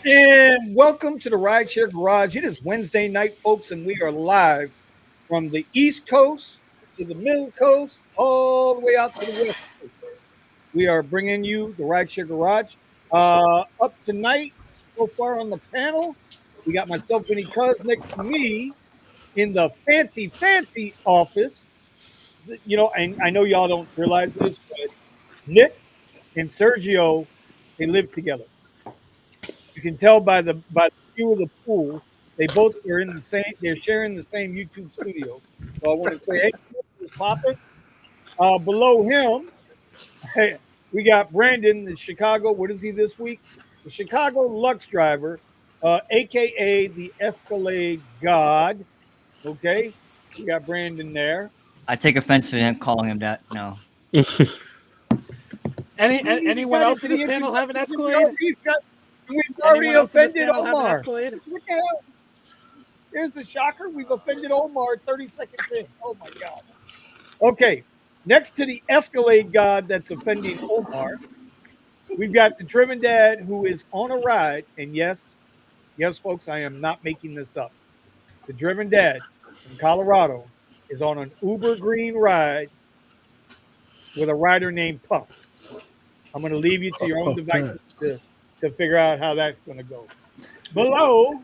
And welcome to the Rideshare Garage. It is Wednesday night, folks, and we are live from the East Coast to the Middle Coast, all the way out to the West Coast. We are bringing you the Rideshare Garage. Up tonight, so far on the panel, we got myself, Vinny Cuz, next to me in the fancy office. And I know y'all don't realize this, but Nick and Sergio, they live together. You can tell by the view of the pool, they both are in the same. They're sharing the same YouTube studio. So I want to say, hey, what's popping? Below him, hey, we got Brandon, the Chicago. What is he this week? The Chicago Lux driver, aka the Escalade God. Okay, we got Brandon there. I take offense to him calling him that. No. Anyone Got else into in this the panel have an introductions, Escalade? we've already Anyone else in this offended panel have an Omar. Escalade? What the hell? Here's a shocker. We've offended Omar 30 seconds in. Oh my God. Okay. Next to the Escalade God that's offending Omar, we've got the Driven Dad who is on a ride. And yes, folks, I am not making this up. The Driven Dad from Colorado is on an Uber Green ride with a rider named Puff. I'm going to leave you to your own devices to figure out how that's going to go. Below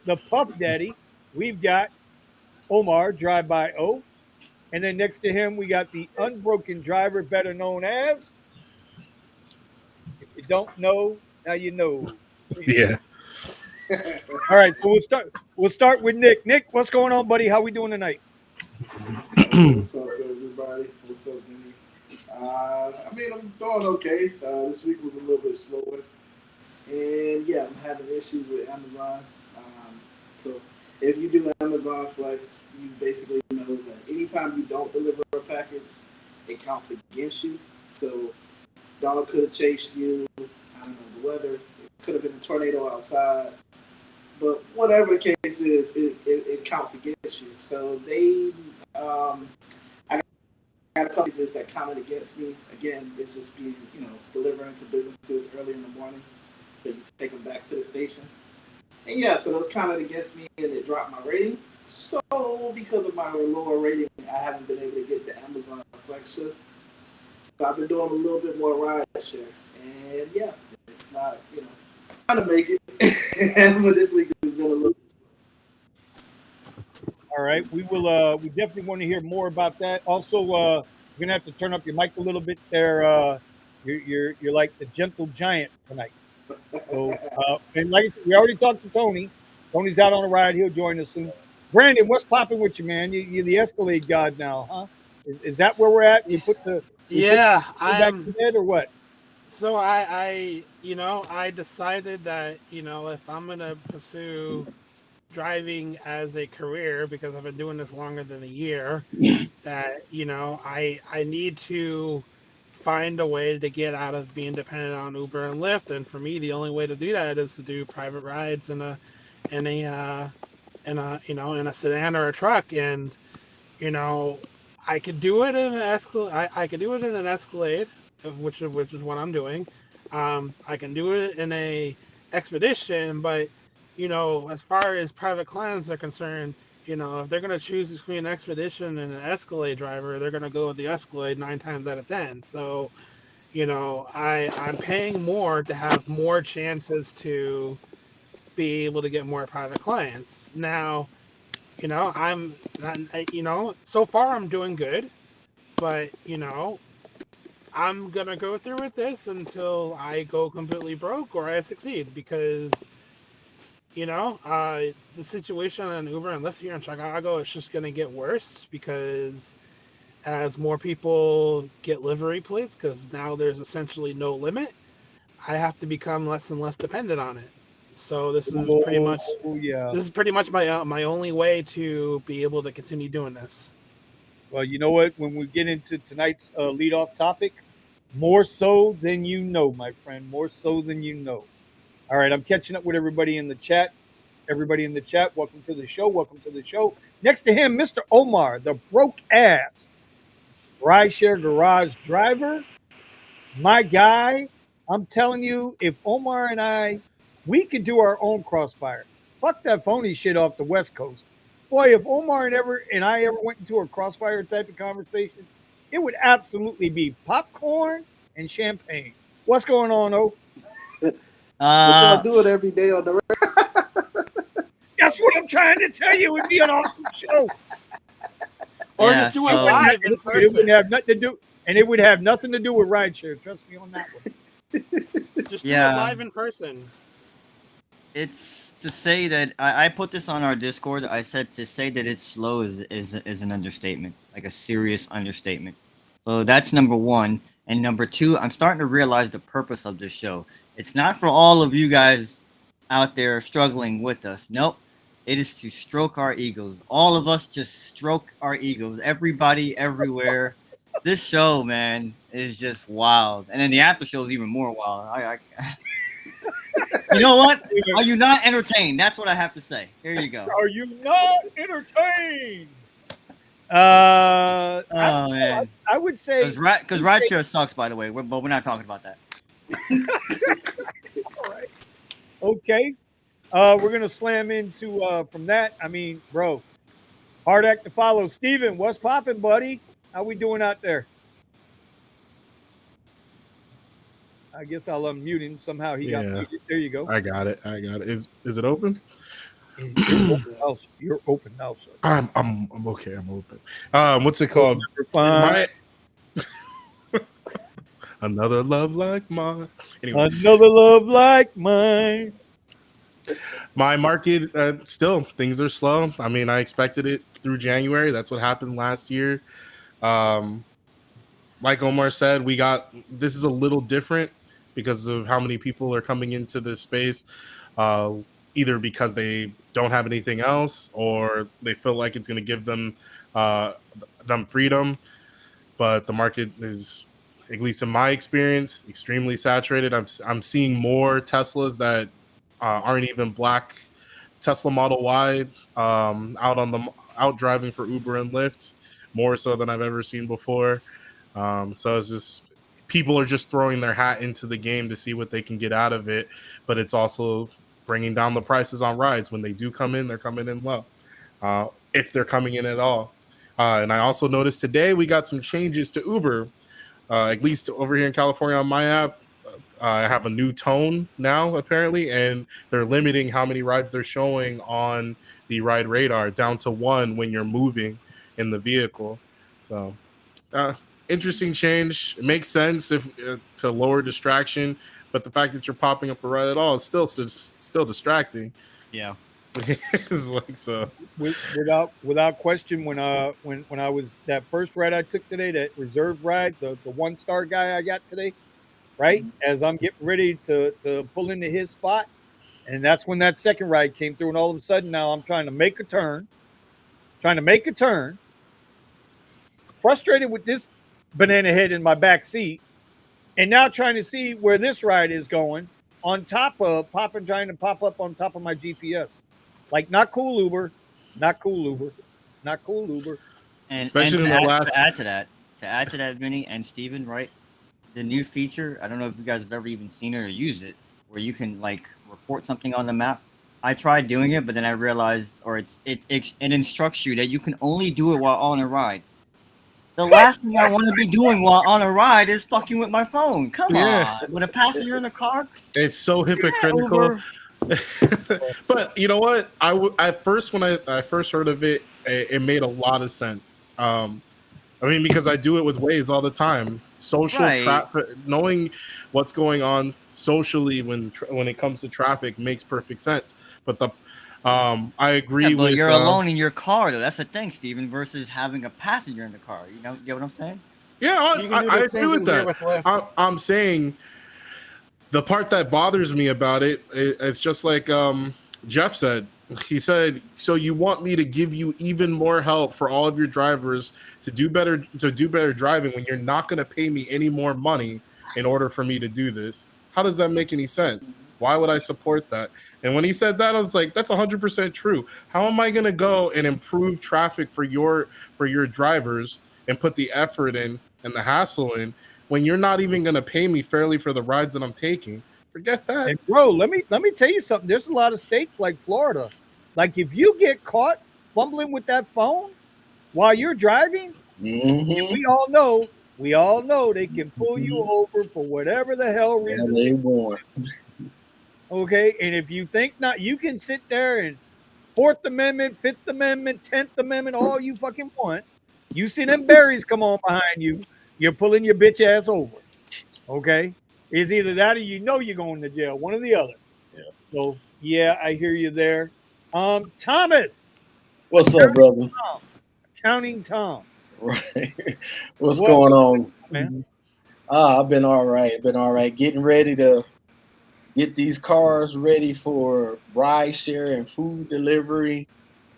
the Puff Daddy, we've got Omar, Drive By O. And then next to him, we got the unbroken driver, better known as. If you don't know, now you know. Yeah. All right, so We'll start with Nick. Nick, what's going on, buddy? How we doing tonight? What's up, everybody? What's up, Vinny? I'm doing okay. This week was a little bit slower. And yeah, I'm having issues with Amazon. So if you do Amazon Flex, you basically know that anytime you don't deliver a package, it counts against you. So dog could have chased you. I don't know, the weather. It could have been a tornado outside. But whatever the case is, it counts against you. So I got a couple of pages that counted against me. Again, it's just being, delivering to businesses early in the morning. So you take them back to the station. And yeah, so those counted against me and it dropped my rating. So because of my lower rating, I haven't been able to get the Amazon Flex shifts. So I've been doing a little bit more ride share. And yeah, it's not, trying to make it. But this week has been a little bit slow. All right, we will. We definitely want to hear more about that. Also, you're gonna have to turn up your mic a little bit there. You're like the gentle giant tonight. So, and like I said, we already talked to Tony. Tony's out on a ride. He'll join us soon. Brandon, what's popping with you, man? You're the Escalade God now, huh? Is that where we're at? Yeah, I I am. am. Back to bed or what? So I decided that if I'm gonna pursue driving as a career because I've been doing this longer than a year, that I need to find a way to get out of being dependent on Uber and Lyft. And for me, the only way to do that is to do private rides in a sedan or a truck. And I could do it in an Escalade. I could do it in an Escalade, which is what I'm doing. I can do it in a Expedition, but as far as private clients are concerned, if they're going to choose between an Expedition and an Escalade driver, they're going to go with the Escalade 9 times out of 10. So, I'm paying more to have more chances to be able to get more private clients. Now, I'm not, so far I'm doing good, but I'm gonna go through with this until I go completely broke or I succeed because the situation on Uber and Lyft here in Chicago is just gonna get worse because as more people get livery plates, because now there's essentially no limit, I have to become less and less dependent on it. So Oh yeah. this is pretty much my only way to be able to continue doing this. Well, you know what? When we get into tonight's leadoff topic, more so than you know, my friend. More so than you know. All right, I'm catching up with everybody in the chat. Everybody in the chat, welcome to the show. Welcome to the show. Next to him, Mr. Omar, the broke ass Rideshare Garage driver. My guy, I'm telling you, if Omar and I We could do our own crossfire. Fuck that phony shit off the West Coast. Boy, if Omar and I ever went into a crossfire type of conversation, it would absolutely be popcorn and champagne. What's going on, O? But y'all do it every day on the That's what I'm trying to tell you. It would be an awesome show. Or Yeah, just do it so- live in It wouldn't person. have nothing to do, and it would have nothing to do with rideshare. Trust me on that one. Just do Yeah. it live in person. It's to say that I put this on our Discord. I said to say that it's slow is an understatement, like a serious understatement. So that's number one. And number two, I'm starting to realize the purpose of this show. It's not for all of you guys out there struggling with us. Nope. It is to stroke our egos. All of us just stroke our egos. Everybody, everywhere. This show, man, is just wild. And then the after show is even more wild. You know what? Are you not entertained? That's what I have to say. Here you go. Are you not entertained? Oh man, I would say because rideshare sucks. By the way, but we're not talking about that. all right. Okay. We're gonna slam into from that. I mean, bro, hard act to follow. Steven, what's popping, buddy? How we doing out there? I guess I'll unmute him. Somehow he got muted. There you go. I got it. Is it open? You're open now, sir. I'm okay. I'm open. What's it called? Fine. Another love like mine. Anyway, Another love like mine. my market still things are slow. I mean, I expected it through January. That's what happened last year. Like Omar said, this is a little different because of how many people are coming into this space, either because they don't have anything else or they feel like it's going to give them freedom. But the market is, at least in my experience, extremely saturated. I'm seeing more Teslas that aren't even black Tesla Model Y out driving for Uber and Lyft, more so than I've ever seen before. So it's just people are just throwing their hat into the game to see what they can get out of it, but it's also bringing down the prices on rides. When they do come in, they're coming in low, if they're coming in at all. And I also noticed today we got some changes to Uber, at least over here in California on my app. I have a new tone now, apparently, and they're limiting how many rides they're showing on the ride radar down to 1 when you're moving in the vehicle. So interesting change. It makes sense if to lower distraction, but the fact that you're popping up a ride at all is still distracting. Yeah. It's like so. Without question, when I was that first ride I took today, that reserve ride, the 1-star guy I got today, right? As I'm getting ready to pull into his spot, and that's when that second ride came through, and all of a sudden now I'm trying to make a turn, frustrated with this banana head in my back seat, and now trying to see where this ride is going on top of trying to pop up on top of my GPS. Like, not cool, Uber. Not cool, Uber. Not cool, Uber. And Especially to add to that, Vinny and Steven, right? The new feature, I don't know if you guys have ever even seen it or used it, where you can like report something on the map. I tried doing it, but then I realized, or it instructs you that you can only do it while on a ride. The last thing I want to be doing while on a ride is fucking with my phone. Come on, with a passenger in the car. It's so hypocritical. But you know what? At first, when I first heard of it, it made a lot of sense. I mean, because I do it with Waze all the time. Social traffic, knowing what's going on socially when it comes to traffic makes perfect sense. But I agree but with. You're alone in your car, though. That's the thing, Steven, versus having a passenger in the car. You know, get what I'm saying? Yeah, I agree with that. I'm saying the part that bothers me about it's just like Jeff said. He said, so you want me to give you even more help for all of your drivers to do better driving when you're not going to pay me any more money in order for me to do this? How does that make any sense? Why would I support that? And when he said that, I was like, that's 100% true. How am I going to go and improve traffic for your drivers and put the effort in and the hassle in when you're not even going to pay me fairly for the rides that I'm taking? Forget that. And bro, let me tell you something. There's a lot of states like Florida. Like if you get caught fumbling with that phone while you're driving, Mm-hmm. we all know they can pull you over for whatever the hell Yeah, reason. they want. Okay, and if you think not, you can sit there and Fourth Amendment, Fifth Amendment, 10th Amendment, all you fucking want. You see them berries come on behind you, you're pulling your bitch ass over. Okay, it's either that or you're going to jail, one or the other. Yeah. So yeah, I hear you there. Thomas, What's up, brother? Accounting Tom. Right. What's What, going on, man? I've been all right. Been all right. Getting ready to get these cars ready for ride share and food delivery.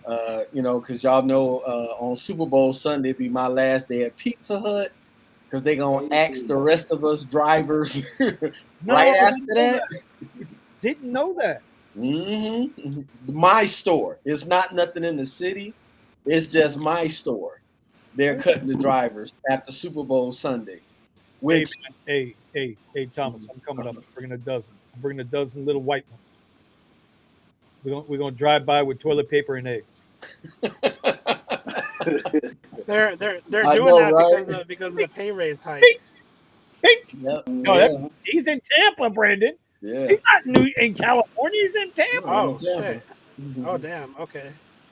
Because y'all know on Super Bowl Sunday be my last day at Pizza Hut because they gonna ask the rest of us drivers right No, after that. didn't know that. Mm-hmm. My store. It's not nothing in the city. It's just my store. They're cutting the drivers after Super Bowl Sunday. Which Hey, Thomas, I'm coming up. I'm bringing a dozen. I'm bringing a dozen little white ones. We're gonna drive by with toilet paper and eggs. They're I doing know, that right? because of the pay raise hike. Pink. Yep. No, he's in Tampa, Brandon. Yeah. He's not in California. He's in Tampa. Oh Tampa. shit! Oh damn. Okay.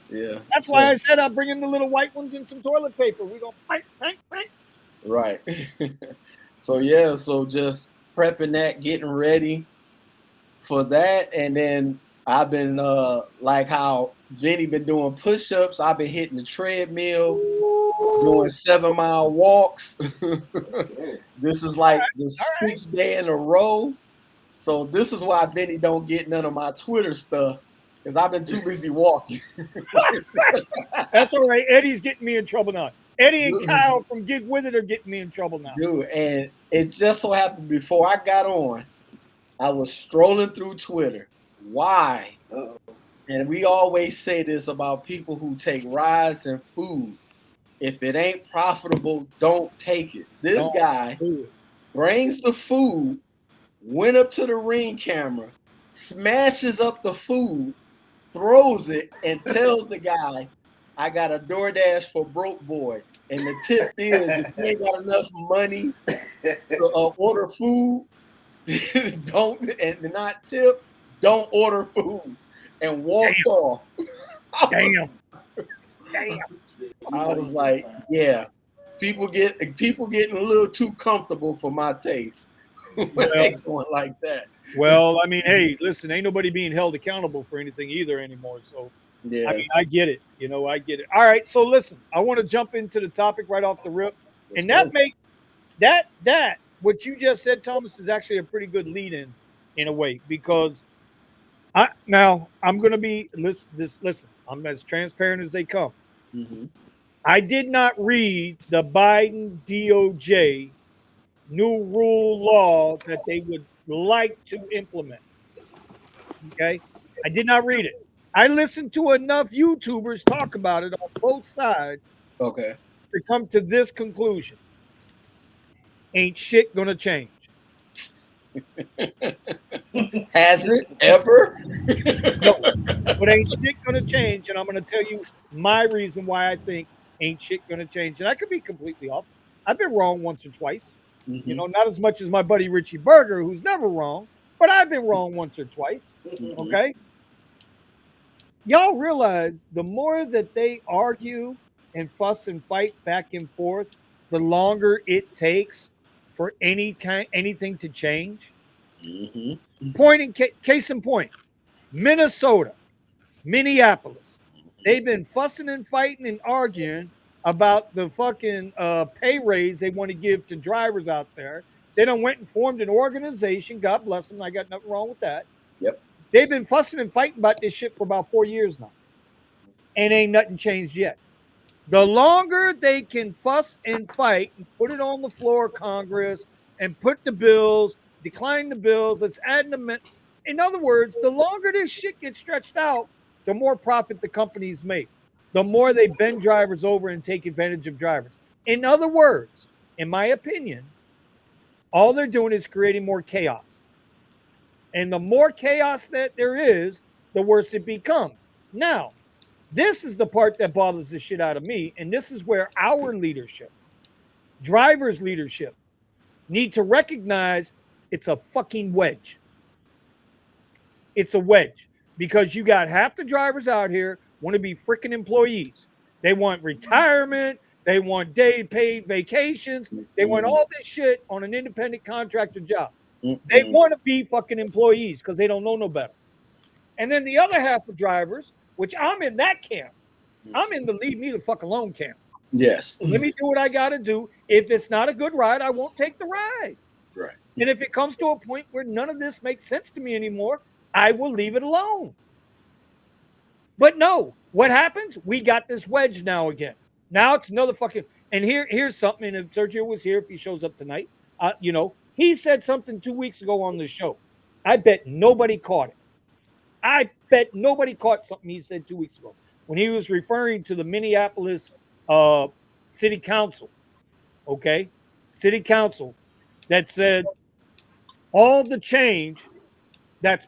Yeah. That's why I said I'm bringing the little white ones and some toilet paper. We're gonna fight. Right. So just prepping that, getting ready for that, and then I've been like how Vinny been doing push-ups. I've been hitting the treadmill, doing 7-mile walks. This is like the 6th day in a row. So this is why Vinny don't get none of my Twitter stuff because I've been too busy walking. That's all right. Eddie's getting me in trouble now. Eddie and Kyle from Gig With It are getting me in trouble now. Dude, and it just so happened before I got on, I was strolling through Twitter. Why? Uh-oh. And we always say this about people who take rides and food. If it ain't profitable, don't take it. This guy brings the food, went up to the Ring camera, smashes up the food, throws it, and tells the guy, I got a DoorDash for broke boy. And the tip is if you ain't got enough money to order food, don't and not tip, don't order food. And walked off. Damn. I was like, yeah, people getting a little too comfortable for my taste. Going like that. Well, I mean, hey, listen, ain't nobody being held accountable for anything either anymore. So Yeah. I mean, I get it. I get it. All right. So listen, I want to jump into the topic right off the rip. Let's And go. that makes that what you just said, Thomas, is actually a pretty good lead in a way, because I'm gonna be listen, I'm as transparent as they come. Mm-hmm. I did not read the Biden DOJ new rule law that they would like to implement. Okay. I did not read it. I listened to enough YouTubers talk about it on both sides Okay. to come to this conclusion. Ain't shit gonna change. Has it ever? No, but ain't shit gonna change. And I'm gonna tell you my reason why I think ain't shit gonna change. And I could be completely off. I've been wrong once or twice. Mm-hmm. Not as much as my buddy Richie Berger, who's never wrong, but I've been wrong once or twice. Okay. Y'all realize the more that they argue and fuss and fight back and forth, the longer it takes for anything to change. Mm-hmm. Case in point, Minnesota, Minneapolis. They've been fussing and fighting and arguing about the fucking pay raise they want to give to drivers out there. They done went and formed an organization. God bless them. I got nothing wrong with that. Yep. They've been fussing and fighting about this shit for about 4 years now. And ain't nothing changed yet. The longer they can fuss and fight and put it on the floor of Congress and put the bills, decline the bills, let's add them. In other words, the longer this shit gets stretched out, the more profit the companies make. The more they bend drivers over and take advantage of drivers. In other words, in my opinion, all they're doing is creating more chaos. And the more chaos that there is, the worse it becomes. Now, this is the part that bothers the shit out of me. And this is where our leadership, drivers' leadership, need to recognize it's a fucking wedge. It's a wedge because you got half the drivers out here want to be freaking employees. They want retirement. They want day paid vacations. They want all this shit on an independent contractor job. They want to be fucking employees because they don't know no better. And then the other half of drivers, which I'm in that camp, I'm in the leave me the fuck alone camp. Yes. Let me do what I got to do. If it's not a good ride, I won't take the ride. Right. And if it comes to a point where none of this makes sense to me anymore, I will leave it alone. But no, what happens? We got this wedge now again. Now it's another fucking. And here's something. And if Sergio was here, if he shows up tonight, he said something 2 weeks ago on the show. I bet nobody caught it. I bet nobody caught something he said 2 weeks ago when he was referring to the Minneapolis City Council. Okay, City Council that said all the change that's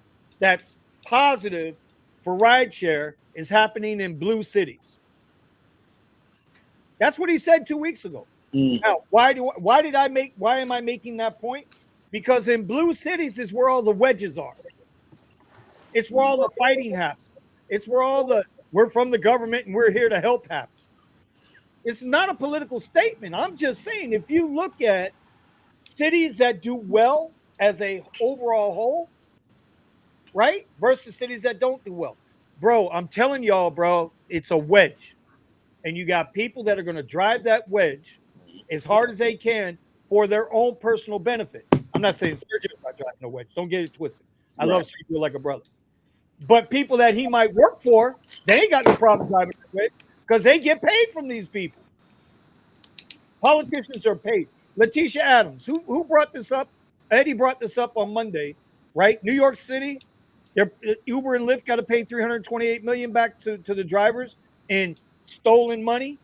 positive for rideshare is happening in blue cities. That's what he said 2 weeks ago. Now, why am I making that point? Because in blue cities is where all the wedges are. It's where all the fighting happens. It's where we're from the government and we're here to help happen. It's not a political statement. I'm just saying, if you look at cities that do well as a overall whole, right, versus cities that don't do well, bro, I'm telling y'all, bro, it's a wedge. And you got people that are going to drive that wedge as hard as they can for their own personal benefit. I'm not saying Sergio's not driving a wedge. Don't get it twisted. I love Sergio like a brother. But people that he might work for, they ain't got no problem driving that wedge because they get paid from these people. Politicians are paid. Letitia Adams, who brought this up? Eddie brought this up on Monday, right? New York City, Uber and Lyft got to pay $328 million back to the drivers in stolen money.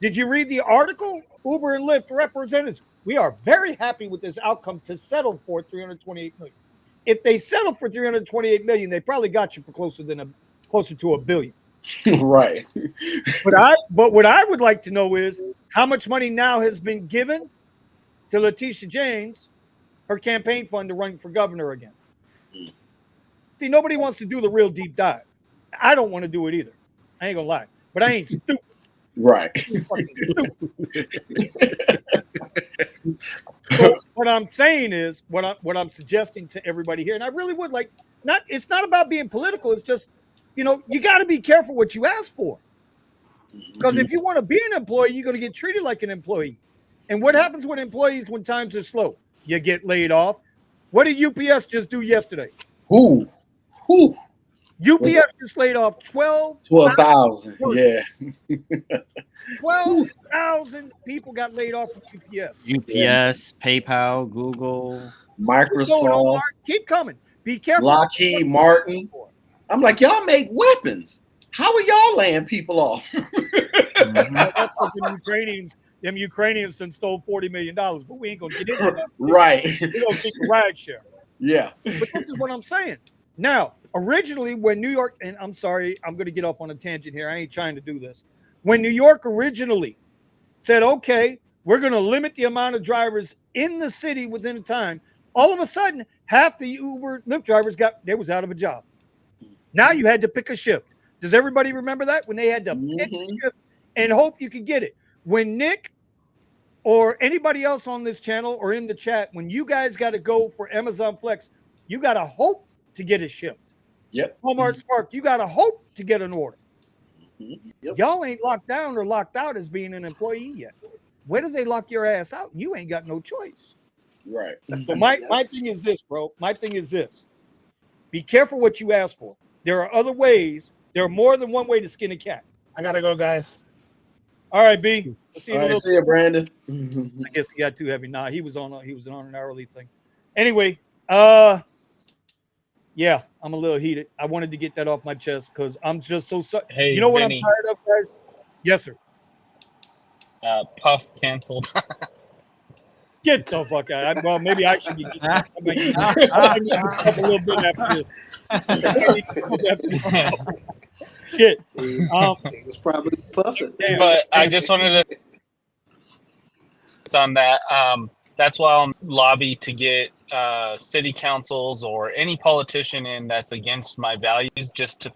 Did you read the article? Uber and Lyft representatives, we are very happy with this outcome to settle for $328 million. If they settle for $328 million, they probably got you for closer to $1 billion. Right. But what I would like to know is how much money now has been given to Letitia James, her campaign fund, to run for governor again. See, nobody wants to do the real deep dive. I don't want to do it either. I ain't gonna lie, but I ain't stupid. Right. So what I'm saying is what I'm suggesting to everybody here, and I really would like it's not about being political. It's just, you got to be careful what you ask for. Because if you want to be an employee, you're going to get treated like an employee. And what happens with employees when times are slow? You get laid off. What did UPS just do yesterday? Who? UPS just laid off 12,000. Yeah. 12,000 people got laid off from UPS. UPS, PayPal, Google, Microsoft. Keep coming. Be careful. Lockheed Martin. I'm like, y'all make weapons. How are y'all laying people off? That's because them Ukrainians done stole $40 million, but we ain't gonna get into that. Right. We're gonna keep a rideshare. Yeah. But this is what I'm saying. Now, originally, when New York, and I'm sorry, I'm gonna get off on a tangent here. I ain't trying to do this. When New York originally said, okay, we're gonna limit the amount of drivers in the city within a time, all of a sudden, half the Uber Lyft drivers was out of a job. Now you had to pick a shift. Does everybody remember that? When they had to pick a shift and hope you could get it. When Nick or anybody else on this channel or in the chat, when you guys got to go for Amazon Flex, you got to hope to get a shift. Yep. Walmart Spark, you got to hope to get an order. Yep. Y'all ain't locked down or locked out as being an employee yet. Where do they lock your ass out? You ain't got no choice. Right. So my thing is this, bro. My thing is this. Be careful what you ask for. There are other ways. There are more than one way to skin a cat. I gotta go, guys. All right, B. We'll see you in a little. See you, Brandon. I guess he got too heavy. Nah, he was on an hourly thing. Anyway, yeah, I'm a little heated. I wanted to get that off my chest because I'm just so sorry. Hey, you know what Vinny. I'm tired of, guys? Yes, sir. Puff canceled. Get the fuck out. Well, maybe I should be getting I might need to step a little bit after this. I need to step after this. Shit. He was probably puffing. Damn. But I just wanted to on that. That's why I'll lobby to get city councils or any politician in that's against my values, just to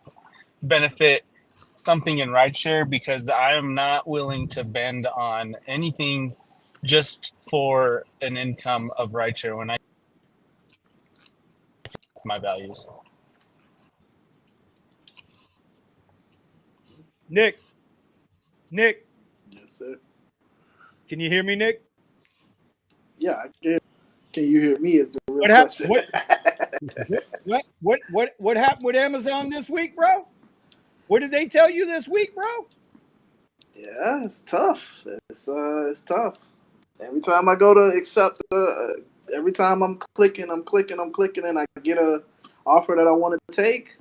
benefit something in rideshare, because I am not willing to bend on anything just for an income of rideshare when I my values. Nick. Yes, sir. Can you hear me, Nick? Yeah, I can. Can you hear me? Is the real What happened? question. What happened with Amazon this week, bro? What did they tell you this week, bro? Yeah, it's tough. It's tough. Every time I go to accept, every time I'm clicking, and I get a offer that I want to take.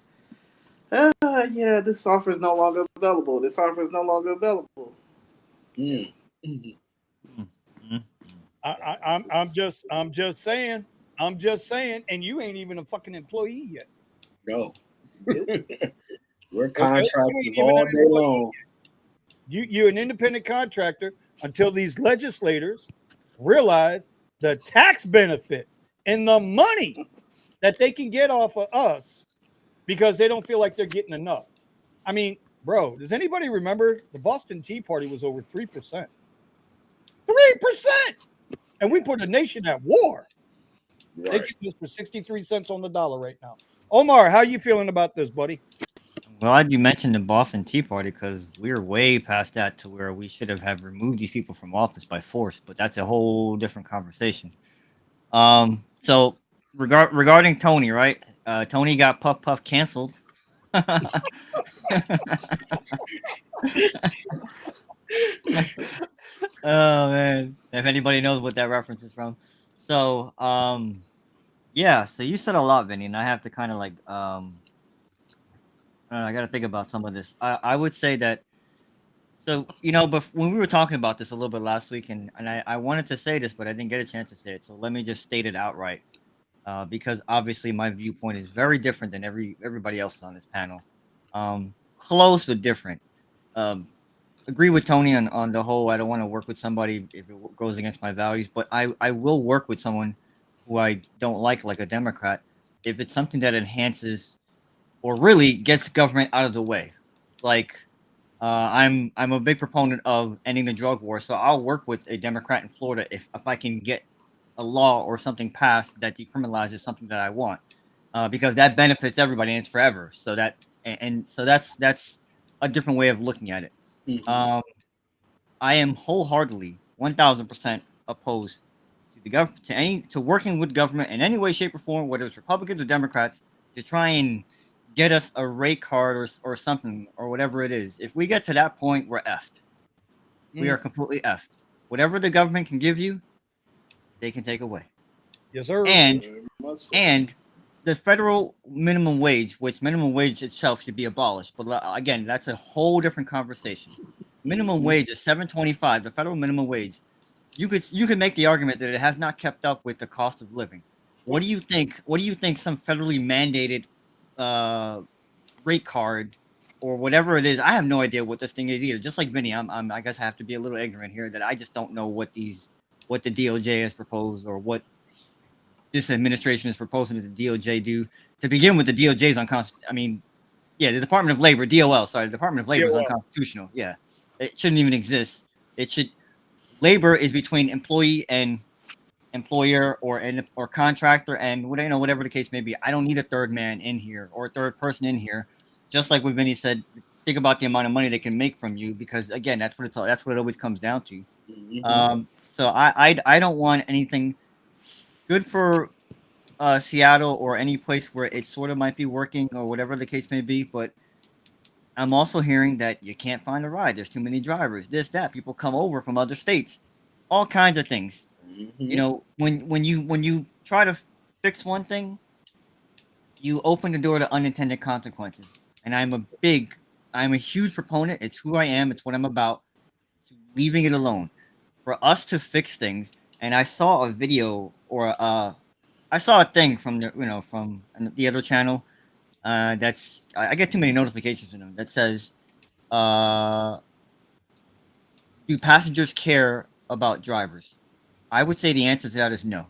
Yeah, this offer is no longer available. This offer is no longer available. Mm. I'm just saying, and you ain't even a fucking employee yet. No. Yep. We're You contractors ain't even all an day employee long. You're an independent contractor until these legislators realize the tax benefit and the money that they can get off of us because they don't feel like they're getting enough. I mean, bro, does anybody remember the Boston Tea Party was over 3%? 3%! And we put a nation at war. They Right. get this for 63 cents on the dollar right now. Omar, how you feeling about this, buddy? Well, glad you mentioned the Boston Tea Party because we're way past that to where we should have removed these people from office by force, but that's a whole different conversation. So regarding Tony, right? Tony got Puff Puff canceled. Oh man, if anybody knows what that reference is from. So yeah, so you said a lot, Vinny, and I have to kind of like I got to think about some of this. I would say that, so but when we were talking about this a little bit last week, and I wanted to say this, but I didn't get a chance to say it, so let me just state it outright, because obviously my viewpoint is very different than everybody else's on this panel. Close but different. Agree with Tony on the whole. I don't want to work with somebody if it goes against my values, but I will work with someone who I don't like a Democrat, if it's something that enhances or really gets government out of the way. Like, I'm a big proponent of ending the drug war, so I'll work with a Democrat in Florida if I can get a law or something passed that decriminalizes something that I want, because that benefits everybody and it's forever. So that's a different way of looking at it. Mhm. I am wholeheartedly 1000% opposed to the government, to working with government in any way, shape, or form, whether it's Republicans or Democrats, to try and get us a rate card or something or whatever it is. If we get to that point, we're effed. We are completely effed. Whatever the government can give you, they can take away. Yes, sir. And Very much so. and the federal minimum wage, which minimum wage itself should be abolished, but again, that's a whole different conversation. Minimum wage is $7.25. The federal minimum wage. You could make the argument that it has not kept up with the cost of living. What do you think? What do you think some federally mandated rate card or whatever it is? I have no idea what this thing is either. Just like Vinny, I guess I have to be a little ignorant here that I just don't know what the DOJ has proposed or what this administration is proposing that the DOJ do. To begin with, the DOJ is unconstitutional. I mean, yeah, the Department of Labor, DOL, sorry, the Department of Labor is unconstitutional. Yeah, it shouldn't even exist. Labor is between employee and employer or contractor and whatever the case may be. I don't need a third man in here or a third person in here. Just like what Vinny said, think about the amount of money they can make from you, because again, that's what it always comes down to. So I don't want anything good for Seattle or any place where it sort of might be working or whatever the case may be, but I'm also hearing that you can't find a ride. There's too many drivers. This, that. People come over from other states. All kinds of things. When you try to fix one thing, you open the door to unintended consequences. And I'm a huge proponent. It's who I am. It's what I'm about. Leaving it alone. For us to fix things, and I saw a video or I saw a thing from from the other channel. That's I get too many notifications from them that says, "Do passengers care about drivers?" I would say the answer to that is no.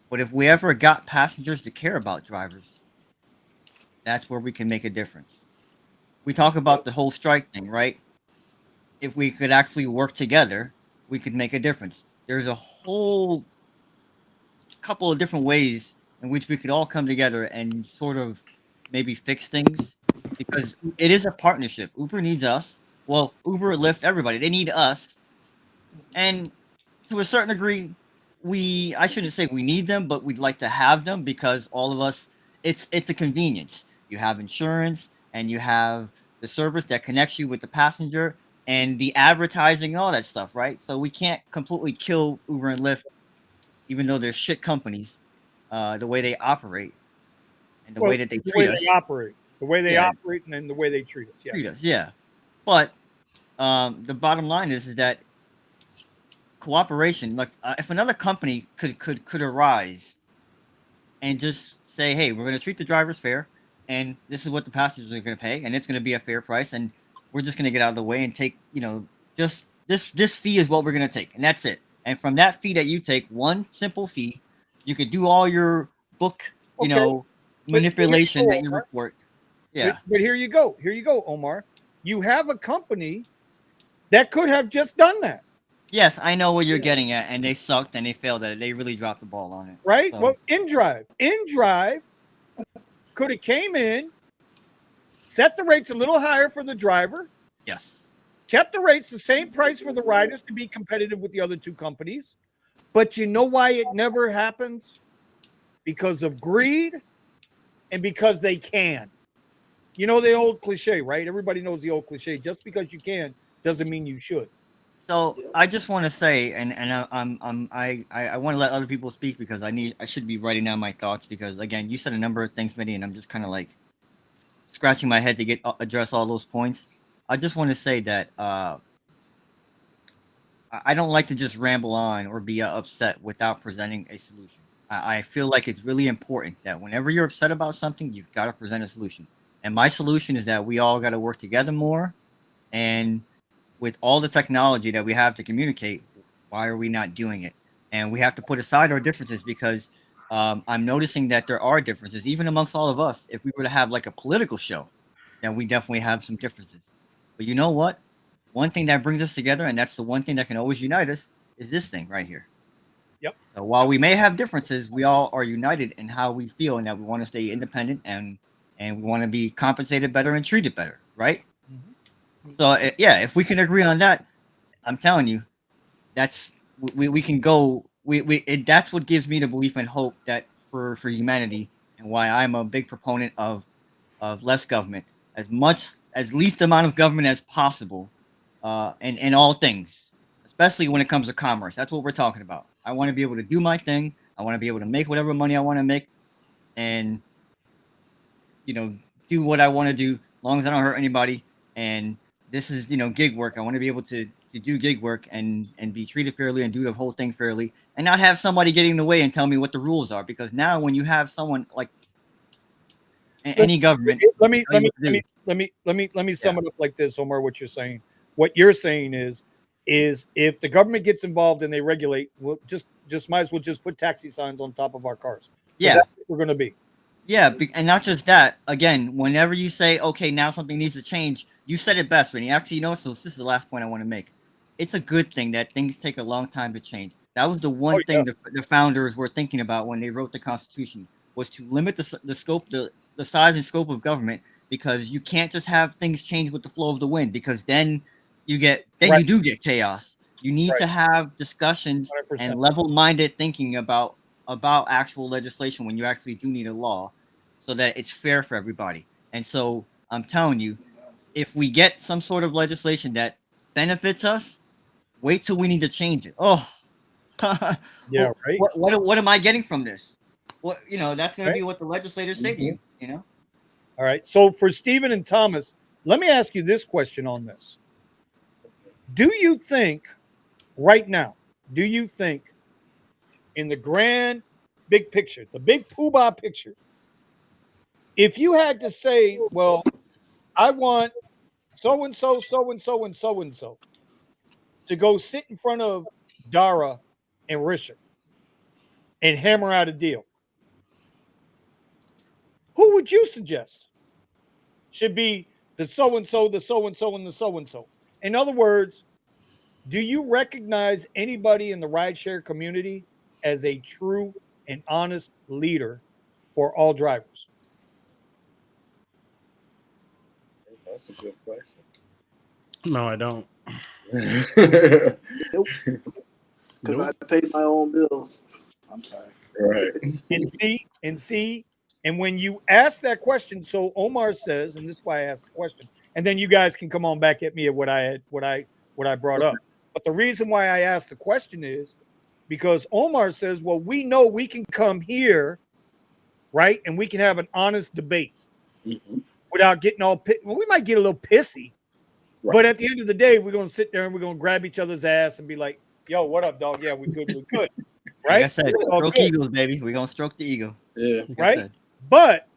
But if we ever got passengers to care about drivers, that's where we can make a difference. We talk about the whole strike thing, right? If we could actually work together, we could make a difference. There's a whole couple of different ways in which we could all come together and sort of maybe fix things because it is a partnership. Uber needs us. Well, Uber, Lyft, everybody, they need us. And to a certain degree, I shouldn't say we need them, but we'd like to have them because all of us it's a convenience. You have insurance and you have the service that connects you with the passenger and the advertising and all that stuff, right? So we can't completely kill Uber and Lyft, even though they're shit companies, the way they operate and the way that they treat us. The way they Yeah. operate, and then the way they treat us. Yeah. Treat us, yeah. But the bottom line is that cooperation, like if another company could arise and just say, hey, we're going to treat the drivers fair, and this is what the passengers are going to pay, and it's going to be a fair price, and we're just going to get out of the way and take, just this fee is what we're going to take, and that's it. And from that fee that you take, one simple fee, you could do all your book, manipulation that you report. Yeah. But here you go, Omar. You have a company that could have just done that. Yes, I know what you're getting at, and they sucked and they failed at it. They really dropped the ball on it. Right? So. Well, InDrive could have came in, set the rates a little higher for the driver. Yes. Kept the rates the same price for the riders to be competitive with the other two companies. But you know why it never happens? Because of greed and because they can. You know the old cliche, right? Everybody knows the old cliche. Just because you can doesn't mean you should. So I just want to say, and I want to let other people speak because I should be writing down my thoughts because again, you said a number of things, Vinny, and I'm just kind of like scratching my head to address all those points. I just want to say that I don't like to just ramble on or be upset without presenting a solution. I feel like it's really important that whenever you're upset about something, you've got to present a solution. And my solution is that we all got to work together more, and with all the technology that we have to communicate, why are we not doing it? And we have to put aside our differences because I'm noticing that there are differences, even amongst all of us. If we were to have like a political show, then we definitely have some differences. But you know what? One thing that brings us together, and that's the one thing that can always unite us, is this thing right here. Yep. So while we may have differences, we all are united in how we feel and that we want to stay independent and we want to be compensated better and treated better, right? So yeah, if we can agree on that, I'm telling you, that's we can go. That's what gives me the belief and hope that for humanity, and why I'm a big proponent of less government, as least amount of government as possible, in all things, especially when it comes to commerce. That's what we're talking about. I want to be able to do my thing. I want to be able to make whatever money I want to make, and do what I want to do, as long as I don't hurt anybody. And this is, gig work. I want to be able to do gig work and be treated fairly and do the whole thing fairly and not have somebody getting in the way and tell me what the rules are. Because now when you have someone like any government, let me sum it up like this, Omar, what you're saying. What you're saying is if the government gets involved and they regulate, we'll just might as well just put taxi signs on top of our cars. Yeah. That's what we're going to be. Yeah, and not just that. Again, whenever you say, okay, now something needs to change, you said it best, Rennie. Actually, so this is the last point I want to make. It's a good thing that things take a long time to change. That was the one thing the founders were thinking about when they wrote the Constitution, was to limit the scope, the size and scope of government, because you can't just have things change with the flow of the wind, because then you do get chaos. You need to have discussions 100%. And level-minded thinking about actual legislation when you actually do need a law, so that it's fair for everybody. And so I'm telling you, if we get some sort of legislation that benefits us, wait till we need to change it. Oh, yeah, right. What am I getting from this? What that's going to be what the legislators say to you. All right. So for Stephen and Thomas, let me ask you this question on this: do you think right now, do you think, in the grand big picture, the big poobah picture, if you had to say, well, I want so and so, so and so, and so and so to go sit in front of Dara and Risha and hammer out a deal, who would you suggest should be the so and so, the so and so, and the so and so? In other words, do you recognize anybody in the rideshare community as a true and honest leader for all drivers? That's a good question. No, I don't. Nope. Because I pay my own bills. I'm sorry. Right. And see, and when you ask that question, so Omar says, and this is why I asked the question, and then you guys can come on back at me at what I brought up. But the reason why I asked the question is because Omar says, well, we know we can come here, right, and we can have an honest debate without getting all well, we might get a little pissy, but at the end of the day, we're gonna sit there and we're gonna grab each other's ass and be like, yo, what up, dog? Yeah, we're good, right? Like I said, stroke egos, baby. We're gonna stroke the ego. Yeah. Like right? But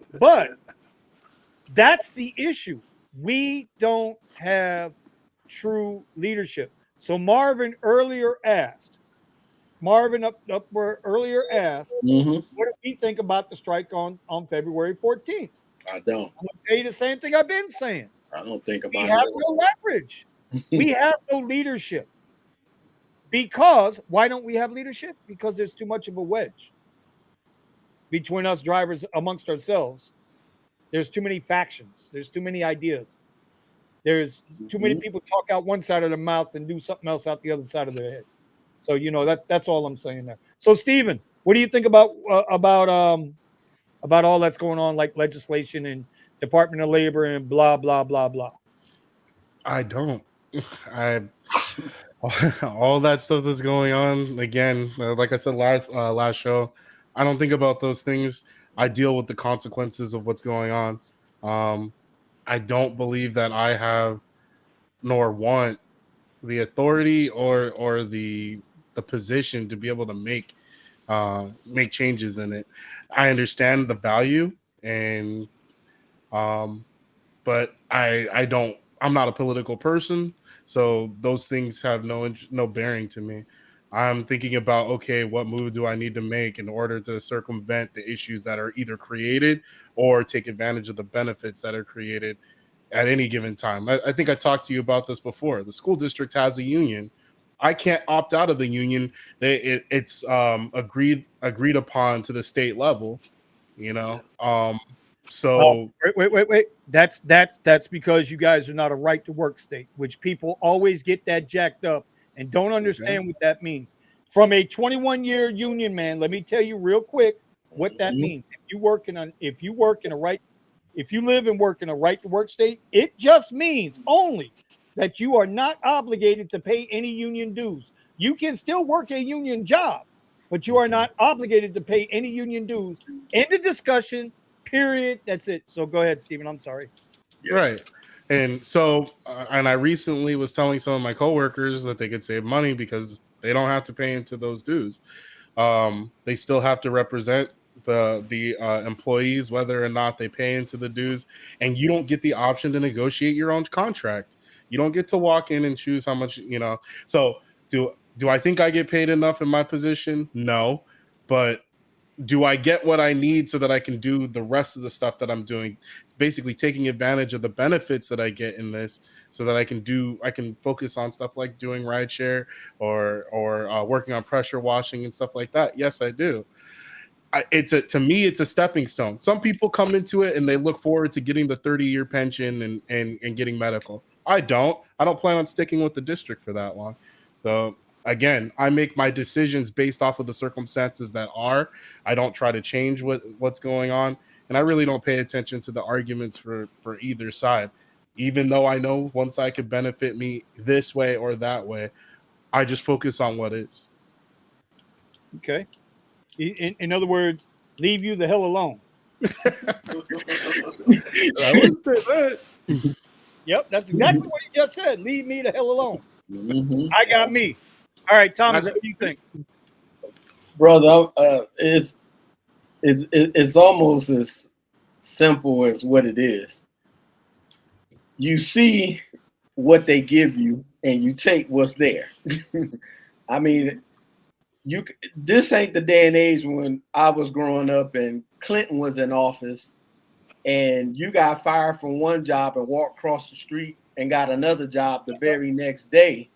that's the issue. We don't have true leadership. So Marvin earlier asked, what do we think about the strike on February 14th? I don't. I'm gonna tell you the same thing I've been saying. I don't think about We have no leverage. We have no leadership. Because why don't we have leadership? Because there's too much of a wedge between us drivers amongst ourselves. There's too many factions. There's too many ideas. There's too many people talk out one side of their mouth and do something else out the other side of their head. So you know that's all I'm saying there. So Stephen, what do you think about all that's going on, like legislation and Department of Labor and blah blah blah blah? I don't. All that stuff that's going on, again, like I said last show, I don't think about those things. I deal with the consequences of what's going on. I don't believe that I have nor want the authority or the position to be able to make changes in it. I understand the value and but I'm not a political person. So those things have no bearing to me. I'm thinking about, okay, what move do I need to make in order to circumvent the issues that are either created or take advantage of the benefits that are created at any given time. I think I talked to you about this before. The school district has a union. I can't opt out of the union. It's agreed upon to the state level, you know. So wait. That's because you guys are not a right to work state, which people always get that jacked up and don't understand what that means. From a 21-year union man, let me tell you real quick what that means. If you live and work in a right to work state, it just means only that you are not obligated to pay any union dues. You can still work a union job, but you are not obligated to pay any union dues. End of discussion. Period. That's it. So go ahead, Stephen. I'm sorry. Right. And so, and I recently was telling some of my coworkers that they could save money because they don't have to pay into those dues. They still have to represent the employees, whether or not they pay into the dues, and you don't get the option to negotiate your own contract. You don't get to walk in and choose how much, you know. So do I think I get paid enough in my position? No. But do I get what I need so that I can do the rest of the stuff that I'm doing? Basically taking advantage of the benefits that I get in this so that I can focus on stuff like doing rideshare or working on pressure washing and stuff like that. Yes, I do. To me, it's a stepping stone. Some people come into it and they look forward to getting the 30-year pension and getting medical. I don't plan on sticking with the district for that long. So again, I make my decisions based off of the circumstances that are. I don't try to change what's going on, and I really don't pay attention to the arguments for either side. Even though I know one side could benefit me this way or that way, I just focus on what is. Okay. In other words, leave you the hell alone. I wouldn't say that. Yep, that's exactly what he just said. Leave me the hell alone. I got me. All right, Thomas, what do you think? Brother, it's almost as simple as what it is. You see what they give you, and you take what's there. I mean, this ain't the day and age when I was growing up and Clinton was in office, and you got fired from one job and walked across the street and got another job the very next day.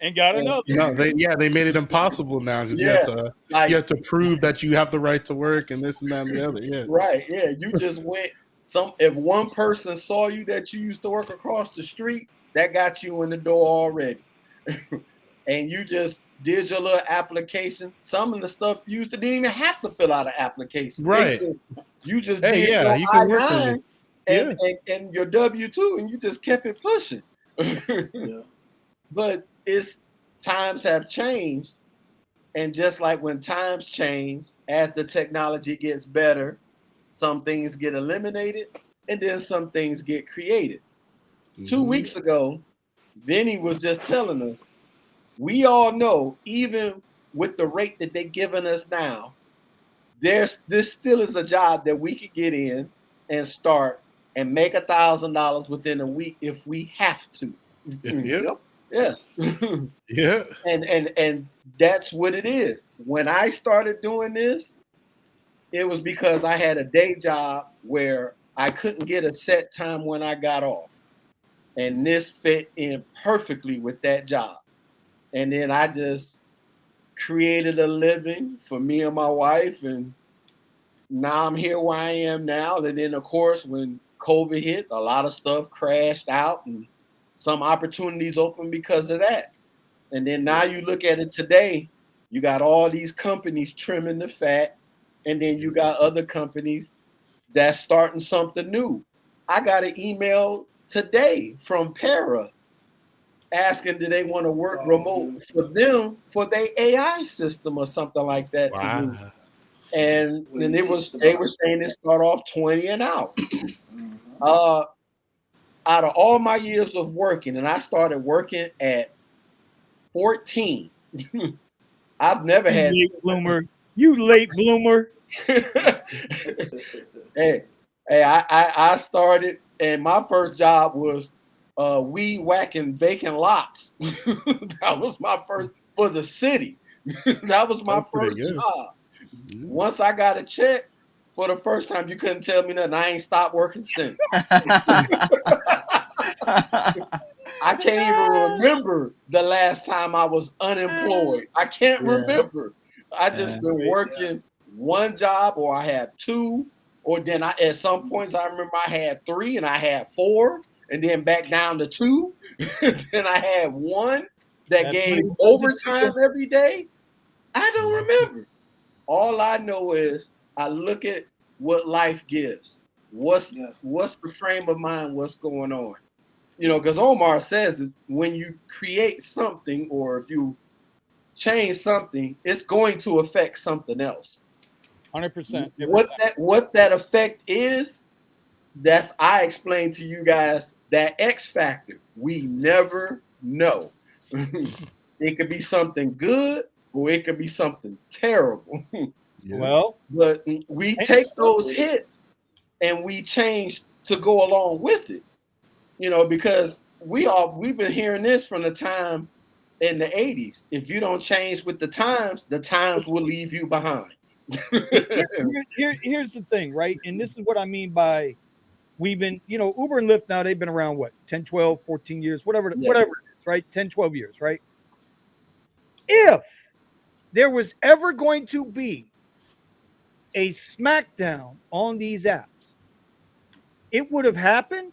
And got another. No, they made it impossible now because you have to prove that you have the right to work and this and that and the other. Yeah, right. Yeah, you just went. If one person saw you that you used to work across the street, that got you in the door already, and you just did your little application. Some of the stuff you didn't even have to fill out an application. Right. You just hey, did yeah, your you can work for I-9 me. and your W-2, and you just kept it pushing. Yeah. But times have changed, and just like when times change, as the technology gets better, some things get eliminated, and then some things get created. 2 weeks ago, Vinny was just telling us, we all know, even with the rate that they're giving us now, this still is a job that we could get in and start and make $1,000 within a week if we have to. Yep. Yes. Yeah. And that's what it is. When I started doing this, it was because I had a day job where I couldn't get a set time when I got off. And this fit in perfectly with that job. And then I just created a living for me and my wife. And now I'm here where I am now. And then, of course, when COVID hit, a lot of stuff crashed out and some opportunities opened because of that. And then now you look at it today, you got all these companies trimming the fat. And then you got other companies that's starting something new. I got an email today from Para asking do they want to work remote for them for their AI system or something like that to do. And then they were saying it start off 20 and out. Out of all my years of working, and I started working at 14. I've never had late bloomer. You late bloomer. Hey, I started, and my first job was weed whacking vacant lots. That was my first for the city. That was my first job. Once I got a check for the first time, you couldn't tell me nothing. I ain't stopped working since. I can't even remember the last time I was unemployed. I can't remember. I just been working one job, or I had two, or then at some points I remember I had 3 and I had 4, and then back down to 2. Then I had one that gave overtime every day. I don't remember. All I know is I look at what life gives. What's the frame of mind? What's going on? You know, because Omar says when you create something or if you change something, it's going to affect something else. 100%. What that effect is, that's I explained to you guys that X factor. We never know. It could be something good or it could be something terrible. Well, but we take those hits and we change to go along with it. You know, because we've been hearing this from the time in the 80s. If you don't change with the times will leave you behind. Here's the thing, right? And this is what I mean by we've been, Uber and Lyft now, they've been around what, 10, 12, 14 years, whatever it is, right? 10, 12 years, right? If there was ever going to be a smackdown on these apps, it would have happened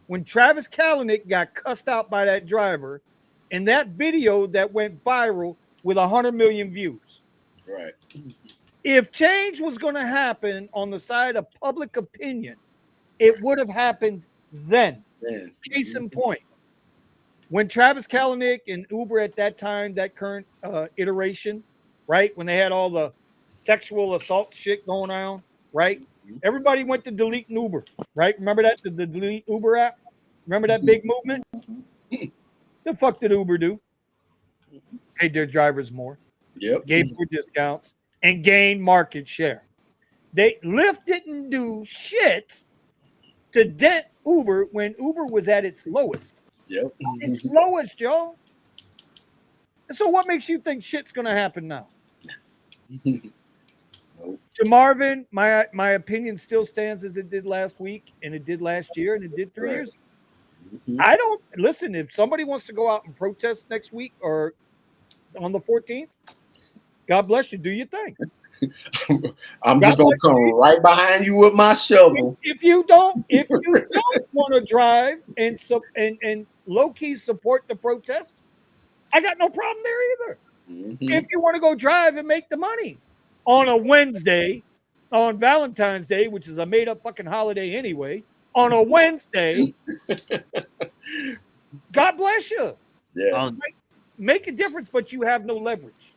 when Travis Kalanick got cussed out by that driver in that video that went viral with 100 million views. Right. If change was going to happen on the side of public opinion, it would have happened then. Case in point, when Travis Kalanick and Uber at that time, that current iteration, right, when they had all the sexual assault shit going on, right? Everybody went to delete Uber, right? Remember that, the delete Uber app? Remember that big movement? The fuck did Uber do? paid their drivers more, Yep. gave more discounts, and gained market share. Lyft didn't do shit to dent Uber when Uber was at its lowest. Yep. Its lowest, Joe. So what makes you think shit's gonna happen now? Nope. To Marvin, my opinion still stands as it did last week, and it did last year, and it did 3 years ago. I don't listen. If somebody wants to go out and protest next week or on the 14th, God bless you. Do your thing. I'm just gonna come right behind you with my shovel. If you don't want to drive and low key support the protest, I got no problem there either. If you want to go drive and make the money on a Wednesday, on Valentine's Day, which is a made up fucking holiday anyway, on a Wednesday, God bless you. Yeah. Make a difference, but you have no leverage.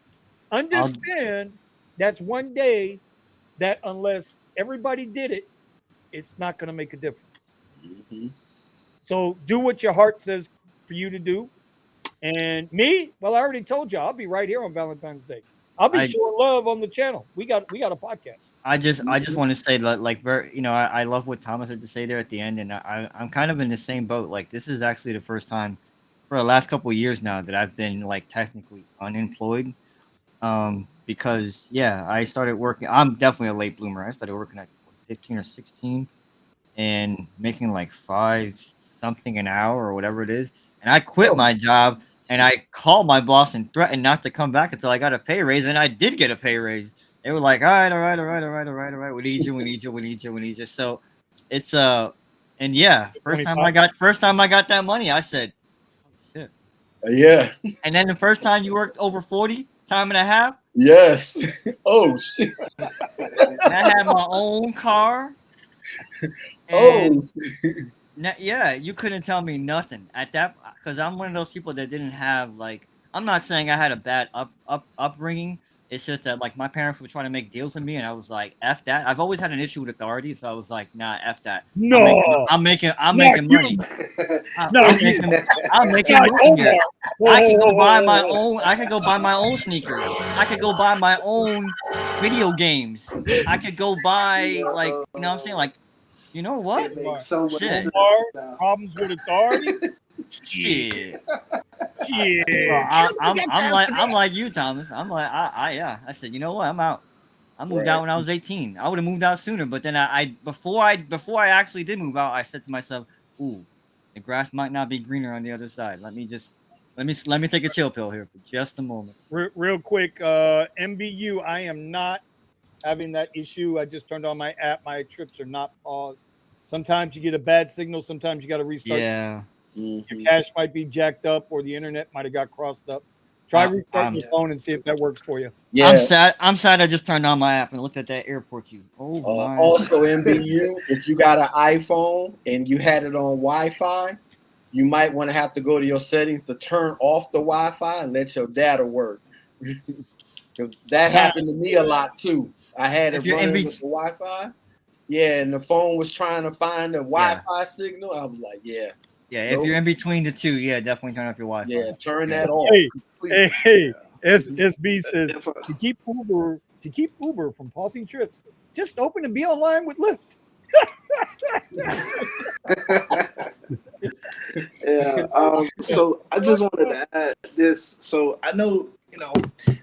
Understand that's one day that unless everybody did it, it's not going to make a difference. So do what your heart says for you to do. And me, well, I already told you, I'll be right here on Valentine's Day. I'll be showing love on the channel. We got a podcast. I just want to say that, like, I love what Thomas had to say there at the end, and I'm kind of in the same boat. Like, this is actually the first time for the last couple of years now that I've been like technically unemployed. Because I started working. I'm definitely a late bloomer. I started working at 15 or 16 and making like $5 something an hour or whatever it is. And I quit my job and I called my boss and threatened not to come back until I got a pay raise. And I did get a pay raise. They were like, all right. We need you. So it's and first time I got that money, I said, oh shit. Yeah. And then the first time you worked over 40 time and a half. Yes. Oh shit. And I had my own car. And you couldn't tell me nothing at that, because I'm one of those people that didn't have, like, I'm not saying I had a bad upbringing. It's just that, like, my parents were trying to make deals with me, and I was like, F that. I've always had an issue with authority, so I was like, nah, F that. No, I'm making money. I'm making money here. I can go buy my own sneakers. I could go buy my own video games. I could go buy, like, you know what I'm saying? Like, you know what? It makes so much sense. Problems with authority? Shit. Yeah. I'm like you, Thomas. I'm like, I said, you know what? I'm out. I moved out when I was 18. I would have moved out sooner, but then before I actually did move out, I said to myself, ooh, the grass might not be greener on the other side. Let me take a chill pill here for just a moment. Real quick, MBU, I am not having that issue. I just turned on my app. My trips are not paused. Sometimes you get a bad signal. Sometimes you got to restart. Yeah. Your cache might be jacked up, or the internet might have got crossed up. Try restarting your phone and see if that works for you. Yeah. I'm sad I just turned on my app and looked at that airport queue. Oh my. Also, MBU, if you got an iPhone and you had it on Wi-Fi, you might want to have to go to your settings to turn off the Wi-Fi and let your data work. Because that happened to me a lot too. I had it running with the Wi-Fi. Yeah, and the phone was trying to find a Wi-Fi signal. I was like, yeah, if you're in between the two, definitely turn off your Wi-Fi. Yeah, turn that off. Hey, SB says to keep Uber from pausing trips, just open and be online with Lyft. So I just wanted to add this. So I know,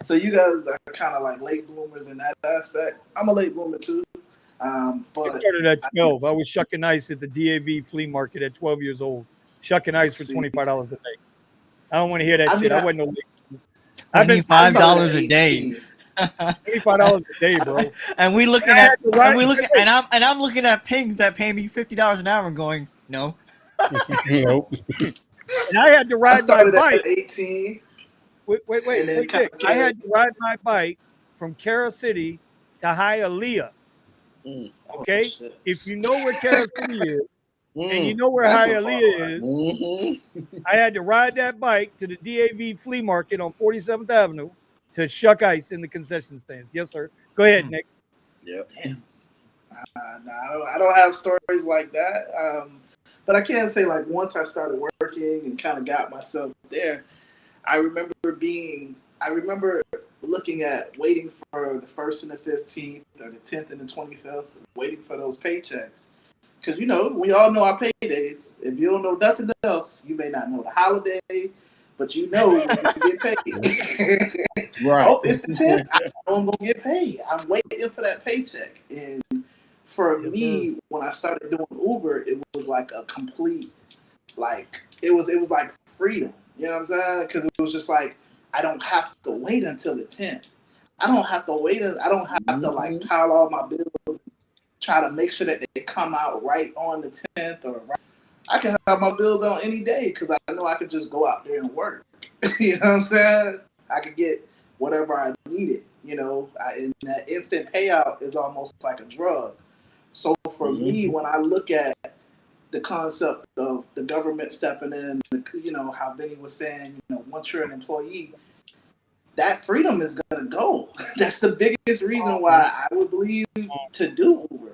so you guys are kind of like late bloomers in that aspect. I'm a late bloomer too. But I started at 12. I was shucking ice at the DAV flea market at 12 years old. Shucking ice for $25 a day. I don't want to hear that shit. I wasn't no late. $25 a day. $25 a day, bro. And I'm looking at pings that pay me $50 an hour and going, no. Nope. And I had to ride my bike. At 18. Wait. I had to ride my bike from Cara City to Hialeah. Okay? If you know where Cara City is, and you know where Hialeah is, I had to ride that bike to the DAV flea market on 47th Avenue to shuck ice in the concession stands. Yes, sir. Go ahead, Nick. Yep. Damn. I don't have stories like that. But I can say, like, once I started working and kind of got myself there, I remember being I remember looking at waiting for the 1st and the 15th or the 10th and the 25th, waiting for those paychecks. Because, you know, we all know our paydays. If you don't know nothing else, you may not know the holiday, but you know when you get paid. Right. Oh, it's the 10th. I know I'm going to get paid. I'm waiting for that paycheck. And for me, when I started doing Uber, it was like a complete, like, it was like freedom. You know what I'm saying? Because it was just like, I don't have to wait until the 10th. I don't have to wait. I don't have to like pile all my bills, try to make sure that they come out right on the 10th or right. I can have my bills on any day because I know I could just go out there and work. You know what I'm saying? I could get whatever I needed. You know, and that instant payout is almost like a drug. So for me, when I look at the concept of the government stepping in, you know, how Benny was saying, you know, once you're an employee, that freedom is going to go. That's the biggest reason why I would believe to do Uber.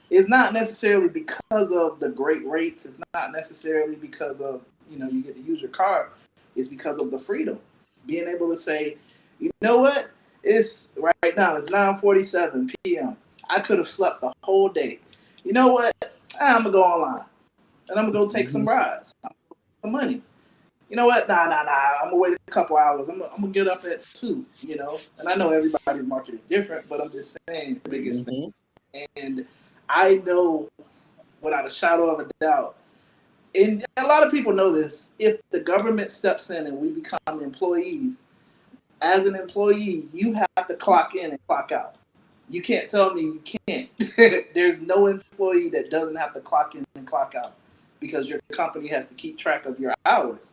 It's not necessarily because of the great rates. It's not necessarily because of, you know, you get to use your car. It's because of the freedom. Being able to say, you know what? It's right now, it's 9:47 p.m. I could have slept the whole day. You know what? I'm going to go online. And I'm going to go take some rides. Some money. You know what? Nah. I'm gonna wait a couple hours. I'm gonna get up at 2. You know, and I know everybody's market is different, but I'm just saying the biggest thing. And I know, without a shadow of a doubt, and a lot of people know this. If the government steps in and we become employees, as an employee, you have to clock in and clock out. You can't tell me you can't. There's no employee that doesn't have to clock in and clock out because your company has to keep track of your hours.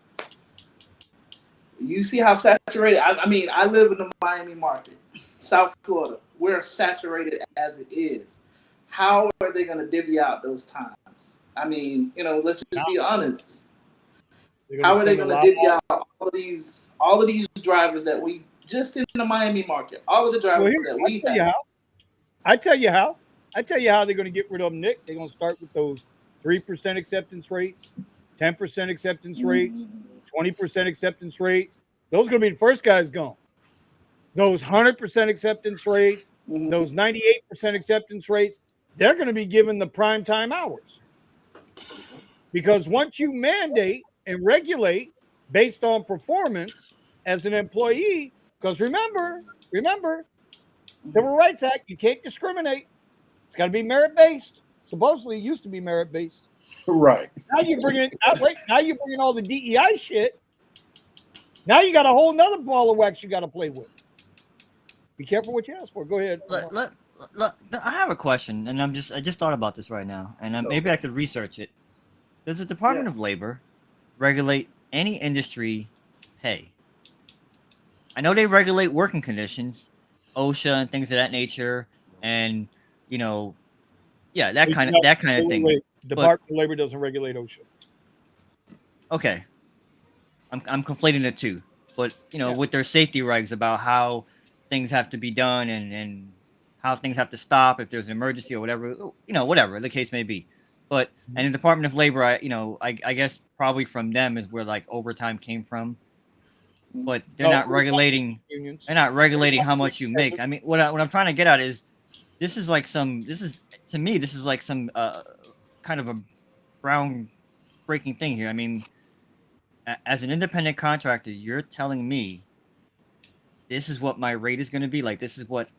You see how saturated, I mean, I live in the Miami market, South Florida. We're saturated as it is. How are they going to divvy out those times? I mean, you know, let's just be honest. How are they going to divvy out all of these drivers that we just in the Miami market? All of the drivers that we have. I tell you how they're going to get rid of them, Nick. They're going to start with those 3% acceptance rates, 10% acceptance rates, 20% acceptance rates. Those are going to be the first guys gone. Those 100% acceptance rates, those 98% acceptance rates, they're going to be given the prime time hours. Because once you mandate and regulate based on performance as an employee, because remember, Civil Rights Act, you can't discriminate. It's got to be merit-based. Supposedly, it used to be merit-based. Right. Now you bring in all the DEI shit. Now you got a whole nother ball of wax you got to play with. Be careful what you ask for. Go ahead. I have a question, and I just thought about this right now, and maybe I could research it. Does the Department of Labor regulate any industry pay? I know they regulate working conditions, OSHA and things of that nature, and you know, that kind of thing. Department of Labor doesn't regulate OSHA. Okay, I'm conflating the two, but you know, with their safety regs about how things have to be done and how things have to stop if there's an emergency or whatever, you know, whatever the case may be. But and the Department of Labor, I guess probably from them is where like overtime came from. But they're not regulating. They're not regulating how much you make. I mean, what I'm trying to get at is, this is like some kind of a groundbreaking thing here. I mean, as an independent contractor, you're telling me this is what my rate is going to be. Like, this is what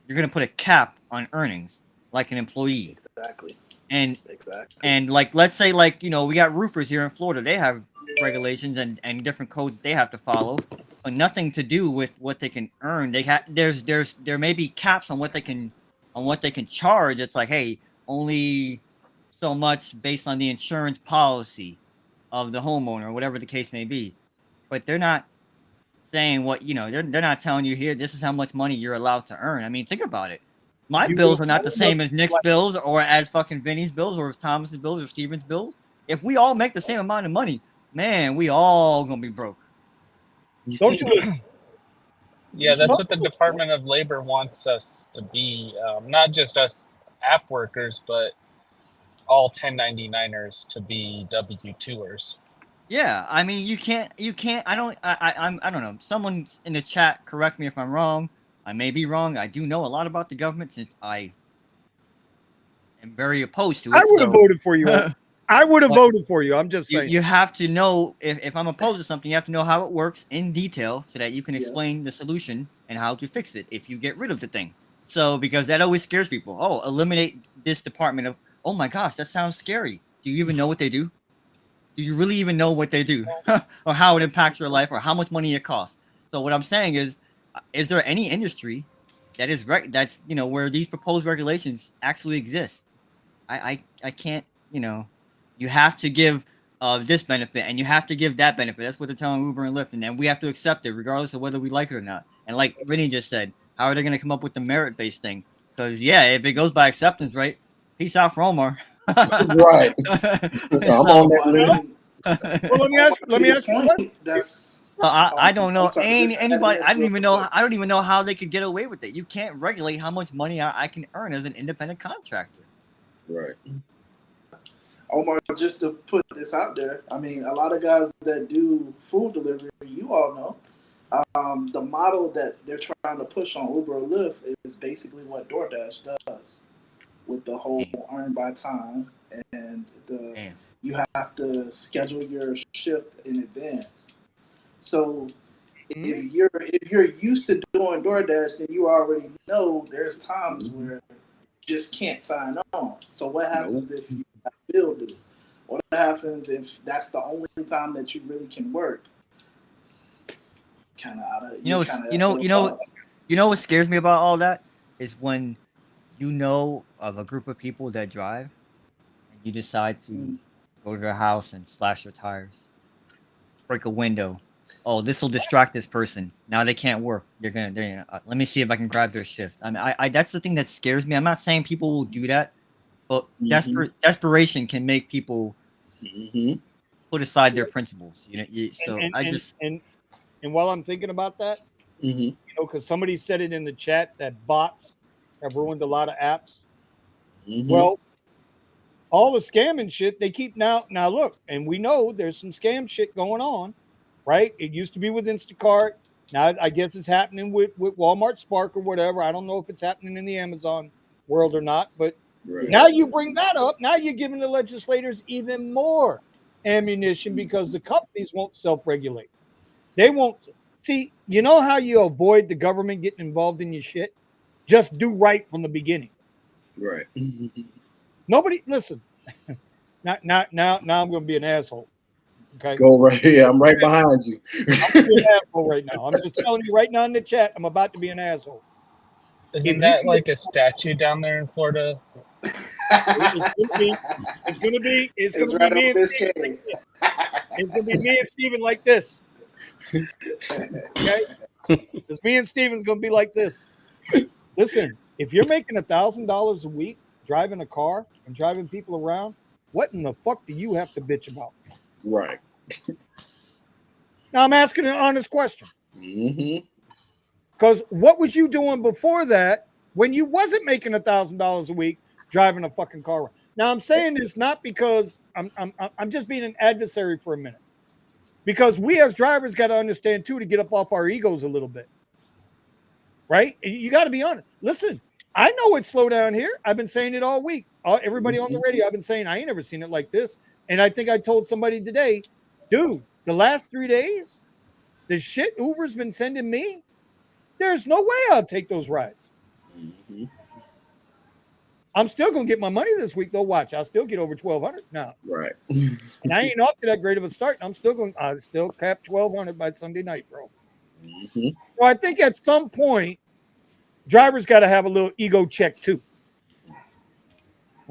you're going to put a cap on earnings, like an employee. Exactly. And like, let's say, like, you know, we got roofers here in Florida. They have regulations and different codes they have to follow, but nothing to do with what they can earn. There may be caps on what they can charge. It's like, hey, only so much based on the insurance policy of the homeowner, or whatever the case may be. But they're not saying what, you know, they're not telling you here, this is how much money you're allowed to earn. I mean, think about it. My bills are not the same as Nick's bills or as fucking Vinny's bills or as Thomas's bills or Steven's bills. If we all make the same amount of money, man, we all gonna be broke. Socialism. Yeah, that's what the Department of Labor wants us to be. Not just us app workers, but all 1099ers to be W2ers. Yeah, I mean, you can't. I don't know. Someone in the chat, correct me if I'm wrong. I may be wrong. I do know a lot about the government since I am very opposed to I it. would have So, voted for you. I would have but voted for you. I'm just saying. you have to know if I'm opposed to something, you have to know how it works in detail so that you can Yeah. explain the solution and how to fix it if you get rid of the thing. So because that always scares people. Oh, eliminate this department of. Oh my gosh, that sounds scary. Do you even know what they do? Do you really even know what they do or how it impacts your life or how much money it costs? So what I'm saying is there any industry that is that's where these proposed regulations actually exist? I can't, you have to give this benefit and you have to give that benefit. That's what they're telling Uber and Lyft, and then we have to accept it regardless of whether we like it or not. And like Vinny just said, how are they going to come up with the merit based thing? Because yeah, if it goes by acceptance, right? Peace out for Omar. Right. I'm So, on that I list. mean, Well, let me to your ask you a question. point, that's. I don't I'm know sorry, just adding anybody. this real quick. I don't even know how they could get away with it. You can't regulate how much money I can earn as an independent contractor. Right. Omar, just to put this out there, I mean, a lot of guys that do food delivery, you all know, the model that they're trying to push on Uber or Lyft is basically what DoorDash does with the whole Damn, earn by time, and the damn. you have to schedule your shift in advance. So Hmm? if you're used to doing DoorDash, then you already know there's times where you just can't sign on. So what Nope. happens if you have a bill due? What happens if that's the only time that you really can work? Kind of out of You you're know, kind of full up. what scares me about all that is when you know of a group of people that drive and you decide to Mm. go to their house and slash their tires, break a window. Oh, this will distract this person. Now they can't work. Let me see if I can grab their shift. I mean, I that's the thing that scares me. I'm not saying people will do that, but Mm-hmm. desperation can make people Mm-hmm. put aside their principles. And So and I and just and and while I'm thinking about that, Mm-hmm. because somebody said it in the chat that bots have ruined a lot of apps. Mm-hmm. Well, all the scamming shit they keep now look, and we know there's some scam shit going on, right? It used to be with Instacart. Now I guess it's happening with Walmart Spark or whatever. I don't know if it's happening in the Amazon world or not, but Right. now Yeah, you bring that up. Now you're giving the legislators even more ammunition because the companies won't self-regulate. They won't see, you know how you avoid the government getting involved in your shit? Just do right from the beginning. Right. Nobody listen. Now I'm gonna be an asshole. Okay. Go right here. I'm right behind you. I'm gonna be an asshole right now. I'm just telling you right now in the chat, I'm about to be an asshole. If Isn't you that can get like a statue down there in Florida? it's gonna be it's it's gonna be right me on and Steven like Biscayne. this. It's gonna be me and Steven like this. Okay? Because me and Steven's gonna be like this. Listen, if you're making $1,000 a week driving a car and driving people around, what in the fuck do you have to bitch about? Right. Now I'm asking an honest question. Mm-hmm. Because what was you doing before that when you wasn't making $1,000 a week driving a fucking car around? Now I'm saying this not because I'm just being an adversary for a minute. Because we as drivers got to understand too to get up off our egos a little bit. Right? You got to be honest. Listen, I know it's slow down here. I've been saying it all week. Everybody on the radio, I've been saying I ain't never seen it like this. And I think I told somebody today, dude, the last 3 days, the shit Uber's been sending me, there's no way I'll take those rides. Mm-hmm. I'm still gonna get my money this week though. Watch, I'll still get over 1,200 now, Right. and I ain't off to that great of a start. I still cap 1,200 by Sunday night, bro. Mm-hmm. So I think at some point, drivers got to have a little ego check too.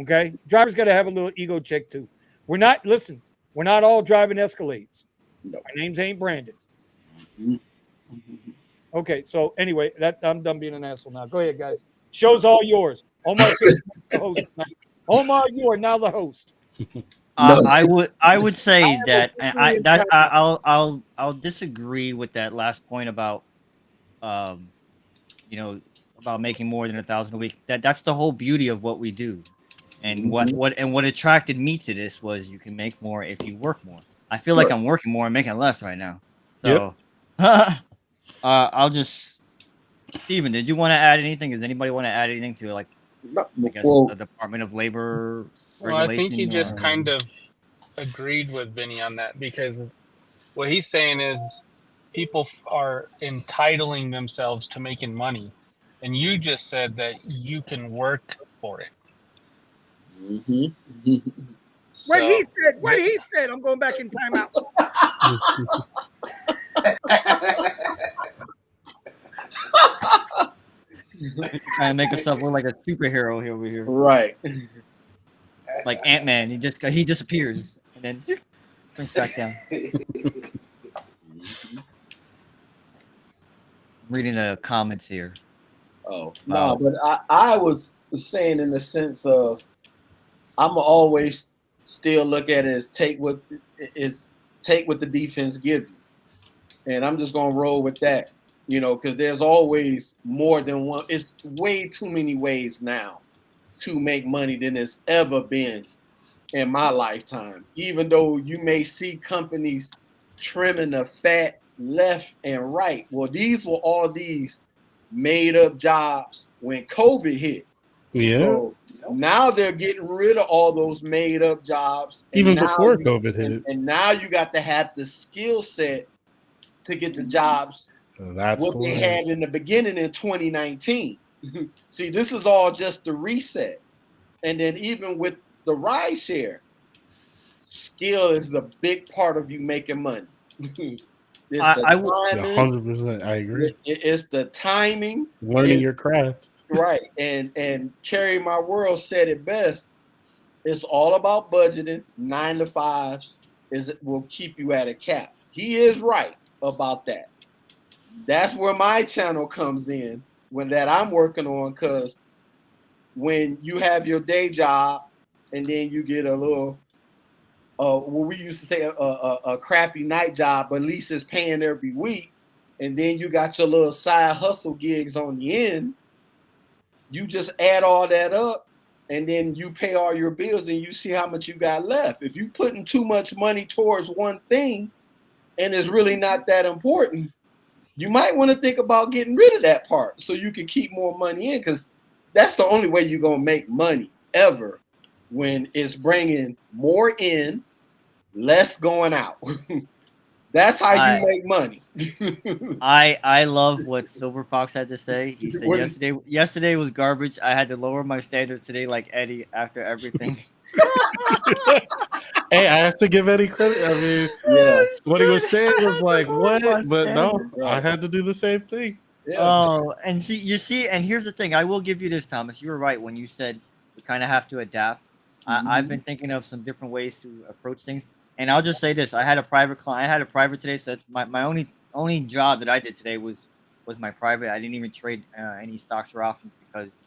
Okay, drivers got to have a little ego check too. We're not all driving Escalades. No. Our names ain't Brandon. Mm-hmm. Okay, so anyway, I'm done being an asshole now. Go ahead, guys. Show's all yours. Omar, the host tonight. Omar, you are now the host. No. I would say that officially entitled. I'll disagree with that last point about um you know about making more than 1,000 a week. That's the whole beauty of what we do. And Mm-hmm. what attracted me to this was you can make more if you work more. I feel like I'm working more and making less right now. So, I'll just. Steven, did you want to add anything? Does anybody want to add anything to like, I guess, the Department of Labor Well, I think he regulation? just Or... kind of agreed with Vinny on that, because what he's saying is people are entitling themselves to making money, and you just said that you can work for it. What he said. I'm going back in timeout. Trying to make himself look like a superhero here over here, Right? Like Ant-Man. He disappears and then brings back down. Reading the comments here. Oh no, but I was saying in the sense of I'm always still look at it as take what the defense give you, and I'm just gonna roll with that, because there's always more than one. It's way too many ways now to make money than it's ever been in my lifetime. Even though you may see companies trimming the fat left and right, well, these were all these made up jobs when COVID hit. Yeah. So now they're getting rid of all those made up jobs. Even before COVID hit. And now you got to have the skill set to get the jobs That's what they had in the beginning in 2019. See, this is all just the reset. And then even with the rideshare, skill is the big part of you making money. I 100%. I agree. It's the timing, learning your craft, right? And Carry My World said it best. It's all about budgeting. 9 to 5s will keep you at a cap. He is right about that. That's where my channel comes in, that I'm working on, because when you have your day job and then you get a little what we used to say a crappy night job, but at least it's paying every week, and then you got your little side hustle gigs on the end, you just add all that up and then you pay all your bills and you see how much you got left. If you're putting too much money towards one thing and it's really not that important, you might want to think about getting rid of that part so you can keep more money in, because that's the only way you're going to make money ever, when it's bringing more in, less going out. That's how you make money. I love what Silver Fox had to say. He said yesterday was garbage. I had to lower my standards today, like Eddie, after everything. Hey, I have to give Eddie credit. I mean, what he was saying was like, what? But no, I had to do the same thing. Yeah. Oh, and see, and here's the thing. I will give you this, Thomas. You were right when you said we kind of have to adapt. I've been thinking of some different ways to approach things. And I'll just say this: I had a private client. I had a private today, so it's my only job that I did today was my private. I didn't even trade any stocks or options because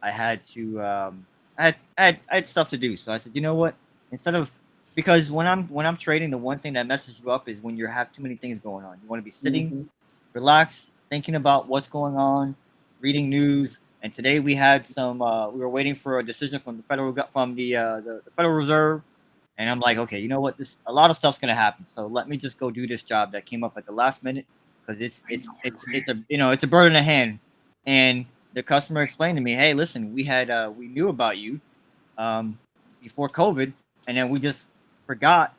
I had to. I had stuff to do, so I said, you know what? Instead of, because when I'm trading, the one thing that messes you up is when you have too many things going on. You want to be sitting, relaxed, thinking about what's going on, reading news. And today we had some. We were waiting for a decision from the Federal Reserve. And I'm like, okay, you know what? A lot of stuff's gonna happen. So let me just go do this job that came up at the last minute, because it's a bird in the hand. And the customer explained to me, hey, listen, we knew about you before COVID, and then we just forgot,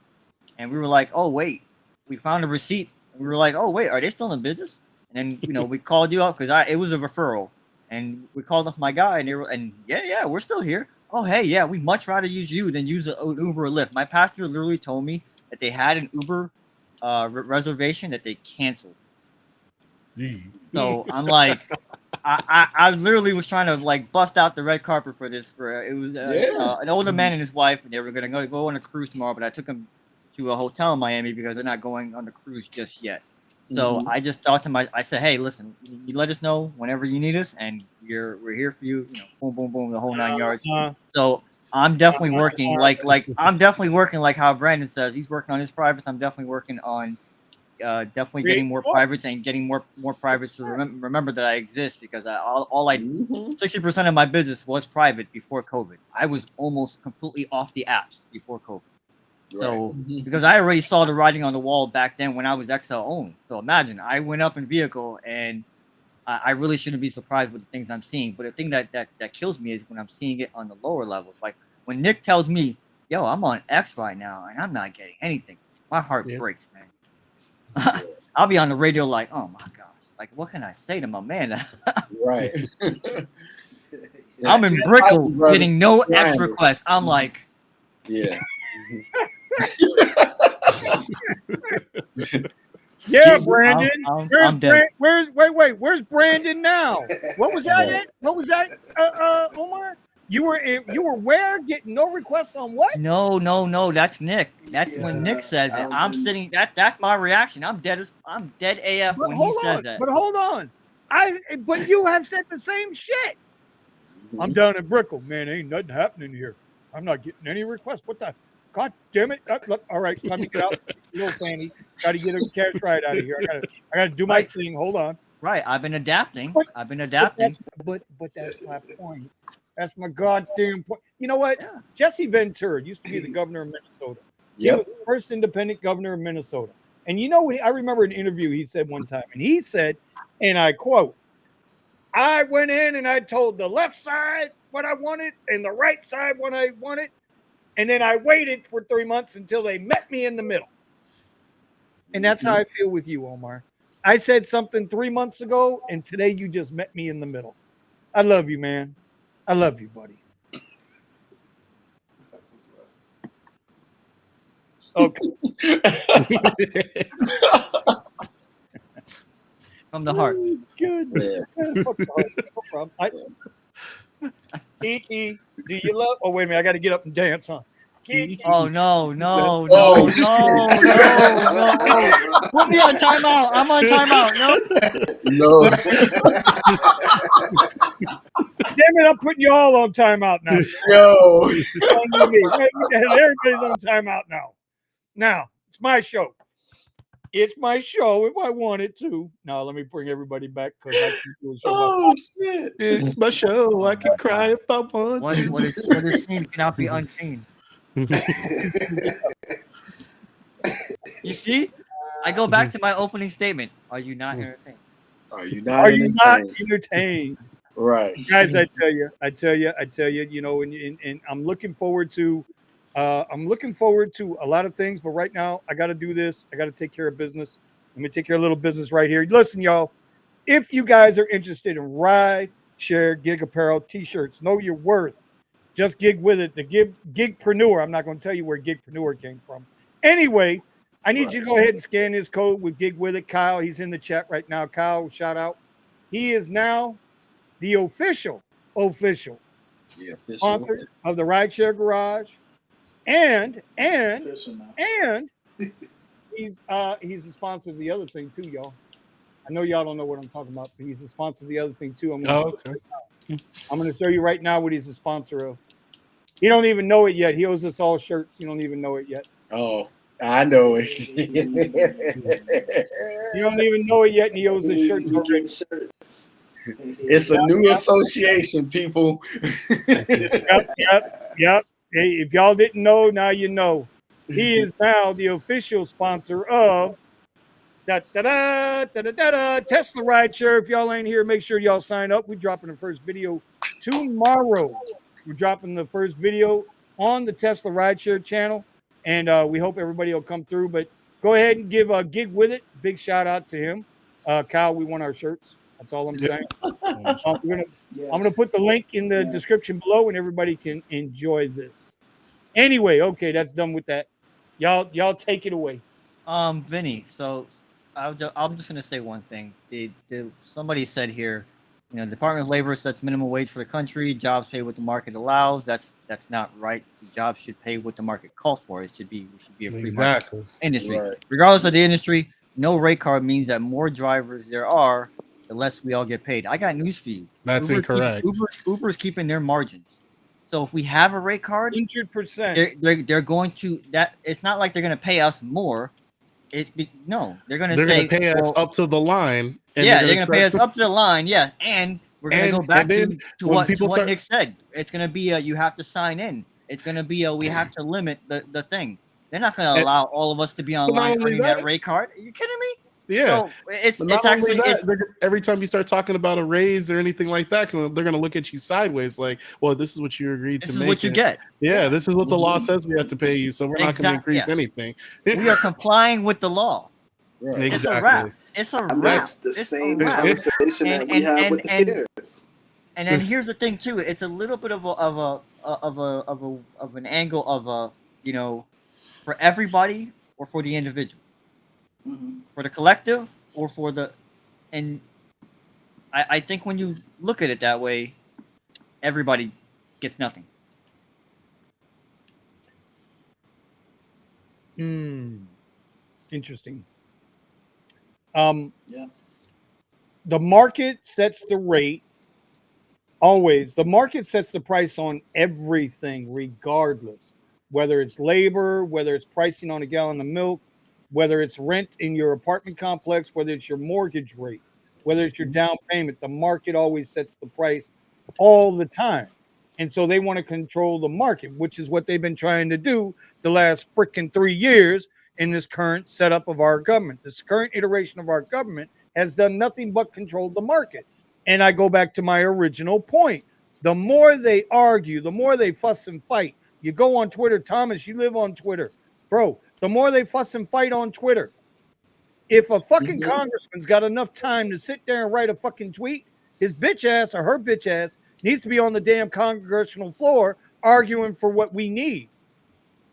and we were like, oh wait, we found a receipt. And we were like, oh wait, are they still in business? And then we called you up because it was a referral, and we called up my guy, and yeah, we're still here. Oh, hey, yeah, we'd much rather use you than use an Uber or Lyft. My pastor literally told me that they had an Uber reservation that they canceled. So I'm like, I literally was trying to like bust out the red carpet for this. It was an older man and his wife, and they were going to go on a cruise tomorrow, but I took them to a hotel in Miami because they're not going on the cruise just yet. So I just thought to I said, hey, listen, you let us know whenever you need us, and we're here for you. Boom, boom, boom, the whole 9 yards. So I'm definitely working like how Brandon says he's working on his privates. I'm definitely working on getting more privates and getting more privates to remember that I exist, because 60% of my business was private before COVID. I was almost completely off the apps before COVID. So Right. because I already saw the writing on the wall back then when I was XL only. So imagine I went up in vehicle and I really shouldn't be surprised with the things I'm seeing. But the thing that kills me is when I'm seeing it on the lower levels. Like when Nick tells me, "Yo, I'm on X right now and I'm not getting anything," my heart breaks, man. I'll be on the radio like, "Oh my gosh, like what can I say to my man?" Right. I'm in Brickell getting no X requests. I'm like, yeah. Yeah, Brandon. I'm dead. Where's Brandon now? What was that? Right. What was that, Omar? You were where? Getting no requests on what? No. That's Nick. That's when Nick says it. I'm sitting. That's my reaction. I'm dead AF But when he says that. But hold on. But you have said the same shit. I'm down in Brickell, man. Ain't nothing happening here. I'm not getting any requests. What the? God damn it! Look, all right, time to get out. Little Fanny, got to get a cash ride out of here. I gotta do my thing. Hold on. Right, I've been adapting. But that's my point. That's my goddamn point. You know what? Yeah. Jesse Ventura used to be the governor of Minnesota. He was the first independent governor of Minnesota. And you know what? I remember an interview he said one time, and he said, and I quote, "I went in and I told the left side what I wanted and the right side what I wanted. And then I waited for 3 months until they met me in the middle." And that's how I feel with you, Omar. I said something 3 months ago, and today you just met me in the middle. I love you, man. I love you, buddy. Okay. From the heart. Good. No problem. Kiki, do you love? Oh, wait a minute. I got to get up and dance, huh? Kiki. Oh, no. Put me on timeout. I'm on timeout. No. Damn it, I'm putting you all on timeout now. Yo. Everybody's on timeout now. Now, it's my show. It's my show if I wanted to. Now, let me bring everybody back because I can do a show. Oh, shit. It's my show. I can cry if I want to. What is seen cannot be unseen. You see? I go back to my opening statement. Are you not entertained? Are you not entertained? Right. Guys, I tell you, you know, and I'm looking forward to a lot of things, but right now I got to do this. I got to take care of business. Let me take care of a little business right here. Listen, y'all, if you guys are interested in ride, share, gig apparel, t-shirts, know your worth. Just gig with it. The gigpreneur. I'm not going to tell you where gigpreneur came from. Anyway, I need you to go ahead and scan this code with gig with it. Kyle, he's in the chat right now. Kyle, shout out. He is now the official sponsor of the Rideshare Garage. And he's a sponsor of the other thing too, y'all. I know y'all don't know what I'm talking about, but he's a sponsor of the other thing too. I'm going to show you right now what he's a sponsor of. He don't even know it yet. He owes us all shirts. You don't even know it yet. Oh, I know it. You don't even know it yet, and he owes us shirts already. It's a new association, people. Yep. Hey, if y'all didn't know, now you know. He is now the official sponsor of Tesla Rideshare. If y'all ain't here, make sure y'all sign up. We're dropping the first video tomorrow. We're dropping the first video on the Tesla Rideshare channel, and we hope everybody will come through. But go ahead and give a gig with it. Big shout out to him. Kyle, we want our shirts. That's all I'm saying. I'm gonna put the link in the description below, and everybody can enjoy this. Anyway, okay, that's done with that. Y'all take it away. Vinny. So I'm just gonna say one thing. Somebody said here, you know, Department of Labor sets minimum wage for the country. Jobs pay what the market allows. That's not right. The jobs should pay what the market calls for. We should be a free market industry, regardless of the industry. No rate card means that more drivers there are, the less we all get paid. I got news for you. That's incorrect. Uber's keeping their margins. So if we have a rate card, 100%, they're going to that. It's not like they're going to pay us more. They're going to pay us up to the line. And they're going to pay us up to the line. Yeah, and we're going to go back to what Nick said. It's going to be you have to sign in. It's going to be we have to limit the thing. They're not going to allow all of us to be online earning that rate card. Are you kidding me? Yeah. So it's actually every time you start talking about a raise or anything like that, they're going to look at you sideways, like, "Well, this is what you agreed to make. This is what you get. Yeah, this is what the law says we have to pay you, so we're not going to increase anything. We are complying with the law. Right. It's a wrap. It's a wrap. That's the same conversation that we have with the shares. And then here's the thing too. It's a little bit of an angle of for everybody or for the individual, for the collective or for the, and I think when you look at it that way, everybody gets nothing. Interesting. The market sets the rate. Always, the market sets the price on everything, regardless, whether it's labor, whether it's pricing on a gallon of milk, whether it's rent in your apartment complex, whether it's your mortgage rate, whether it's your down payment. The market always sets the price all the time. And so they want to control the market, which is what they've been trying to do the last freaking 3 years in this current setup of our government. This current iteration of our government has done nothing but control the market. And I go back to my original point. The more they argue, the more they fuss and fight. You go on Twitter, Thomas, you live on Twitter. Bro, the more they fuss and fight on Twitter. If a fucking congressman's got enough time to sit there and write a fucking tweet, his bitch ass or her bitch ass needs to be on the damn congressional floor arguing for what we need.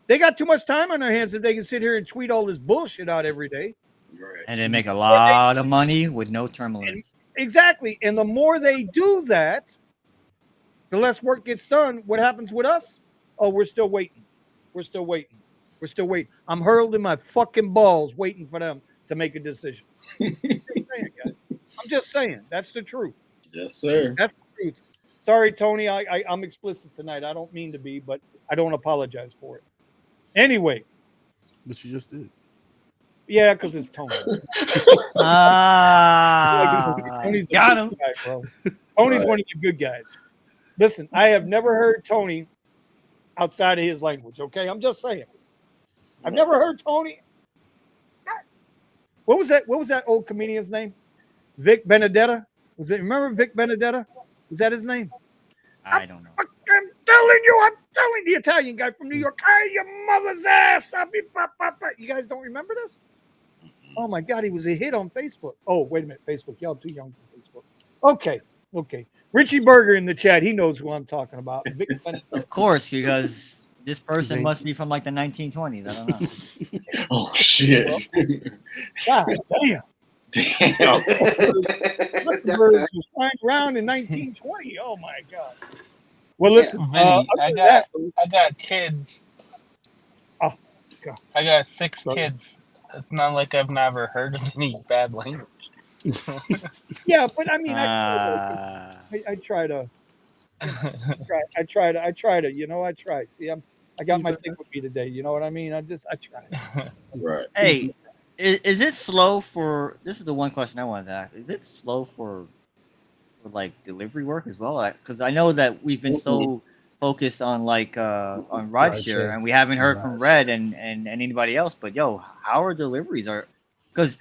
They got too much time on their hands if they can sit here and tweet all this bullshit out every day. Right. And they make a lot of money with no term limits. Exactly. And the more they do that, the less work gets done. What happens with us? Oh, we're still waiting. We're still waiting. We're still waiting. I'm hurled in my fucking balls waiting for them to make a decision. I'm just saying. That's the truth. Yes, sir. That's the truth. Sorry, Tony. I'm explicit tonight. I don't mean to be, but I don't apologize for it. Anyway. But you just did. Yeah, because it's Tony. Tony's got him. Guy, bro. Tony's one of the good guys. Listen, I have never heard Tony outside of his language, okay? I'm just saying. I've never heard Tony. What was that old comedian's name? Vic Benedetta? Remember Vic Benedetta? Was that his name? I don't know. I'm telling the Italian guy from New York. Hey, your mother's ass. You guys don't remember this? Oh my God, he was a hit on Facebook. Oh, wait a minute, Facebook. Y'all too young for Facebook. Okay. Richie Berger in the chat. He knows who I'm talking about. Of course, because this person must be from like the 1920s. I don't know. Oh shit! God damn. Birds was flying around in 1920. Oh my God. Well, listen, Vinny, I got kids. Oh, God. I got 6 kids. It's not like I've never heard of any bad language. Yeah, but I mean, I try to. I try to. You know, I try. See, I got my thing with me today. You know what I mean? I try. Right. Hey, is it slow for? This is the one question I wanted to ask. Is it slow for like delivery work as well? Because I know that we've been so focused on like on rideshare, and we haven't heard from Red and anybody else. But yo, how are deliveries? Because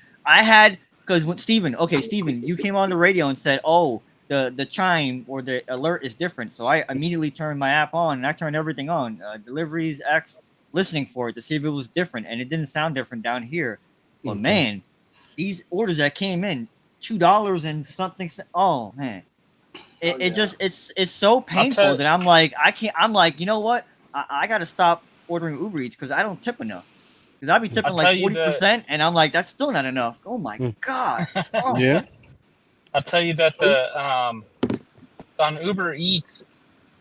when Steven, you came on the radio and said, oh, the chime or the alert is different. So I immediately turned my app on and I turned everything on. Deliveries X, listening for it to see if it was different, and it didn't sound different down here. But man, these orders that came in, $2 and something. Oh man. It's so painful that I'm like, I can't. I'm like, you know what? I got to stop ordering Uber Eats because I don't tip enough. Because I'll be tipping like 40%, and I'm like, that's still not enough. Oh my gosh! Oh. Yeah. I'll tell you that the on Uber Eats,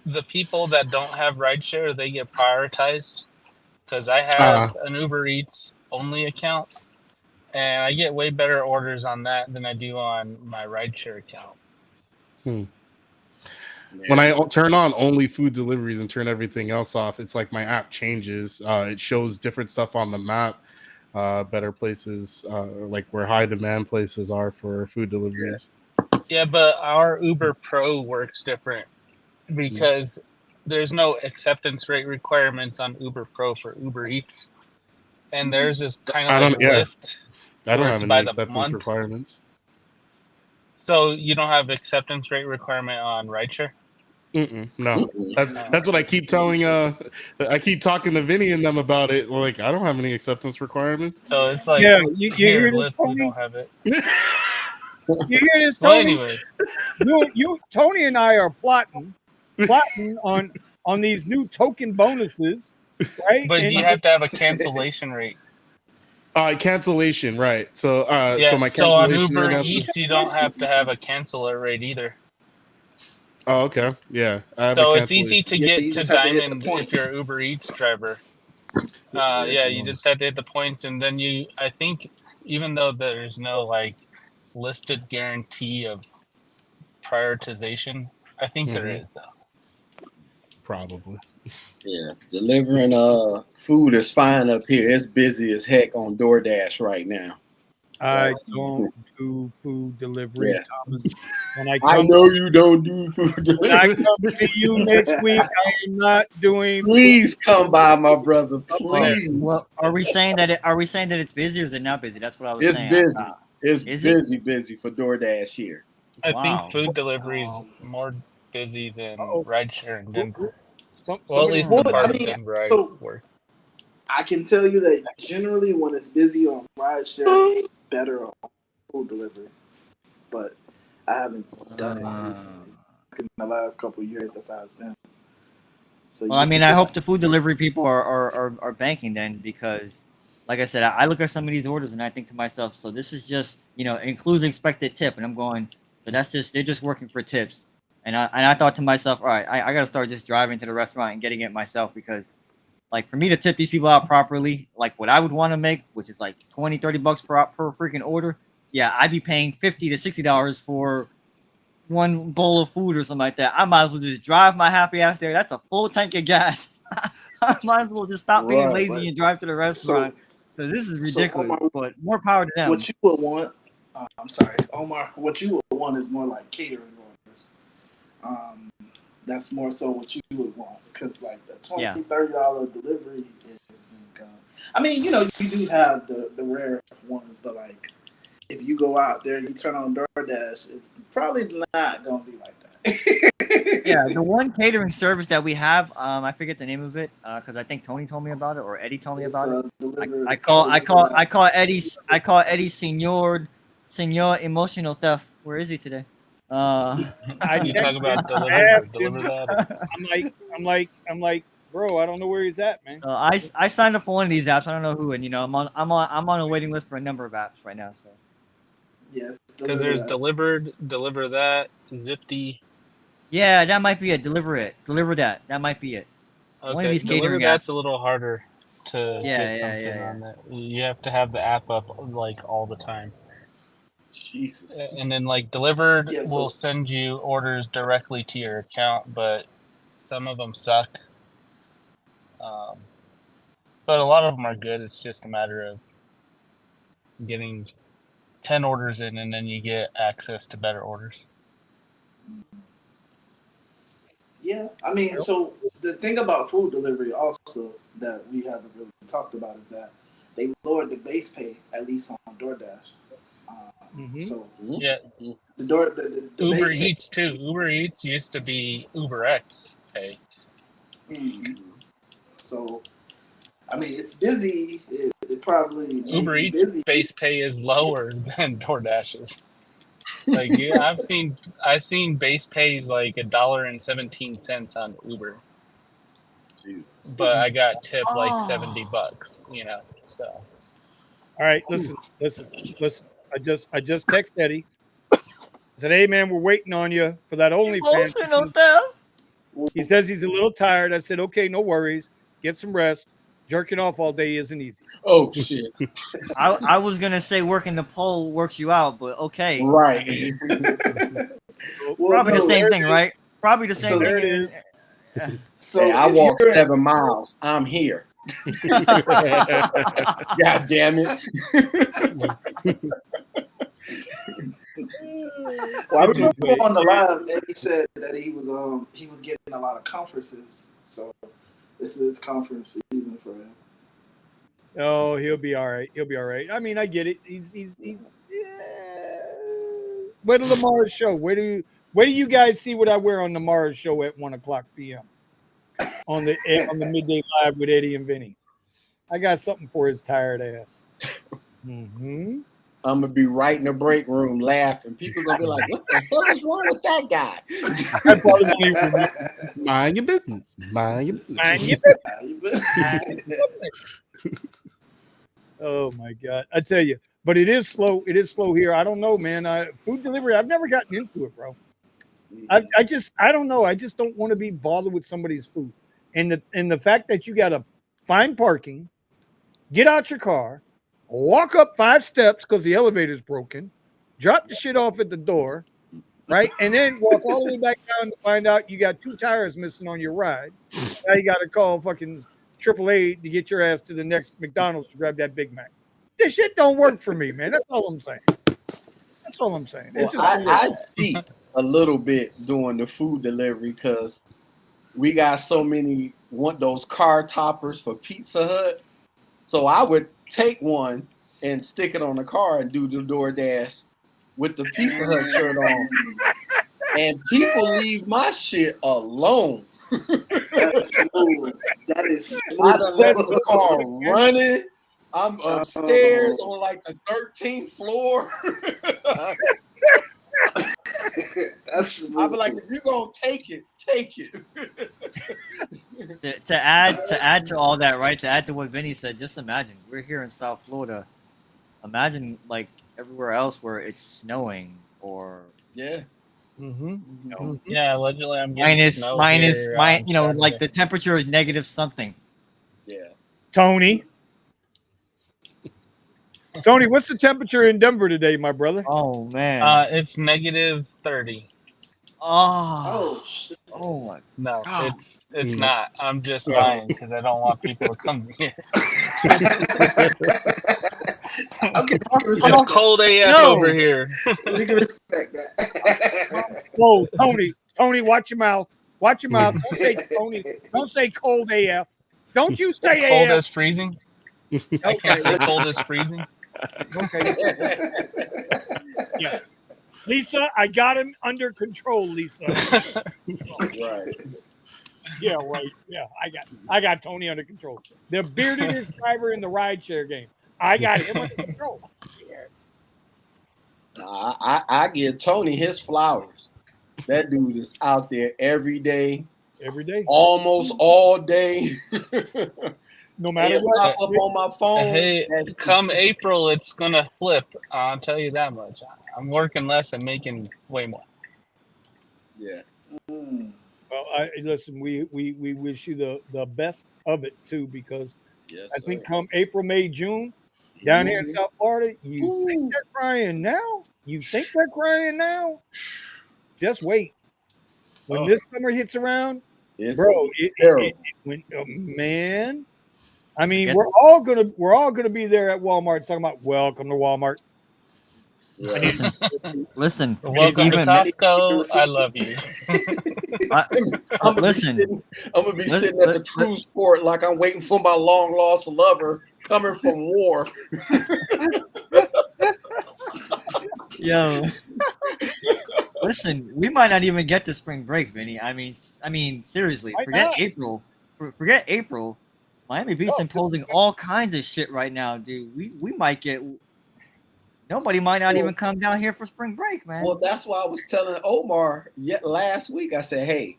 the people that don't have rideshare, they get prioritized. Because I have an Uber Eats only account, and I get way better orders on that than I do on my rideshare account. When I turn on only food deliveries and turn everything else off, it's like my app changes. It shows different stuff on the map, better places, like where high demand places are for food deliveries. Yeah, but our Uber Pro works different because there's no acceptance rate requirements on Uber Pro for Uber Eats. and theirs is kind I of don't- like yeah. Lyft. I don't Where have it's by any the acceptance month. requirements. So you don't have acceptance rate requirement on rideshare? No, that's what I keep telling. I keep talking to Vinny and them about it. Like, I don't have any acceptance requirements. So it's like, Yeah, you here, hear this, Lyft, we Tony? don't have it. You hear this, Well, Tony? anyways, Tony and I are plotting on these new token bonuses, right? but And you have to have a cancellation rate. Cancellation, right? So, Yeah, so my so on cancellation Uber rate has to- Eats, you don't have to have a canceller rate either. Oh, okay, yeah, I have a So it's cancellation. easy to Yeah, get you to just have to hit the Diamond if points. you're an Uber Eats driver. Yeah, you just have to hit the points, and then I think, even though there's no like listed guarantee of prioritization, I think there is though. Probably. Yeah, delivering food is fine up here. It's busy as heck on DoorDash right now. I don't do food delivery, Yeah. Thomas. When I I come, know you don't do food when I delivery. come to you next week, I am not doing. Please come by, my brother. Please. Well, are we saying that it's busy or is it not busy? That's what I was It's saying. busy. Is It's it? busy for DoorDash here. I Wow. think food delivery is more busy than rideshare in Denver. Well, at Somebody- least the Well, part I of mean, Denver I so- work. I can tell you that generally when it's busy on rideshare, it's better on food delivery. But I haven't done it recently. In the last couple of years, that's how it's been. So Well, I mean, I hope the food delivery people are banking then, because, like I said, I look at some of these orders and I think to myself, so this is just, includes expected tip, and I'm going, so they're just working for tips, and I thought to myself, all right, I got to start just driving to the restaurant and getting it myself, because, like, for me to tip these people out properly, like what I would want to make, which is like $20-30 per freaking order, yeah, I'd be paying $50 to $60 for one bowl of food or something like that. I might as well just drive my happy ass there. That's a full tank of gas. I might as well just stop being Right, lazy right. and drive to the restaurant. So this is ridiculous, Omar, but more power to them. what you would want, I'm sorry, Omar, what you would want is more like catering orders. That's more so what you would want, because like the $20, $30 delivery is income. I mean, you do have the rare ones, but like if you go out there, you turn on DoorDash, it's probably not gonna be like that. Yeah, the one catering service that we have, I forget the name of it, because I think Tony told me about it or Eddie told me about it. I call Eddie Senor Emotional Theft. Where is he today? You talk about deliver that. I'm like, bro, I don't know where he's at, man. I signed up for one of these apps. I don't know who, and I'm on a waiting list for a number of apps right now. So Yes, because there's Deliver That, Zipty. Yeah, that might be it. Deliver that. That might be it. Okay. One of these Deliver catering That's apps. a little harder to get something on that. You have to have the app up like all the time. Jesus. And then like Delivered will send you orders directly to your account, but some of them suck. But a lot of them are good. It's just a matter of getting 10 orders in, and then you get access to better orders. Yeah, I mean, so the thing about food delivery also that we haven't really talked about is that they lowered the base pay, at least on DoorDash. So yeah, the Uber base Eats too. Uber Eats used to be UberX pay. So, I mean, it's busy. It probably may Uber be Eats busy. base pay is lower than DoorDash's. Like I've seen base pays like $1.17 on Uber. Jesus. But I got tipped like $70, so. All right, listen. I just texted Eddie. I said, hey man, we're waiting on you for that OnlyFans. Emotional theft. He says he's a little tired. I said, okay, no worries. Get some rest. Jerking off all day isn't easy. Oh shit. I was gonna say working the pole works you out, but okay. Right. Probably the same thing, right? Probably the same there thing. it is. So hey, I if walked you're- 7 miles. I'm here. God damn it. Well, I remember on the live that he said that he was getting a lot of conferences. So this is conference season for him. Oh, he'll be all right. He'll be all right. I mean, I get it. He's Where to Lamar's show? Where do you guys see what I wear on Lamar's show at 1:00 p.m. on the midday live with Eddie and Vinny? I got something for his tired ass. Mm-hmm. I'm gonna be right in the break room laughing. People gonna be like, "What the hell is wrong with that guy?" I probably won't even Mind your business. Mind your business. mind you. Oh my god! I tell you, but it is slow. It is slow here. I don't know, man. Food delivery. I've never gotten into it, bro. I don't know. I just don't want to be bothered with somebody's food, and the fact that you got to find parking, get out your car, walk up 5 steps because the elevator's broken, drop the shit off at the door, right, and then walk all the way back down to find out you got 2 tires missing on your ride. Now you got to call fucking AAA to get your ass to the next McDonald's to grab that Big Mac. This shit don't work for me, man. That's all I'm saying. That's all I'm saying. Well, I cheat a little bit doing the food delivery because we got so many those car toppers for Pizza Hut. So I would take one and stick it on the car and do the DoorDash with the Pizza Hut shirt on. And people leave my shit alone. That's smooth. That is smooth. I done left the car running. I'm upstairs on like the 13th floor. That's smooth. I'll be like, if you're gonna take it, take it. To add to all that, right? To add to what Vinny said, just imagine we're here in South Florida. Imagine like everywhere else where it's snowing or Yeah. Mm-hmm. you know, Yeah, allegedly I'm getting snow here you know, on like Saturday. the temperature is negative something. Yeah. Tony, what's the temperature in Denver today, my brother? Oh man. It's negative 30. Oh Oh. shit. Oh my. No, Oh. it's not. I'm just lying because I don't want people to come here. Okay, It's cold AF over here. We can respect that. Whoa, Tony, watch your mouth. Watch your mouth. Don't say Tony. Don't say cold AF. Don't you say Cold AF. as freezing. I can't say cold as freezing. Okay. Yeah. Lisa, I got him under control, Lisa. Right. Yeah, right. Yeah, I got Tony under control. The bearded driver in the rideshare game. I got him under control. I give Tony his flowers. That dude is out there every day, Every day. almost all day. No matter It what. pop up on my phone. Hey, come April, it's gonna flip. I'll tell you that much. I'm working less and making way more. Yeah. Mm. Well, listen. We wish you the best of it too, because Yes, I think sir. come April, May, June, down here in South Florida, you think they're crying now? You think they're crying now? Just wait. When this summer hits around, It's bro, man. I mean, we're all gonna be there at Walmart talking about welcome to Walmart. Yeah. Listen. Welcome even to Costco. I love you. I'm gonna Listen. be sitting at the cruise port like I'm waiting for my long lost lover coming from war. Yo. Listen, we might not even get to spring break, Vinny. I mean, seriously, Why forget not? April. Forget April. Miami Beach imposing all kinds of shit right now, dude. We might get. Nobody might not even come down here for spring break, man. Well, that's why I was telling Omar last week. I said, hey,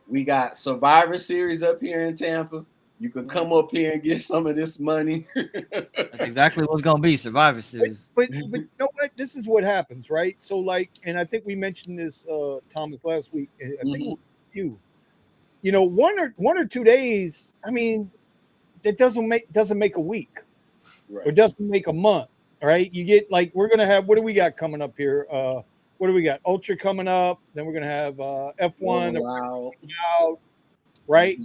we got Survivor Series up here in Tampa. You can come up here and get some of this money. That's exactly what's gonna be Survivor Series. But you know what? This is what happens, right? So like, and I think we mentioned this, Thomas, last week. I think it was you know, one or 2 days. I mean, that doesn't make a week, Right. or doesn't make a month. All right, you get like we're gonna have, what do we got coming up here? What do we got? Ultra coming up. Then we're gonna have F1 out, right?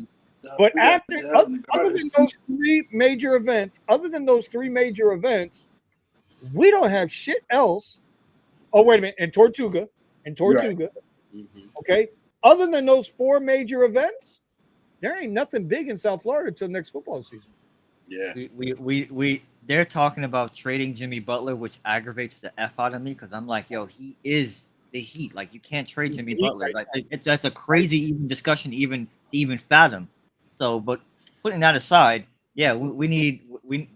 But after other than those 3 major events, we don't have shit else. Oh, wait a minute, and Tortuga. Right. Okay. Other than those 4 major events, there ain't nothing big in South Florida until next football season. Yeah. We they're talking about trading Jimmy Butler, which aggravates the F out of me because I'm like, yo, he is the Heat. Like, you can't trade He's Jimmy the Heat Butler. right Like, that's a crazy even discussion to even fathom. So, but putting that aside, yeah, we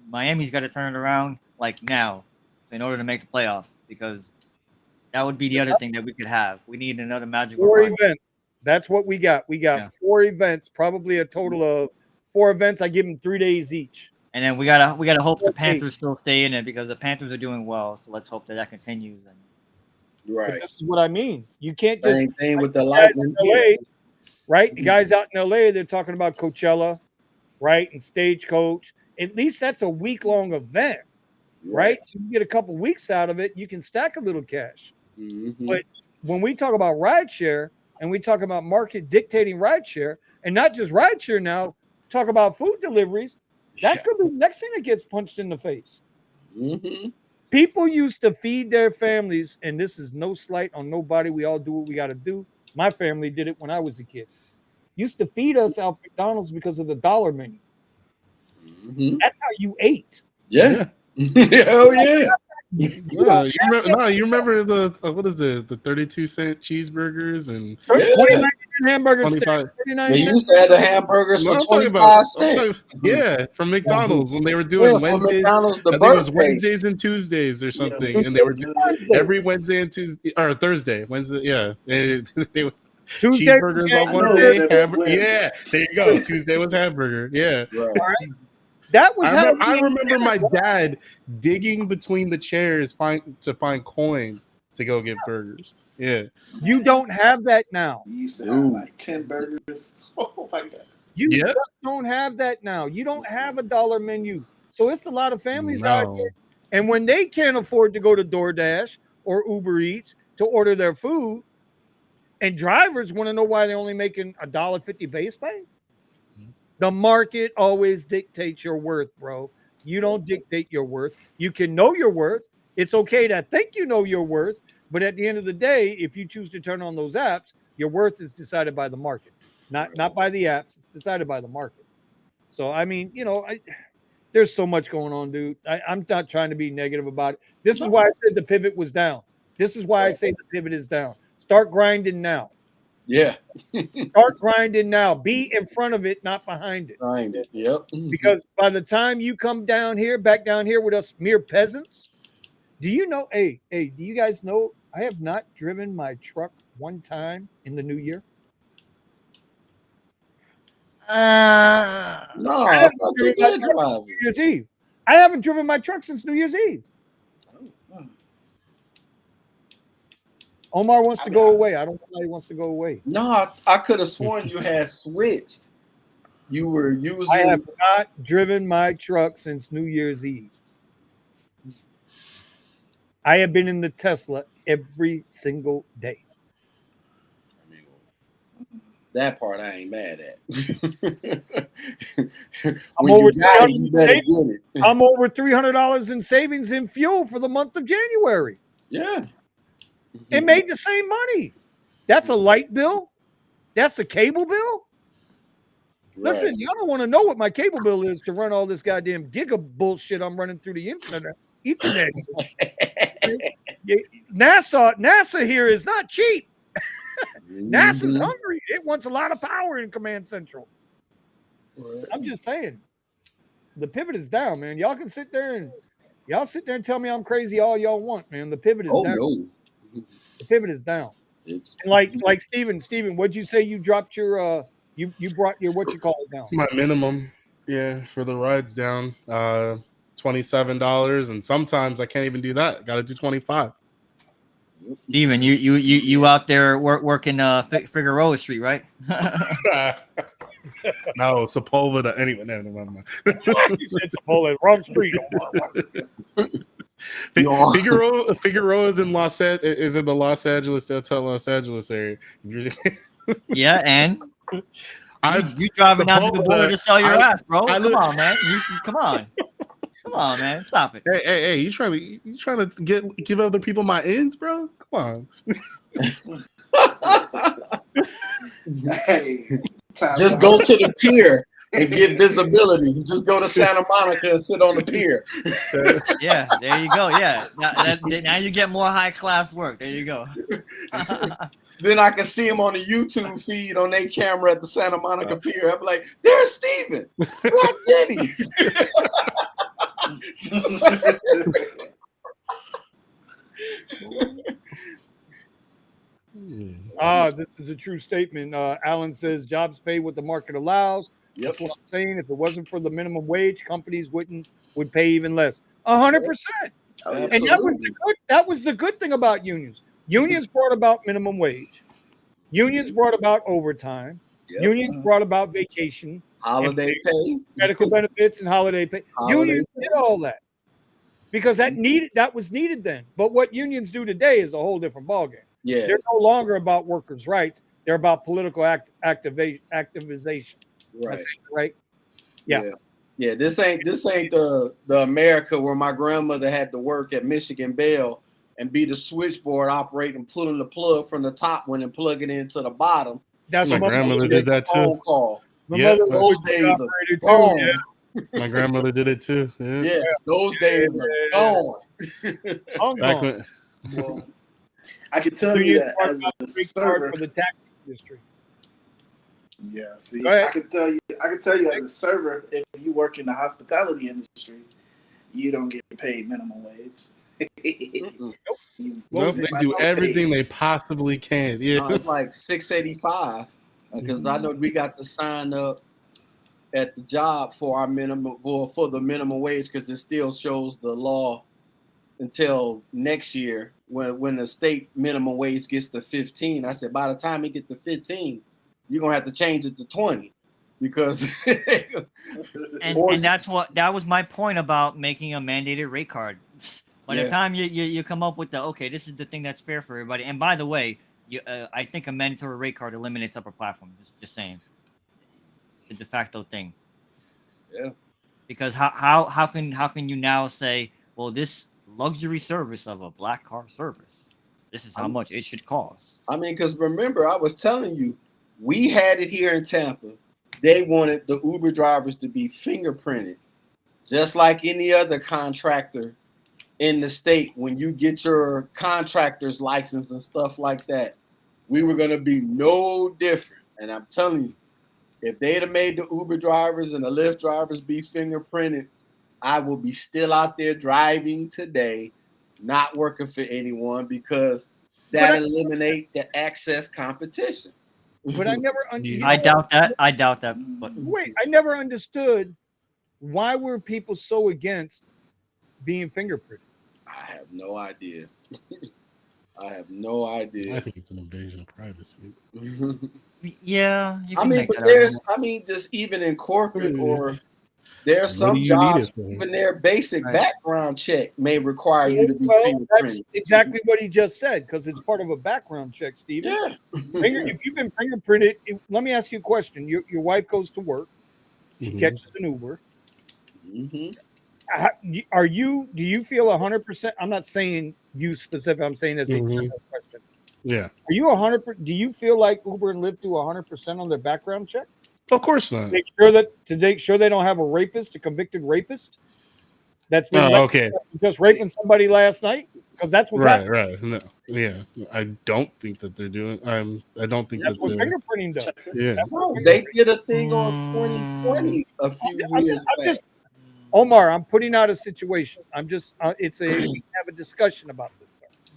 Miami's got to turn it around like now in order to make the playoffs because that would be the other thing that we could have. We need another magical 4 run. events. That's what we got. We got 4 events, probably a total of 4 events. I give them 3 days each. And then we gotta hope the Okay. Panthers still stay in it because the Panthers are doing well. So let's hope that continues. And But Right. this is what I mean. You can't just Same thing with the guys in Lightning LA, here. right? The guys out in LA, they're talking about Coachella, right? And Stagecoach. At least that's a week-long event, right? So you get a couple weeks out of it, you can stack a little cash. Mm-hmm. But when we talk about rideshare and we talk about market dictating rideshare, and not just rideshare now, talk about food deliveries, that's going to be the next thing that gets punched in the face. Mm-hmm. People used to feed their families, and this is no slight on nobody. We all do what we got to do. My family did it when I was a kid. Used to feed us out McDonald's because of the dollar menu. Mm-hmm. That's how you ate. Yeah. Hell yeah. You remember the what is it? The 32-cent cheeseburgers and 29 cent hamburgers. 25. They used to have the hamburgers for 25 cents. Yeah, from McDonald's when they were doing Wednesdays. I think it was Wednesdays and Tuesdays or something, and they were doing every Wednesday and Tuesday or Thursday. Wednesday, yeah. They cheeseburgers on one day. Yeah, there you go. Tuesday was hamburger. Yeah. Right. That was I remember my dad digging between the chairs to find coins to go get burgers. Yeah. You don't have that now. You used to have like 10 burgers. Oh my God. You just don't have that now. You don't have a dollar menu. So it's a lot of families out here. And when they can't afford to go to DoorDash or Uber Eats to order their food, and drivers want to know why they're only making $1.50 base pay. The market always dictates your worth, bro. You don't dictate your worth. You can know your worth. It's okay to think you know your worth, but at the end of the day, if you choose to turn on those apps, your worth is decided by the market, not by the apps. It's decided by the market. So, I mean, there's so much going on, dude. I'm not trying to be negative about it. This is why I said the pivot was down. This is why I say the pivot is down. Start grinding now. Yeah. Start grinding now. Be in front of it, not behind it. Behind it. Yep. Because by the time you come back down here with us mere peasants, do you know, do you guys know I have not driven my truck one time in the new year? No, I haven't driven my truck New Year's Eve. I haven't driven my truck since New Year's Eve. Omar wants to go away. I don't know why he wants to go away. No, I could have sworn you had switched. You were using. I have not driven my truck since New Year's Eve. I have been in the Tesla every single day. That part I ain't mad at. I'm over $300 in savings in fuel for the month of January. Yeah. It made the same money. That's a light bill. That's a cable bill. Right. Listen, y'all don't want to know what my cable bill is to run all this goddamn giga bullshit I'm running through the internet. NASA here is not cheap. NASA's hungry. It wants a lot of power in Command Central. Right. I'm just saying. The pivot is down, man. Y'all can sit there and tell me I'm crazy all y'all want, man. The pivot is down. No. The pivot is down. And like Steven, what'd you say you dropped your you brought your what you call it down? My minimum, yeah, for the rides down. $27, and sometimes I can't even do that. Got to do 25. Steven, you out there working Figueroa Street, right? No, Sepulveda. Anyway, never mind. Sepulveda, wrong street. Figueroa is in the Los Angeles, downtown Los Angeles area. Yeah, and you driving out to the border to sell your ass, bro. Come on, man. Come on, man. Stop it. Hey, you trying to give other people my ends, bro? Come on. Just go to the pier. and get visibility. You just go to Santa Monica and sit on the pier. Yeah, there you go. Yeah, now you get more high class work. There you go. Then I can see him on the YouTube feed on their camera at the Santa Monica pier. I'm like, there's Steven. Black Diddy. This is a true statement. Alan says jobs pay what the market allows. That's what I'm saying. If it wasn't for the minimum wage, companies would pay even less. 100%. And that was the good thing about unions. Unions brought about minimum wage. Unions brought about overtime. Unions brought about vacation, holiday pay, medical benefits, and holiday pay. Unions did all that because that was needed then. But what unions do today is a whole different ballgame. Yeah, they're no longer about workers' rights. They're about political activization. Right. Right. Yeah. This ain't the America where my grandmother had to work at Michigan Bell and be the switchboard operator and pulling the plug from the top one and plug it into the bottom. That's my grandmother did that too. Call. Yeah, those days are gone. My grandmother did it too. Yeah, those days are gone. Back when. Well, I can tell you that as a server for the taxi industry. Yeah, see, I can tell you as a server, if you work in the hospitality industry, you don't get paid minimum wage. Nope, they do everything they possibly can. Yeah, no, it's like $6.85 because I know we got to sign up at the job for our minimum for the minimum wage because it still shows the law until next year when the state minimum wage gets to 15. I said by the time it gets to 15, you're gonna have to change it to 20 because and that was my point about making a mandated rate card. By the time you come up with this is the thing that's fair for everybody. And by the way, I think a mandatory rate card eliminates upper platform. Just saying, it's a de facto thing. Yeah. Because how can you now say, well, this luxury service of a black car service, this is how much it should cost? I mean, because remember, I was telling you, we had it here in Tampa. They wanted the Uber drivers to be fingerprinted, just like any other contractor in the state. When you get your contractor's license and stuff like that, we were going to be no different. And I'm telling you, if they'd have made the Uber drivers and the Lyft drivers be fingerprinted, I will be still out there driving today, not working for anyone, because that eliminate the access competition. But I never I doubt that. But wait, I never understood why were people so against being fingerprinted. I have no idea. I think it's an invasion of privacy. Yeah, just even in corporate or there's some jobs, even their basic background check may require you to be fingerprinted. That's exactly what he just said, because it's part of a background check, Steven. Yeah. If you've been fingerprinted, let me ask you a question. Your wife goes to work. She catches an Uber. Do you feel 100%? I'm not saying you specific. I'm saying as a general question. Yeah. Are you 100%? Do you feel like Uber and Lyft do 100% on their background check? Of course not. To make sure they don't have a convicted rapist. That's been just raping somebody last night, because that's what's happening. Right. No, yeah, I don't think that they're doing. I don't think that's what fingerprinting does. Yeah, they did a thing on 2020 a few years back. Omar, I'm putting out a situation. We can have a discussion about this.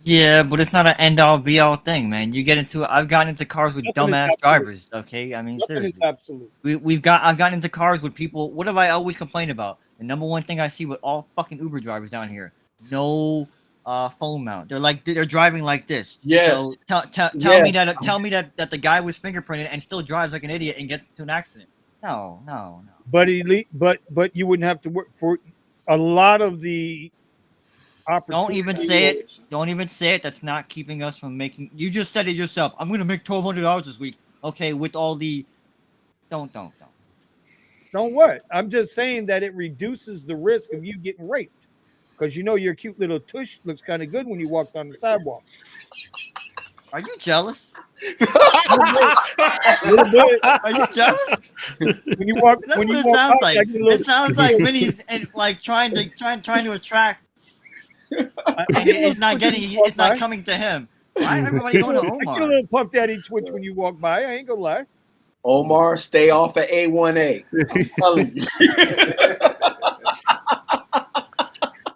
Yeah, but it's not an end-all, be-all thing, man. I've gotten into cars with dumbass drivers. Okay, I mean, seriously. Absolute. I've gotten into cars with people. What have I always complained about? The number one thing I see with all fucking Uber drivers down here: no phone mount. They're driving like this. Yes. So tell me that the guy was fingerprinted and still drives like an idiot and gets into an accident. No. But you wouldn't have to work for a lot of the. Don't even say it. That's not keeping us from making. You just said it yourself. I'm going to make $1,200 this week. Okay, with all the. Don't what? I'm just saying that it reduces the risk of you getting raped, because your cute little tush looks kind of good when you walk down the sidewalk. Are you jealous? A little bit. Are you jealous? When you walk, That's when what you it walk sounds by, I like. get a It little, sounds like Vinny's like trying to attract, I and get a little it's not twitch when getting. you walk It's not by. coming to him. Why everybody going to I get a Omar? little puff daddy twitch when you walk by. I ain't gonna lie. Omar, stay off of A1A. I'm telling you.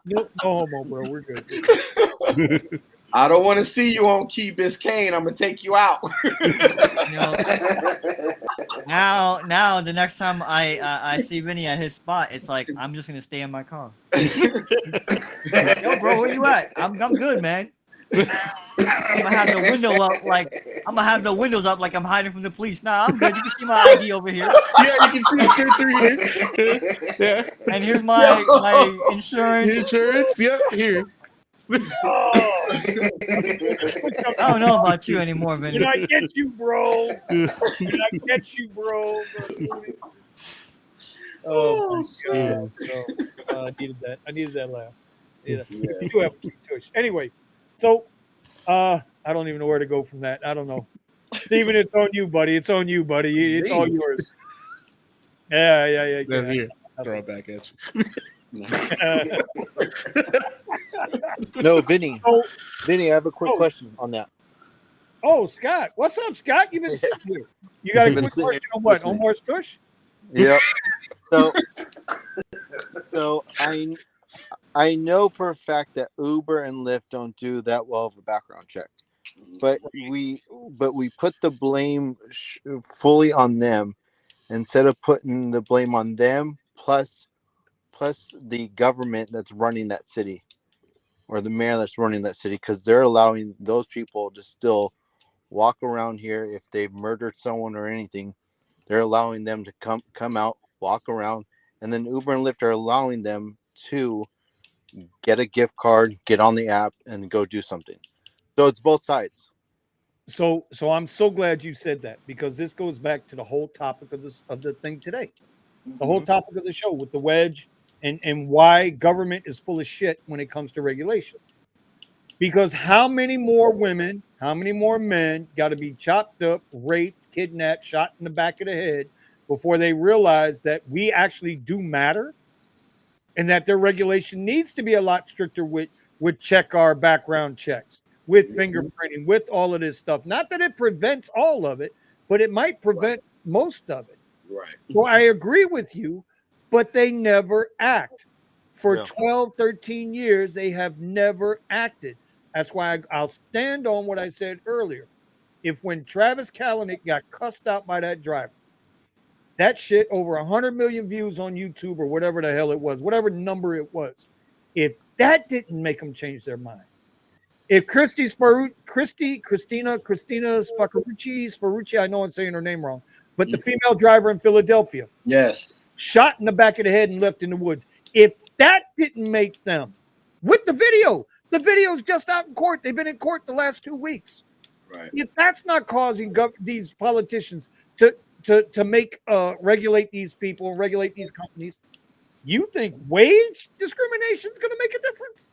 No homo, bro. We're good. I don't want to see you on Key Biscayne. I'm gonna take you out. You know, now the next time I see Vinny at his spot, it's like I'm just gonna stay in my car. Yo, bro, where you at? I'm good, man. I'm gonna have the window up I'm gonna have the windows up like I'm hiding from the police. Nah, I'm good. You can see my ID over here. Yeah, you can see it straight through here. Yeah. And here's my Your insurance. insurance? Yeah, here. Oh, I don't know about you anymore, Vinny. when I get you, bro. When I get you, bro. Oh my god. I needed that. I needed that laugh. Yeah. You do have a cute tush. Anyway, so I don't even know where to go from that. I don't know. Steven, it's on you, buddy. It's on you, buddy. It's all yours. Yeah. Then here, throw it back at you. No, Vinny. Oh, Vinny, I have a quick Oh. question on that. oh, Scott. What's up, Scott? You've been sitting here. You got a Been quick sitting question on what? listening. Omar's tush? Yep. So I know for a fact that Uber and Lyft don't do that well of a background check, but we put the blame fully on them instead of putting the blame on them plus the government that's running that city or the mayor that's running that city, because they're allowing those people to still walk around here. If they've murdered someone or anything, they're allowing them to come out, walk around, and then Uber and Lyft are allowing them to get a gift card, get on the app, and go do something. So it's both sides. So I'm so glad you said that, because this goes back to the whole topic of the thing today. The whole topic of the show with the wedge and why government is full of shit when it comes to regulation. Because how many more women, how many more men got to be chopped up, raped, kidnapped, shot in the back of the head before they realize that we actually do matter, and that their regulation needs to be a lot stricter with check our background checks, with fingerprinting, with all of this stuff. Not that it prevents all of it, but it might prevent most of it. Right. So I agree with you, but they never act. For Yeah. 12, 13 years, they have never acted. That's why I'll stand on what I said earlier. If when Travis Kalanick got cussed out by that driver, that shit over 100 million views on YouTube or whatever the hell it was, whatever number it was, if that didn't make them change their mind, if Christina Spaccarucci, I know I'm saying her name wrong, but the female driver in Philadelphia, Yes. shot in the back of the head and left in the woods, if that didn't make them, with the video's just out in court. They've been in court the last 2 weeks. Right. If that's not causing these politicians to make regulate these people and regulate these companies, you think wage discrimination is going to make a difference?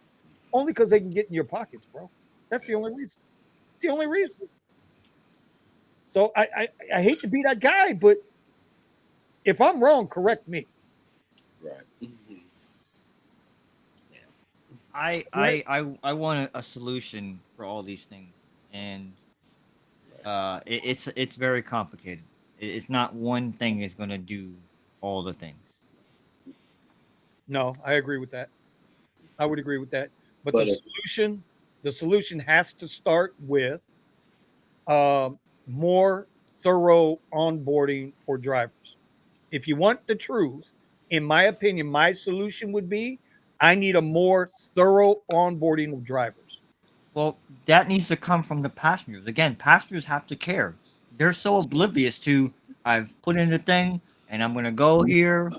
Only because they can get in your pockets, bro. That's the only reason. It's the only reason. So I hate to be that guy, but if I'm wrong, correct me. Right. I want a solution for all these things, and it's very complicated. It's not one thing is going to do all the things. No, I agree with that. I would agree with that. But But the solution has to start with more thorough onboarding for drivers. If you want the truth, in my opinion, my solution would be I need a more thorough onboarding of drivers. Well, that needs to come from the passengers. Again, passengers have to care. They're so oblivious to I've put in the thing and I'm going to go here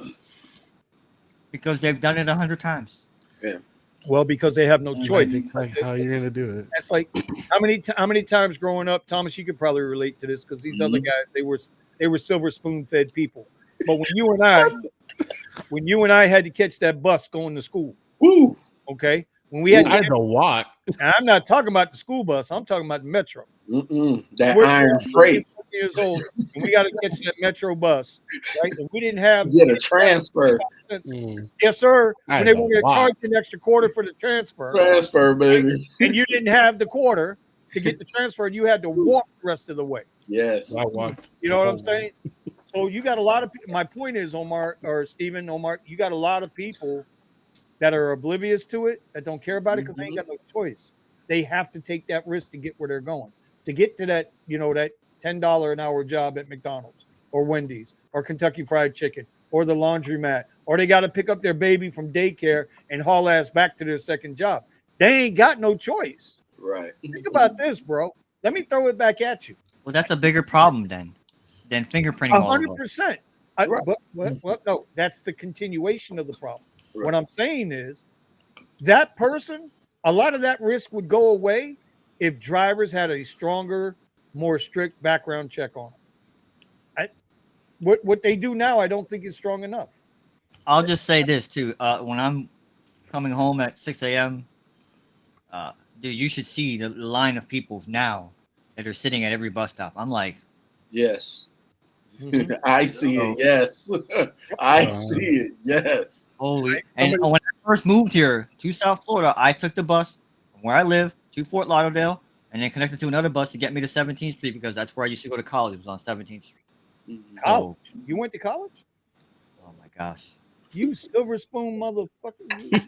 because they've done it 100 times. Yeah. Well, because they have no choice. Like how you're gonna do it. That's like how many times growing up, Thomas, you could probably relate to this, because these other guys, they were silver spoon fed people. But when you and I had to catch that bus going to school, Woo. okay, When we had, I had to walk. and I'm not talking about the school bus. I'm talking about the metro. That We're iron freight. 14 years old, and we got to catch that metro bus, right? And we didn't have Get a transfer. Yes, sir. I When had they to were going to walk. charge you an extra quarter for the transfer, Transfer, baby. and you didn't have the quarter to get the transfer, you had to walk the rest of the way. Yes. I walked. You know what I'm saying? So you got a lot of people. My point is, Omar or Stephen, you got a lot of people that are oblivious to it, that don't care about it because they ain't got no choice. They have to take that risk to get where they're going, to get to that, that $10 an hour job at McDonald's or Wendy's or Kentucky Fried Chicken or the laundromat, or they got to pick up their baby from daycare and haul ass back to their second job. They ain't got no choice. Right. Think about this, bro. Let me throw it back at you. Well, that's a bigger problem than fingerprinting all of us. 100%. But no, that's the continuation of the problem. Right. What I'm saying is that person, a lot of that risk would go away if drivers had a stronger, more strict background check on them. What they do now, I don't think is strong enough. I'll just say this too. When I'm coming home at 6 a.m., dude, you should see the line of people now that are sitting at every bus stop. I'm like, yes. I see it. Yes. I see it. Yes. Holy. And when I first moved here to South Florida, I took the bus from where I live to Fort Lauderdale and then connected to another bus to get me to 17th Street because that's where I used to go to college. It was on 17th Street. College? You went to college? Oh my gosh. You silver spoon motherfucker.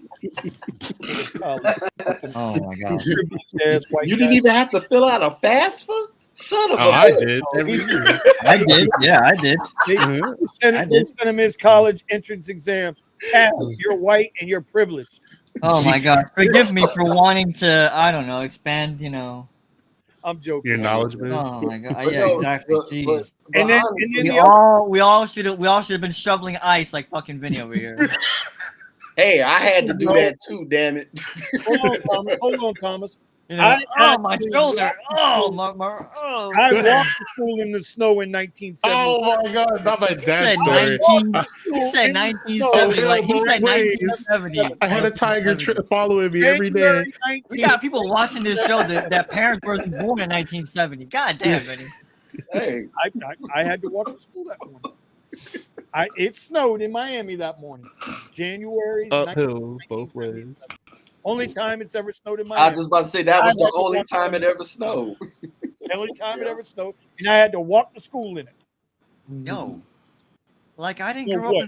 Oh my gosh. You didn't even have to fill out a FAFSA? Son of a I bitch. did. I did. Yeah, I did. They sent him his college entrance exam. Pass. You're white and you're privileged. Oh my God. Forgive me for wanting to, I don't know, expand, I'm joking. Your knowledge base. Oh my God. But Yeah, no, exactly. but Jeez. honestly, We all should have been shoveling ice like fucking Vinny over here. hey, I had to do that too, damn it. Hold on, Thomas. My shoulder. Oh, oh. I walked to school in the snow in 1970. Oh my God, not my dad's story. He said 1970. Like he said 1970. I had a tiger following me every day. We got people watching this show that parents weren't born in 1970. God damn, Vinny. Hey, I had to walk to school that morning. It snowed in Miami that morning. January. Uphill both ways. Only time it's ever snowed in Miami. I was just about to say that was the only time it ever snowed. The only time it ever snowed, and I had to walk to school in it. Yo, like I didn't grow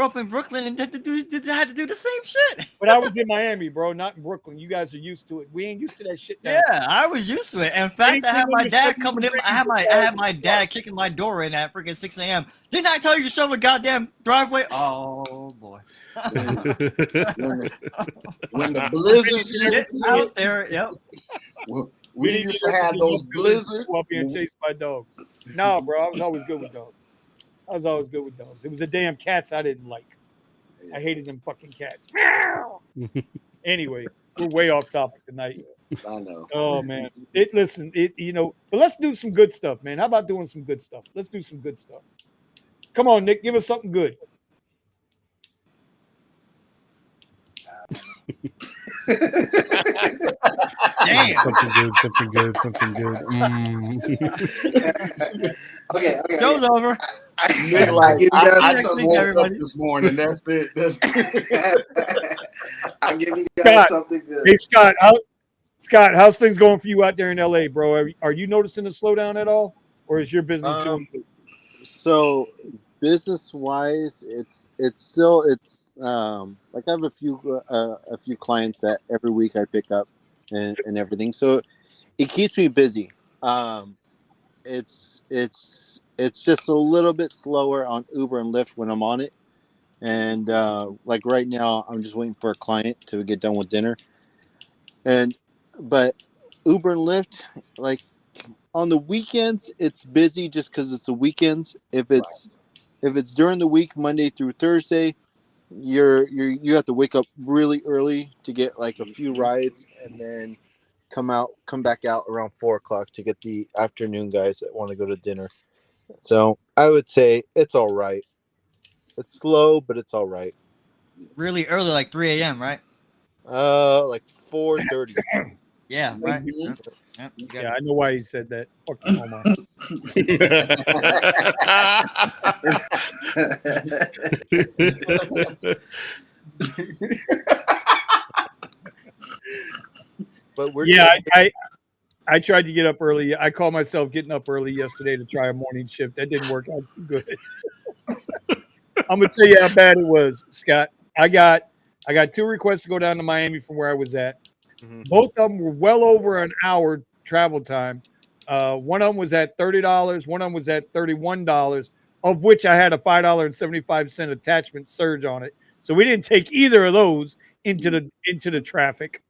up in Brooklyn and had to do the same shit. But I was in Miami, bro, not in Brooklyn. You guys are used to it. We ain't used to that shit. Yeah, I was used to it. In fact, I had my dad coming in. I had my dad kicking my door in at freaking 6 a.m. Didn't I tell you to shovel the goddamn driveway? Oh boy. When the blizzards Get out there, yep. We used to have those blizzards. Up being chased by dogs. No, bro, I was always good with dogs. It was the damn cats I didn't like. I hated them fucking cats. Anyway, we're way off topic tonight. I know. Oh man. But let's do some good stuff, man. How about doing some good stuff? Let's do some good stuff. Come on, Nick, give us something good. Damn. Something good. Okay. Show's over. I just woke up this morning. That's it. I'll give you guys something good. Hey, Scott, how's things going for you out there in LA, bro? Are you noticing a slowdown at all? Or is your business doing good? So business wise, it's like I have a few clients that every week I pick up and everything. So it keeps me busy. It's just a little bit slower on Uber and Lyft when I'm on it. And like right now, I'm just waiting for a client to get done with dinner. But Uber and Lyft, like on the weekends, it's busy just because it's the weekends. If it's during the week, Monday through Thursday, you have to wake up really early to get like a few rides, and then come back out around 4:00 to get the afternoon guys that want to go to dinner. So I would say it's all right. It's slow, but it's all right. Really early, like 3 a.m., right? Like 4:30. Yeah, right. Mhm. Yep, you got Yeah, it. I know why he said that. Fuck you, Omar. But we're Yeah, doing I tried to get up early. I called myself getting up early yesterday to try a morning shift. That didn't work out too good. I'm gonna tell you how bad it was, Scott. I got 2 requests to go down to Miami from where I was at. Mhm. Both of them were well over an hour travel time. One of them was at $30. One of them was at $31, of which I had a $5.75 attachment surge on it. So we didn't take either of those into the traffic.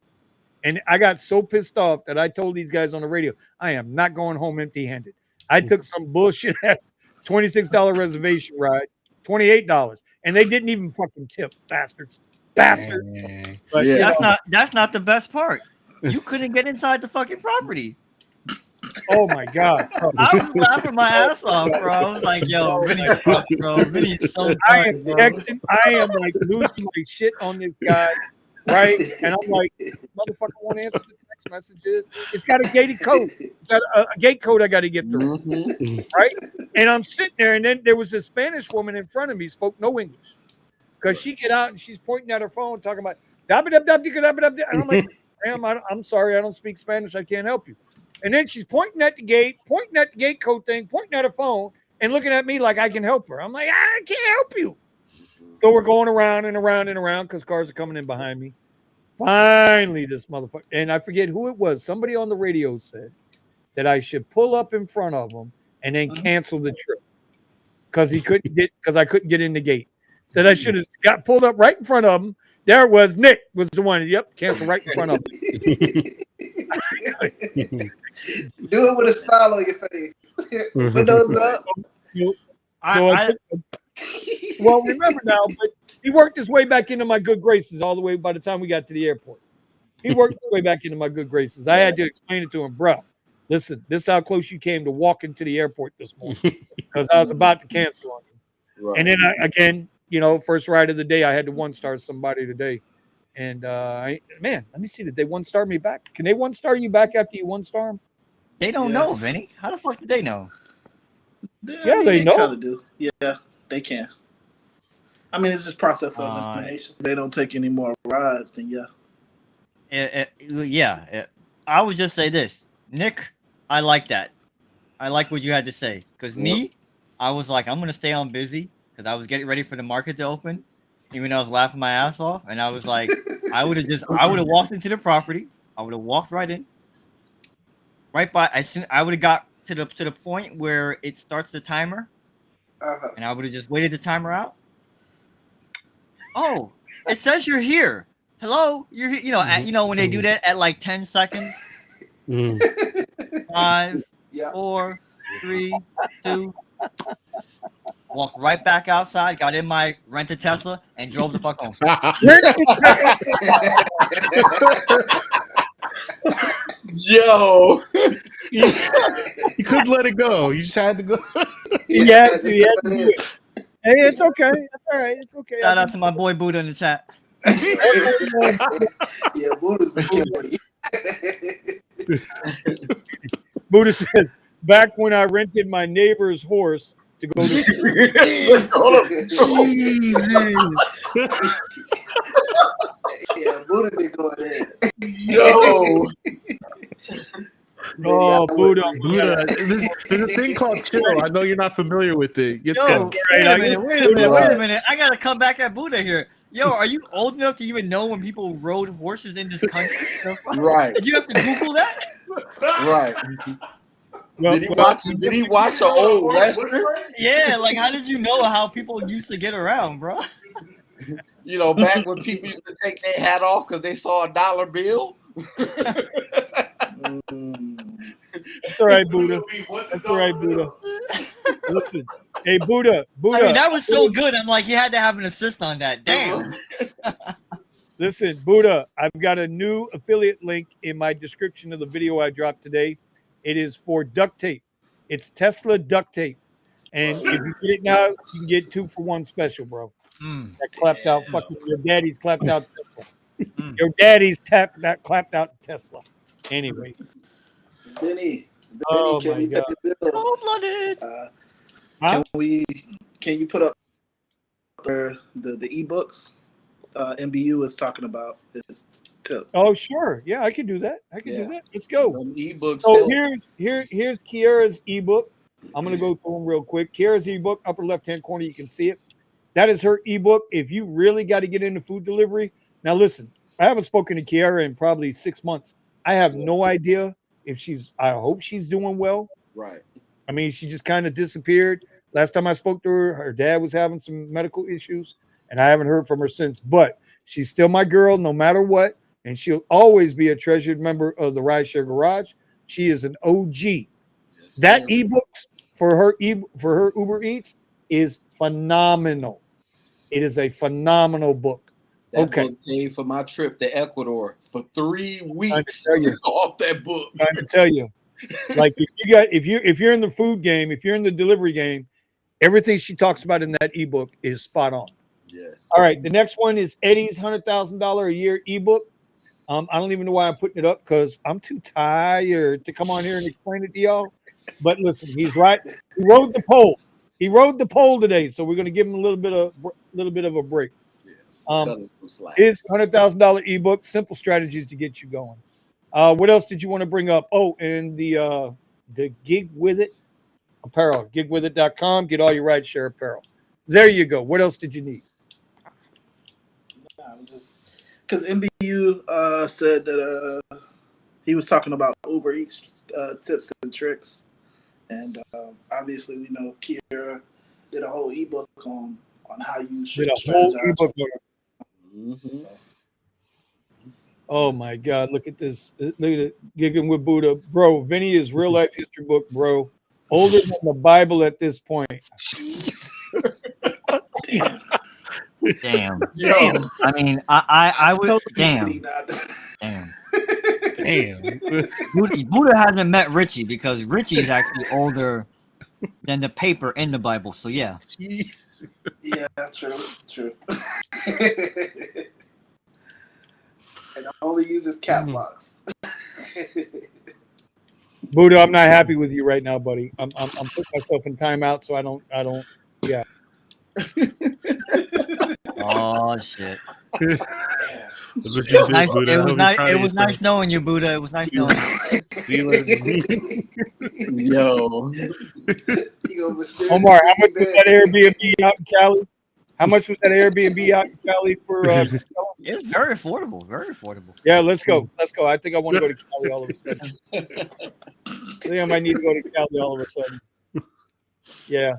And I got so pissed off that I told these guys on the radio, I am not going home empty-handed. I took some bullshit ass $26 reservation ride, $28, and they didn't even fucking tip, bastards. Bastards. Dang. But Yeah. That's not the best part. You couldn't get inside the fucking property. oh my God. bro. I was laughing my ass off, bro. I was like, yo, Vinny's fucked, bro. Vinny's so I done, am bro. texting, I am like losing my shit on this guy, right? And I'm like, motherfucker won't answer the text messages. It's got a gated code. It's got a gate code I got to get through, Mhm. right? And I'm sitting there, and then there was a Spanish woman in front of me, spoke no English, because she get out and she's pointing at her phone, talking about and I'm like, ma'am, I'm sorry, I don't speak Spanish, I can't help you. And then she's pointing at the gate code thing, pointing at her phone, and looking at me like I can help her. I'm like, I can't help you. So we're going around and around and around because cars are coming in behind me. Finally, this motherfucker, and I forget who it was. Somebody on the radio said that I should pull up in front of him and then cancel the trip because I couldn't get in the gate. Said I should have got pulled up right in front of him. There it was. Nick was the one. Yep, cancel right in front of him. Do it with a smile on your face. Windows up. Well, remember now, but he worked his way back into my good graces all the way by the time we got to the airport. He worked his way back into my good graces. I had to explain it to him, bro. Listen, this is how close you came to walking to the airport this morning because I was about to cancel on you. Right. And then again, first ride of the day, I had to 1-star somebody today. And man, let me see. Did they 1-star me back? Can they 1-star you back after you 1-star them? They don't know, Vinny. How the fuck did they know? Yeah, they know. Kind of do. Yeah, they can. I mean, it's just process of elimination. They don't take any more rides, then I would just say this, Nick. I like that. I like what you had to say because me, I was like, I'm gonna stay on busy because I was getting ready for the market to open, even though I was laughing my ass off, and I was like, I would have walked into the property. I would have walked right in, right by. I would have got to the point where it starts the timer, and I would have just waited the timer out. Oh, it says you're here. Hello, you're here. When they do that at like 10 seconds. 5, 4, 3, 2. Walked right back outside, got in my rented Tesla, and drove the fuck home. Yo, You couldn't let it go. You just had to go. He had to do it. Hey, it's okay. That's all right. It's okay. Shout out to my boy Buddha in the chat. Yeah, Buddha's been killing you. Buddha says, back when I rented my neighbor's horse to go to Yeah, Buddha been going there. yo. Oh, Buddha. Buddha, there's a thing called chill. I know you're not familiar with it. Get Yo, some. wait a minute. I gotta come back at Buddha here. Yo, are you old enough to even know when people rode horses in this country? Right. Did you have to Google that? Right. Well, Did he watch the old western? Yeah, like how did you know how people used to get around, bro? Back when people used to take their hat off because they saw a dollar bill. That's all right, Buddha. That's all right, Buddha. Listen, hey, Buddha. I mean, that was so good. I'm like, you had to have an assist on that. Damn. Listen, Buddha, I've got a new affiliate link in my description of the video I dropped today. It is for duct tape. It's Tesla duct tape. And if you get it now, you can get 2 for 1 special, bro. That clapped out fucking your daddy's clapped out Tesla. Your daddy's clapped out Tesla. Anyway. Benny, Oh can my we pay God. the bills? Cold-blooded. Huh? Can you put up the ebooks MBU is talking about his tip? Oh, sure. Yeah, I can do that. I can do that. Let's go. Them ebooks So help. here's Kiara's ebook. I'm gonna go through them real quick. Kiara's ebook, upper left-hand corner, you can see it. That is her ebook. If you really got to get into food delivery, now listen, I haven't spoken to Kiara in probably 6 months. I have no idea if I hope she's doing well. Right. I mean, she just kind of disappeared. Last time I spoke to her, her dad was having some medical issues, and I haven't heard from her since. But she's still my girl, no matter what, and she'll always be a treasured member of the Rideshare Garage. She is an OG. Yes, That sir. ebook for her Uber Eats is phenomenal. It is a phenomenal book. That book paid for my trip to Ecuador for 3 weeks off that book. Trying to tell you, like if you're in the food game, if you're in the delivery game, everything she talks about in that ebook is spot on. Yes. All right, the next one is Eddie's $100,000 a year ebook. I don't even know why I'm putting it up because I'm too tired to come on here and explain it to y'all. But listen, he's right. He rode the pole. He rode the pole today, so we're going to give him a little bit of a break. His $100,000 ebook, simple strategies to get you going. What else did you want to bring up? Oh, and the Gig With It apparel, gigwithit.com. Get all your rideshare apparel. There you go. What else did you need? I'm just because MBU said that he was talking about Uber Eats tips and tricks, and obviously we know Kiera did a whole ebook on how you should strategize. Mm-hmm. Oh my God! Look at this! Look at it, gigging with Buddha, bro. Vinny is real life history book, bro. Older than the Bible at this point. Damn. I mean, I would. Damn. Buddha hasn't met Richie because Richie is actually older than the paper in the Bible. So yeah. Yeah, true. And I only uses cat locks. Buddha, I'm not happy with you right now, buddy. I'm putting myself in timeout, so I don't. Yeah. Oh shit. That's what you did, Buddha. It was nice knowing you, Buddha. It was nice knowing you. See you later. Yo. Omar, how much was that Airbnb out in Cali? How much was that Airbnb out in Cali for? It's very affordable. Very affordable. Yeah, let's go. I think I want to go to Cali all of a sudden. I think I might need to go to Cali all of a sudden. Yeah.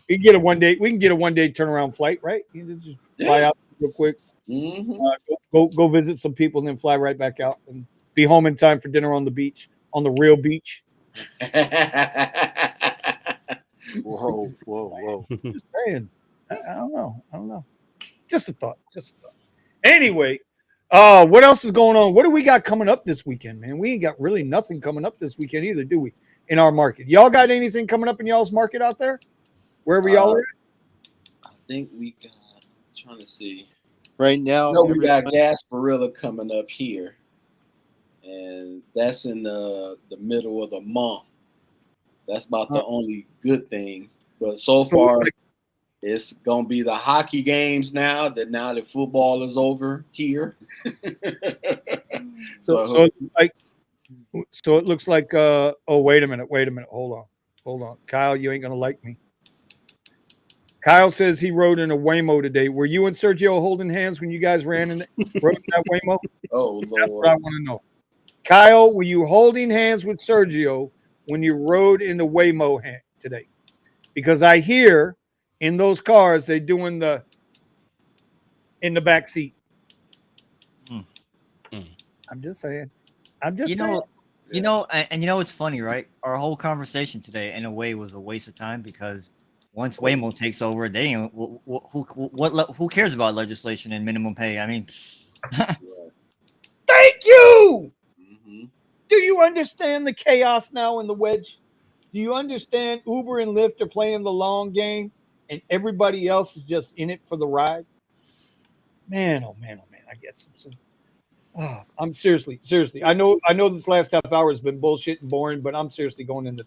We can get a 1 day. We can get a 1 day turnaround flight, right? You can just fly out real quick. Mm-hmm. Go visit some people and then fly right back out and be home in time for dinner on the beach, on the real beach. Whoa. Just saying. I don't know. Just a thought. Anyway, what else is going on? What do we got coming up this weekend, man? We ain't got really nothing coming up this weekend either, do we? In our market. Y'all got anything coming up in y'all's market out there? Wherever y'all are? I think we got, trying to see. Right now, we got Gasparilla coming up here. And that's in the middle of the month. That's about the only good thing. But so far, it's gonna be the hockey games now that football is over here. So it looks like oh, wait a minute. Hold on. Kyle, you ain't gonna like me. Kyle says he rode in a Waymo today. Were you and Sergio holding hands when you guys rode in that Waymo? Oh, Lord. That's what I want to know. Kyle, were you holding hands with Sergio when you rode in the Waymo today? Because I hear in those cars they doing in the back seat. I'm just saying. You know, it's funny, right? Our whole conversation today, in a way, was a waste of time because once Waymo takes over, they ain't, who cares about legislation and minimum pay? I mean, thank you. Mm-hmm. Do you understand the chaos now in the wedge? Do you understand Uber and Lyft are playing the long game and everybody else is just in it for the ride? Man, oh man. I guess. I'm seriously. I know this last half hour has been bullshit and boring, but I'm seriously going into.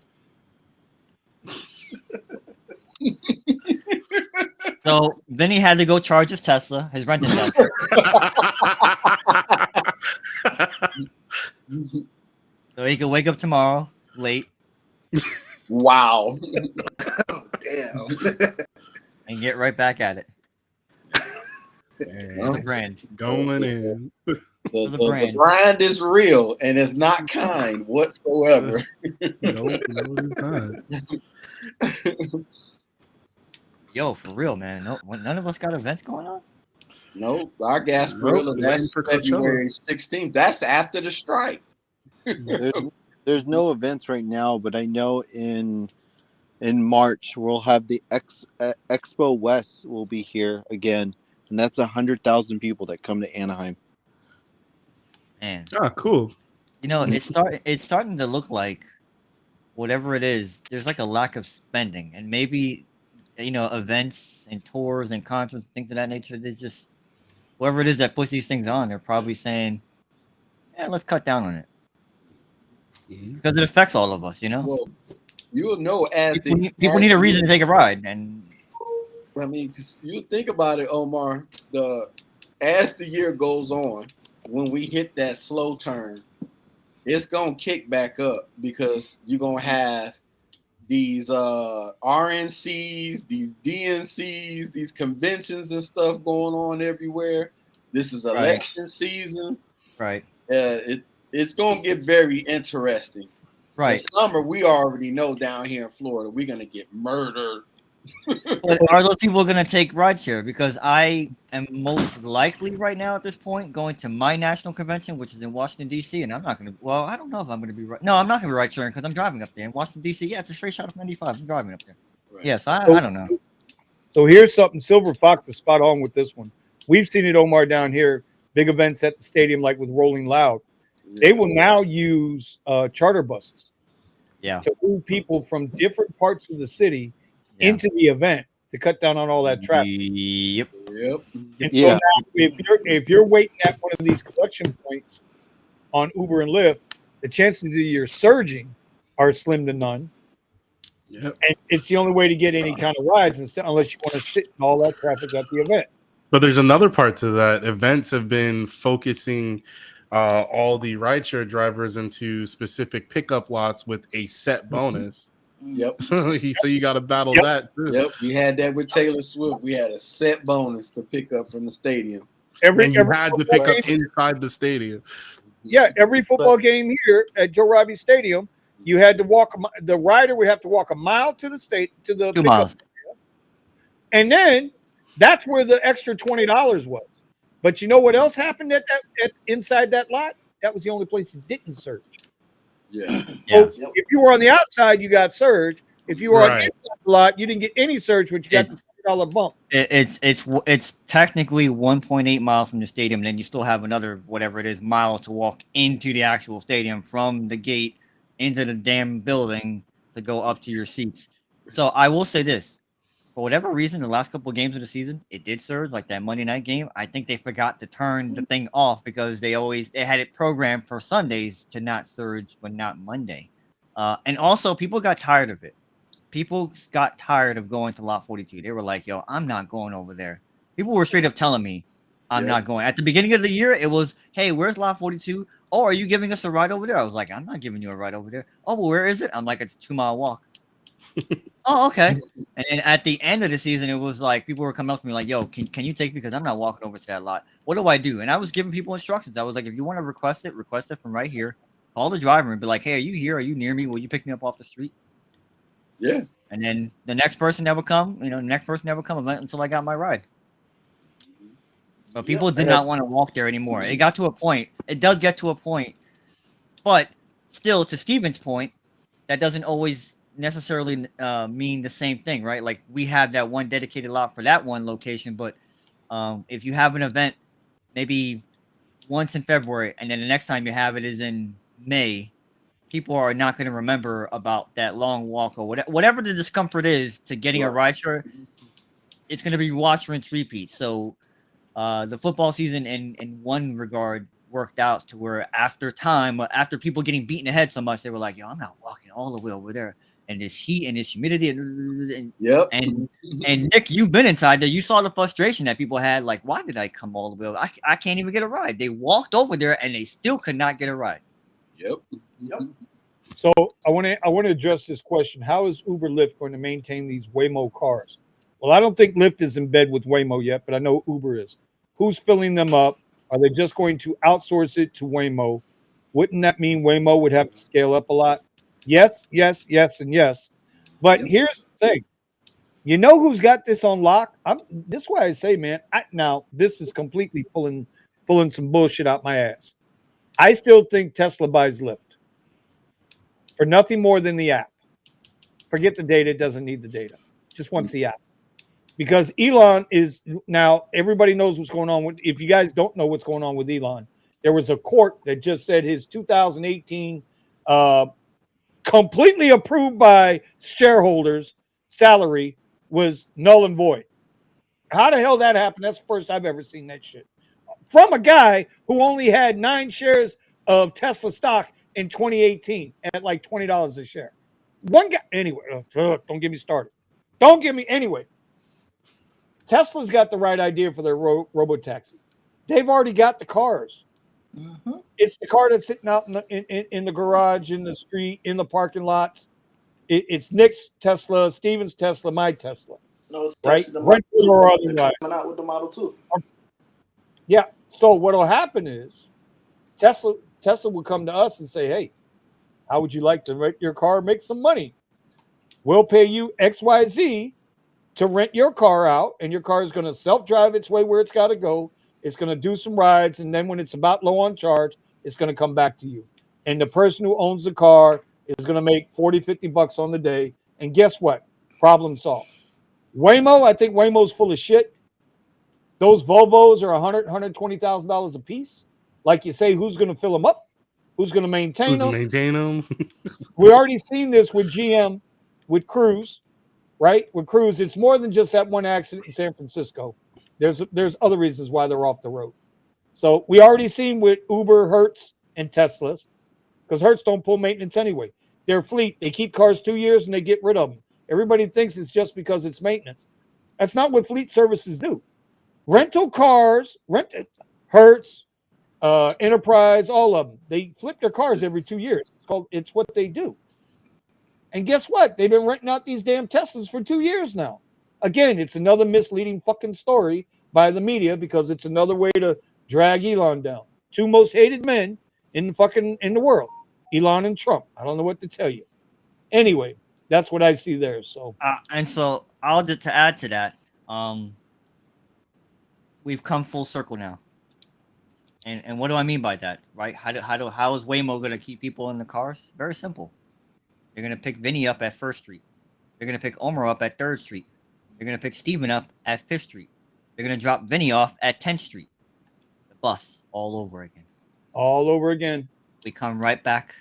So then he had to go charge his Tesla, his rented Tesla. So he could wake up tomorrow late. Wow. Oh, damn. And get right back at it. And The brand. going in. The grind is real and it's not kind whatsoever. No, it's not. Yo, for real, man. No, none of us got events going on. No, our gas Nope, bill, waiting that's for Coachella. February 16th. That's after the strike. There's no events right now, but I know in March we'll have the Expo West will be here again, and that's 100,000 people that come to Anaheim. Man, Ah, cool. you know, it's starting to look like whatever it is. There's like a lack of spending, and maybe events and tours and concerts, things of that nature. There's just whoever it is that puts these things on, they're probably saying, "Yeah, let's cut down on it," because it affects all of us. Well, you'll know as people need a reason to take a ride, and I mean, you think about it, Omar. As the year goes on, when we hit that slow turn, it's gonna kick back up because you're gonna have these RNCs, these DNCs, these conventions and stuff going on everywhere. This is election season. Right. It's gonna get very interesting. Right. The summer, we already know down here in Florida, we're gonna get murdered. But are those people going to take rideshare? Because I am most likely right now at this point going to my national convention, which is in Washington, D.C., and I'm not going to, well, I don't know if I'm going to be right. No, I'm not going to be ride sharing because I'm driving up there. In Washington, D.C., yeah, it's a straight shot of 95. I'm driving up there. Right. Yes, I don't know. So here's something. Silver Fox is spot on with this one. We've seen it, Omar, down here. Big events at the stadium, like with Rolling Loud. Yeah. They will now use charter buses to move people from different parts of the city into the event to cut down on all that traffic. Yep. And so now if you're waiting at one of these collection points on Uber and Lyft, the chances of you surging are slim to none. Yep. And it's the only way to get any kind of rides unless you want to sit in all that traffic at the event. But there's another part to that. Events have been focusing all the rideshare drivers into specific pickup lots with a set bonus. Yep. So you got to battle that too. Yep. We had that with Taylor Swift. We had a set bonus to pick up from the stadium. You had to pick up inside the stadium. Yeah, every football game here at Joe Robbie Stadium, you had to walk. The rider would have to walk a mile to the 2 miles, and then that's where the extra $20 was. But you know what else happened at inside that lot? That was the only place it didn't surge. Yeah. So if you were on the outside, you got surge. If you were on the inside the lot, you didn't get any surge, but you got the $20 bump. It's technically 1.8 miles from the stadium, and then you still have another whatever it is mile to walk into the actual stadium from the gate into the damn building to go up to your seats. So I will say this. For whatever reason, the last couple of games of the season, it did surge, like that Monday night game. I think they forgot to turn the thing off because they had it programmed for Sundays to not surge, but not Monday. And also, people got tired of it. People got tired of going to Lot 42. They were like, yo, I'm not going over there. People were straight up telling me I'm not going. At the beginning of the year, it was, hey, where's Lot 42? Oh, are you giving us a ride over there? I was like, I'm not giving you a ride over there. Oh, well, where is it? I'm like, it's a 2-mile walk. Oh, okay. And then at the end of the season, it was like people were coming up to me like, yo, can you take me? Because I'm not walking over to that lot. What do I do? And I was giving people instructions. I was like, if you want to request it from right here. Call the driver and be like, hey, are you here? Are you near me? Will you pick me up off the street? Yeah. And then the next person never come, until I got my ride. But people did not want to walk there anymore. It got to a point. It does get to a point. But still, to Steven's point, that doesn't always necessarily mean the same thing, right? Like we have that one dedicated lot for that one location, but if you have an event maybe once in February and then the next time you have it is in May, people are not going to remember about that long walk or whatever the discomfort is to getting a rideshare. It's going to be watch, rinse, repeat. So the football season in one regard worked out to where after people getting beaten ahead so much, they were like, yo, I'm not walking all the way over there. And this heat and this humidity and Nick, you've been inside there. You saw the frustration that people had. Like, why did I come all the way over? I can't even get a ride. They walked over there and they still could not get a ride. Yep. So I want to address this question. How is Uber Lyft going to maintain these Waymo cars? Well, I don't think Lyft is in bed with Waymo yet, but I know Uber is. Who's filling them up? Are they just going to outsource it to Waymo? Wouldn't that mean Waymo would have to scale up a lot? Yes, yes, yes, and yes. But here's the thing. You know who's got this on lock? This is why I say, man, now this is completely pulling some bullshit out my ass. I still think Tesla buys Lyft for nothing more than the app. Forget the data. It doesn't need the data. Just wants the app. Because Elon is now, everybody knows what's going on with, if you guys don't know what's going on with Elon, there was a court that just said his 2018 completely approved by shareholders salary was null and void. How the hell that happened? That's the first I've ever seen that shit. From a guy who only had 9 shares of Tesla stock in 2018 at like $20 a share. One guy, anyway, don't get me started. Anyway. Tesla's got the right idea for their robo-taxi. They've already got the cars. Mm-hmm. It's the car that's sitting out in the garage, in the street, in the parking lots. It's Nick's Tesla, Steven's Tesla, my Tesla. No, it's right? Rental or otherwise. Coming out with the Model 2. Yeah. So what will happen is Tesla will come to us and say, hey, how would you like to rent your car, make some money? We'll pay you XYZ to rent your car out, and your car is going to self-drive its way where it's got to go. It's going to do some rides, and then when it's about low on charge, it's going to come back to you. And the person who owns the car is going to make 40, 50 bucks on the day. And guess what? Problem solved. Waymo, I think Waymo's full of shit. Those Volvos are $100,000, $120,000 a piece. Like you say, who's going to fill them up? Who's going to maintain them? We already seen this with GM, with Cruise, right? With Cruise, it's more than just that one accident in San Francisco. There's other reasons why they're off the road. So we already seen with Uber, Hertz, and Teslas, because Hertz don't pull maintenance anyway. Their fleet, they keep cars 2 years and they get rid of them. Everybody thinks it's just because it's maintenance. That's not what fleet services do. Rental cars, Hertz, Enterprise, all of them, they flip their cars every 2 years. It's what they do. And guess what? They've been renting out these damn Teslas for 2 years now. Again, it's another misleading fucking story by the media because it's another way to drag Elon down. 2 most hated men in the world, Elon and Trump. I don't know what to tell you. Anyway, that's what I see there. So and so I'll just to add to that, we've come full circle now. And what do I mean by that? Right? How is Waymo going to keep people in the cars? Very simple. They're going to pick Vinny up at 1st Street. They're going to pick Omar up at 3rd Street. They're going to pick Steven up at 5th Street. They're going to drop Vinny off at 10th Street. The bus all over again. All over again. We come right back.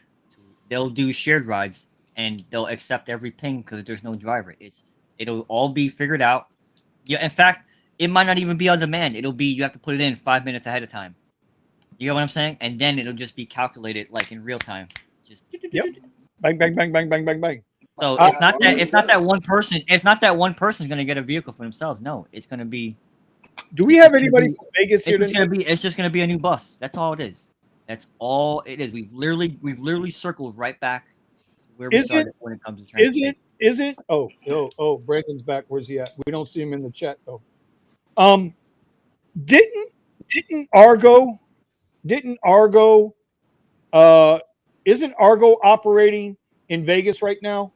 They'll do shared rides, and they'll accept every ping because there's no driver. It'll all be figured out. Yeah, in fact, it might not even be on demand. It'll be you have to put it in 5 minutes ahead of time. You know what I'm saying? And then it'll just be calculated like in real time. Just yep. Bang, bang, bang, bang, bang, bang, bang. So it's not that one person. It's not that one person's gonna get a vehicle for themselves. No, it's gonna be. Do we have anybody from Vegas here? It's just gonna be a new bus. That's all it is. That's all it is. We've literally circled right back where we started when it comes to transportation. Is it? Oh, Brandon's back. Where's he at? We don't see him in the chat though. Isn't Argo operating in Vegas right now?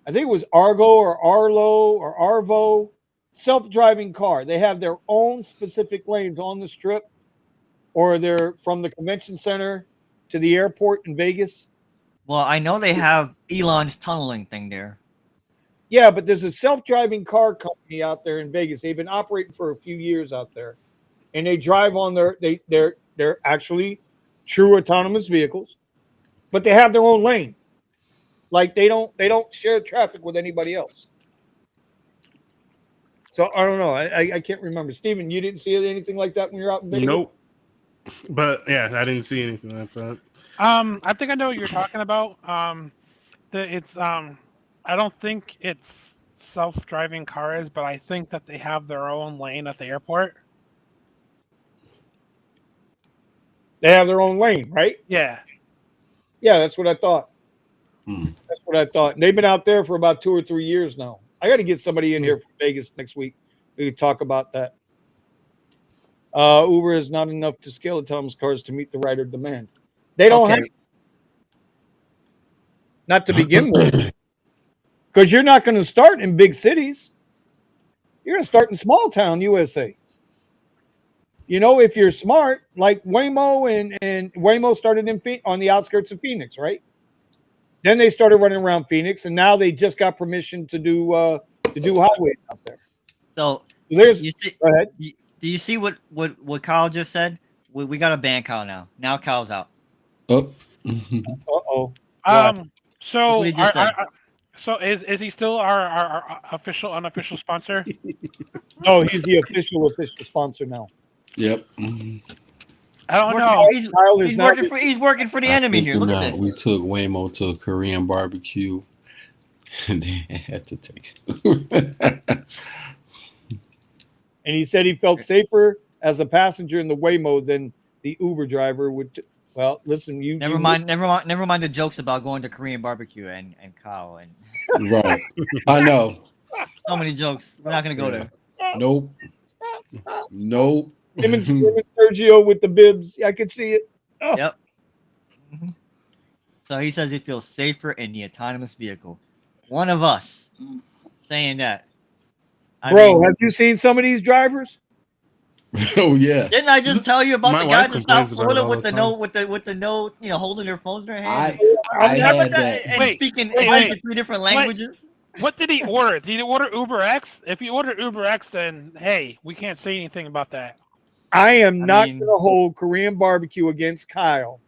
I think it was Argo or Arlo or Arvo, self-driving car. They have their own specific lanes on the strip, or they're from the convention center to the airport in Vegas. Well, I know they have Elon's tunneling thing there. Yeah, but there's a self-driving car company out there in Vegas. They've been operating for a few years out there, and they drive on they're actually true autonomous vehicles, but they have their own lane. Like they don't share traffic with anybody else. So I don't know. I can't remember. Steven, you didn't see anything like that when you're out in Vegas? Nope. But yeah, I didn't see anything like that. I think I know what you're talking about. It's I don't think it's self-driving cars, but I think that they have their own lane at the airport. They have their own lane, right? Yeah. Yeah, that's what I thought. Hmm. That's what I thought. And they've been out there for about 2 or 3 years now. I got to get somebody in here from Vegas next week. We could talk about that. Uber is not enough to scale autonomous cars to meet the rider demand. They don't have, not to begin with, because you're not going to start in big cities. You're going to start in small town USA. You know, if you're smart, like Waymo and Waymo started on the outskirts of Phoenix, right? Then they started running around Phoenix, and now they just got permission to do highways out there. So there's. Go ahead. Do you see what Kyle just said? We got to ban Kyle now. Now Kyle's out. Oh. Uh-oh. So so is he still our official unofficial sponsor? No, he's the official sponsor now. Yep. I don't know. He's working for the enemy here. Look at this. We took Waymo to a Korean barbecue, and they had to take it. And he said he felt safer as a passenger in the Waymo than the Uber driver would. Well, listen, never mind the jokes about going to Korean barbecue and Kyle and right. I know. So many jokes. We're not gonna go there. Nope. Nope. Him and Sergio with the bibs. I could see it. Oh. Yep. Mm-hmm. So he says he feels safer in the autonomous vehicle. One of us saying that. Bro, have you seen some of these drivers? Oh yeah. Didn't I just tell you about My the guy wife in South complains about Florida it all with the the note with the note, you know, holding their phone in their hand? I had that. And speaking three different languages. What did he order? Did he order Uber X? If he ordered Uber X, then hey, we can't say anything about that. I am not going to hold Korean barbecue against Kyle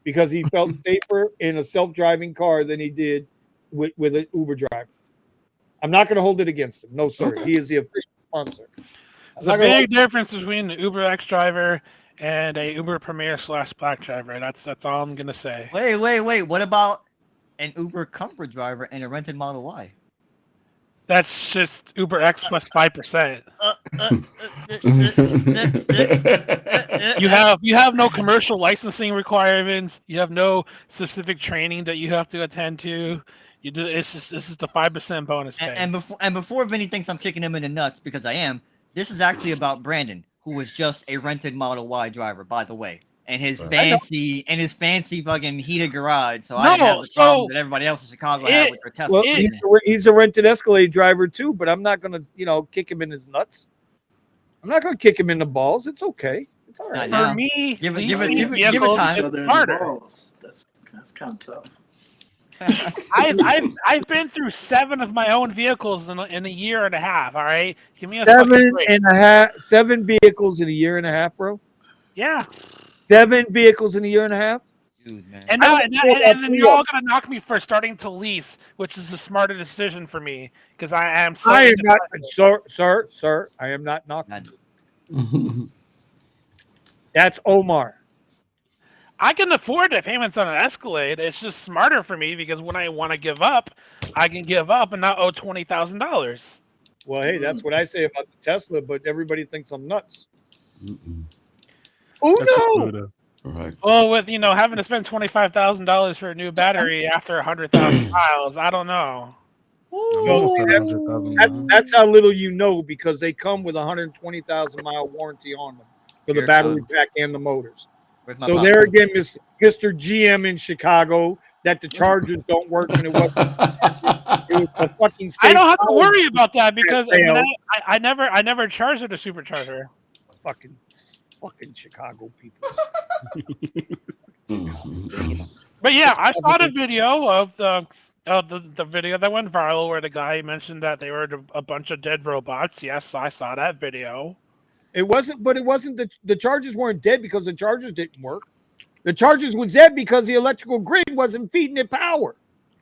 because he felt safer in a self-driving car than he did with an Uber driver. I'm not going to hold it against him. No, sir. Okay. He is the official sponsor. There's a big difference between the Uber X driver and a Uber Premier / Black driver. That's all I'm going to say. Wait. What about an Uber Comfort driver and a rented Model Y? That's just Uber X plus 5%. You have no commercial licensing requirements. You have no specific training that you have to attend to. You do. This is the 5% bonus pay. And before Vinny thinks I'm kicking him in the nuts, because I am. This is actually about Brandon, who was just a rented Model Y driver, by the way, and his fancy fucking heated garage. So I didn't have the problem that everybody else in Chicago had with their Tesla. Well, he's a rented Escalade driver too, but I'm not gonna, kick him in his nuts. I'm not gonna kick him in the balls. It's okay. It's all right. For me, give it time. That's kind of tough. I've been through 7 of my own vehicles in a year and a half. All right, give me a 7 vehicles in a year and a half, bro. Yeah, 7 vehicles in a year and a half. Dude, man. And then you're all gonna knock me for starting to lease, which is the smarter decision for me because I am. I am not, sir. I am not knocking. That's Omar. I can afford the payments on an Escalade. It's just smarter for me because when I want to give up, I can give up and not owe $20,000. Well, hey, that's what I say about the Tesla, but everybody thinks I'm nuts. Oh no! Right. Well, with having to spend $25,000 for a new battery after 100,000 miles, I don't know. That's how little you know because they come with a 120,000 mile warranty on them for the battery pack and the motors. So there again, Mr. GM in Chicago, that the Chargers don't work and it was a fucking. I don't have to worry about that because I never charged at a supercharger. Fucking Chicago people. But yeah, I saw the video of the video that went viral where the guy mentioned that they were a bunch of dead robots. Yes, I saw that video. It wasn't the Chargers weren't dead because the Chargers didn't work. The Chargers was dead because the electrical grid wasn't feeding it power.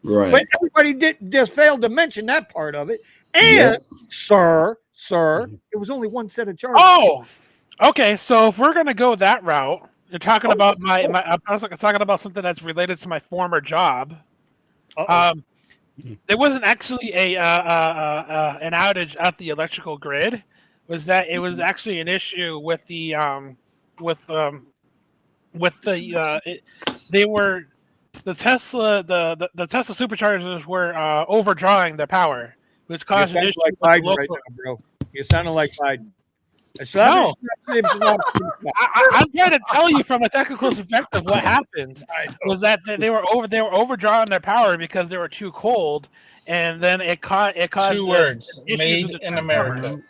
Right. But everybody just failed to mention that part of it. And sir, sir. It was only one set of chargers. Oh, okay. So if we're gonna go that route, you're talking about I was talking about something that's related to my former job. There wasn't actually an outage at the electrical grid. Was that it was actually an issue with the they were the Tesla the Tesla superchargers were overdrawing their power, which You're caused an sounding issue like with the Biden local. right now, bro. You're sounding like Biden. No. I'm trying to tell you from a technical perspective what happened was that they were overdrawing their power because they were too cold, and then it caused 2 words: made in America.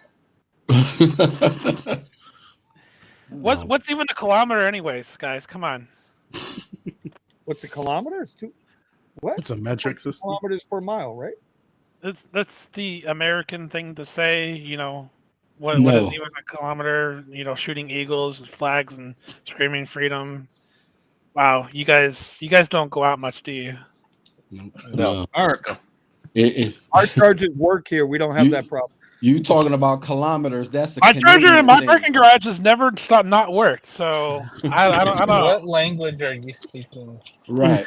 What's even a kilometer, anyways, guys? Come on. What's a kilometer? It's what? It's a metric system. Kilometers per mile, right? That's the American thing to say. You know, what is even a kilometer? You know, shooting eagles, and flags, and screaming freedom. Wow, you guys don't go out much, do you? No, America. Our chargers work here. We don't have that problem. You talking about kilometers? That's a my charger in my thing. parking garage has never stopped not worked. So I don't know. What language are you speaking? Right.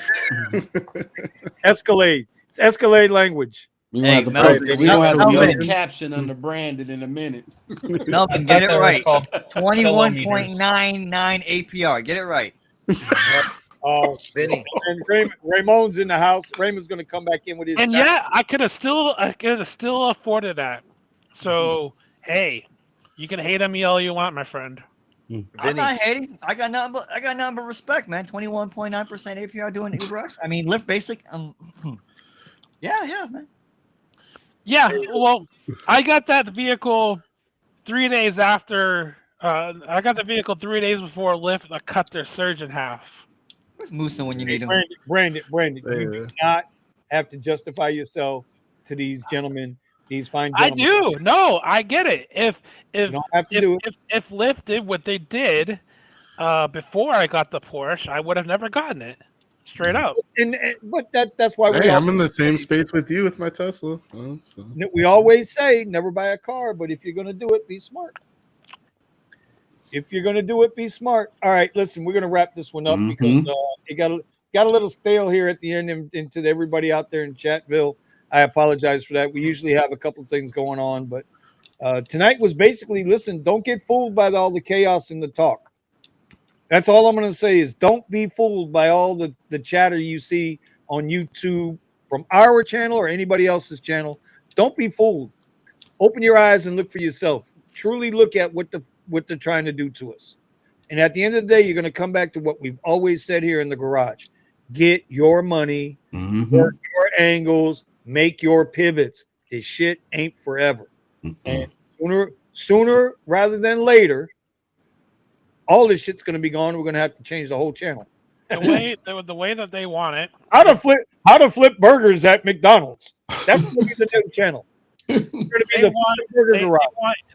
Escalade. It's Escalade language. We don't have to put a caption under Brandon in a minute. Melvin, get it right. 21.99 APR. Get it right. Oh, Vinny. And Raymond's in the house. Raymond's going to come back in with his. And yeah, I could have still afforded that. So hey, you can hate on me all you want, my friend. I'm not hating. I got nothing but respect, man. 21.9% APR doing UberX. I mean, Lyft Basic. Yeah, man. Yeah, well, I got that vehicle 3 days after. I got the vehicle 3 days before Lyft cut their surge in half. Where's Musa when you need him? Brandon, you do not have to justify yourself to these gentlemen, these fine gentlemen. I do. No, I get it. If Lyft did what they did before I got the Porsche, I would have never gotten it. Straight up. But that's why I'm in the same space with you with my Tesla. We always say never buy a car, but if you're going to do it, be smart. If you're going to do it, be smart. All right, listen, we're going to wrap this one up because it got a little stale here at the end. And to everybody out there in Chatville, I apologize for that. We usually have a couple of things going on, but tonight was basically, listen, don't get fooled by all the chaos and the talk. That's all I'm going to say is don't be fooled by all the chatter you see on YouTube from our channel or anybody else's channel. Don't be fooled. Open your eyes and look for yourself. Truly look at what they're trying to do to us. And at the end of the day, you're going to come back to what we've always said here in the garage. Get your money, work your angles, make your pivots. This shit ain't forever. And sooner rather than later, all this shit's going to be gone. We're going to have to change the whole channel. The way that they want it. How to flip burgers at McDonald's. That's going to be the new channel. It's going to be burger garage.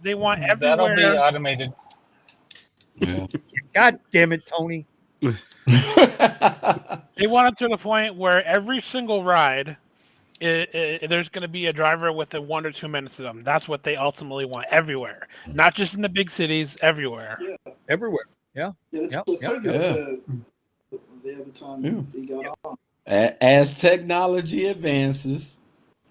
They want everywhere. That'll be automated. Yeah. God damn it, Tony. They want it to the point where every single ride, there's going to be a driver within 1 or 2 minutes of them. That's what they ultimately want everywhere, not just in the big cities, everywhere. Yeah. Everywhere. Yeah. That's what Sergio said the other time he got on. As technology advances,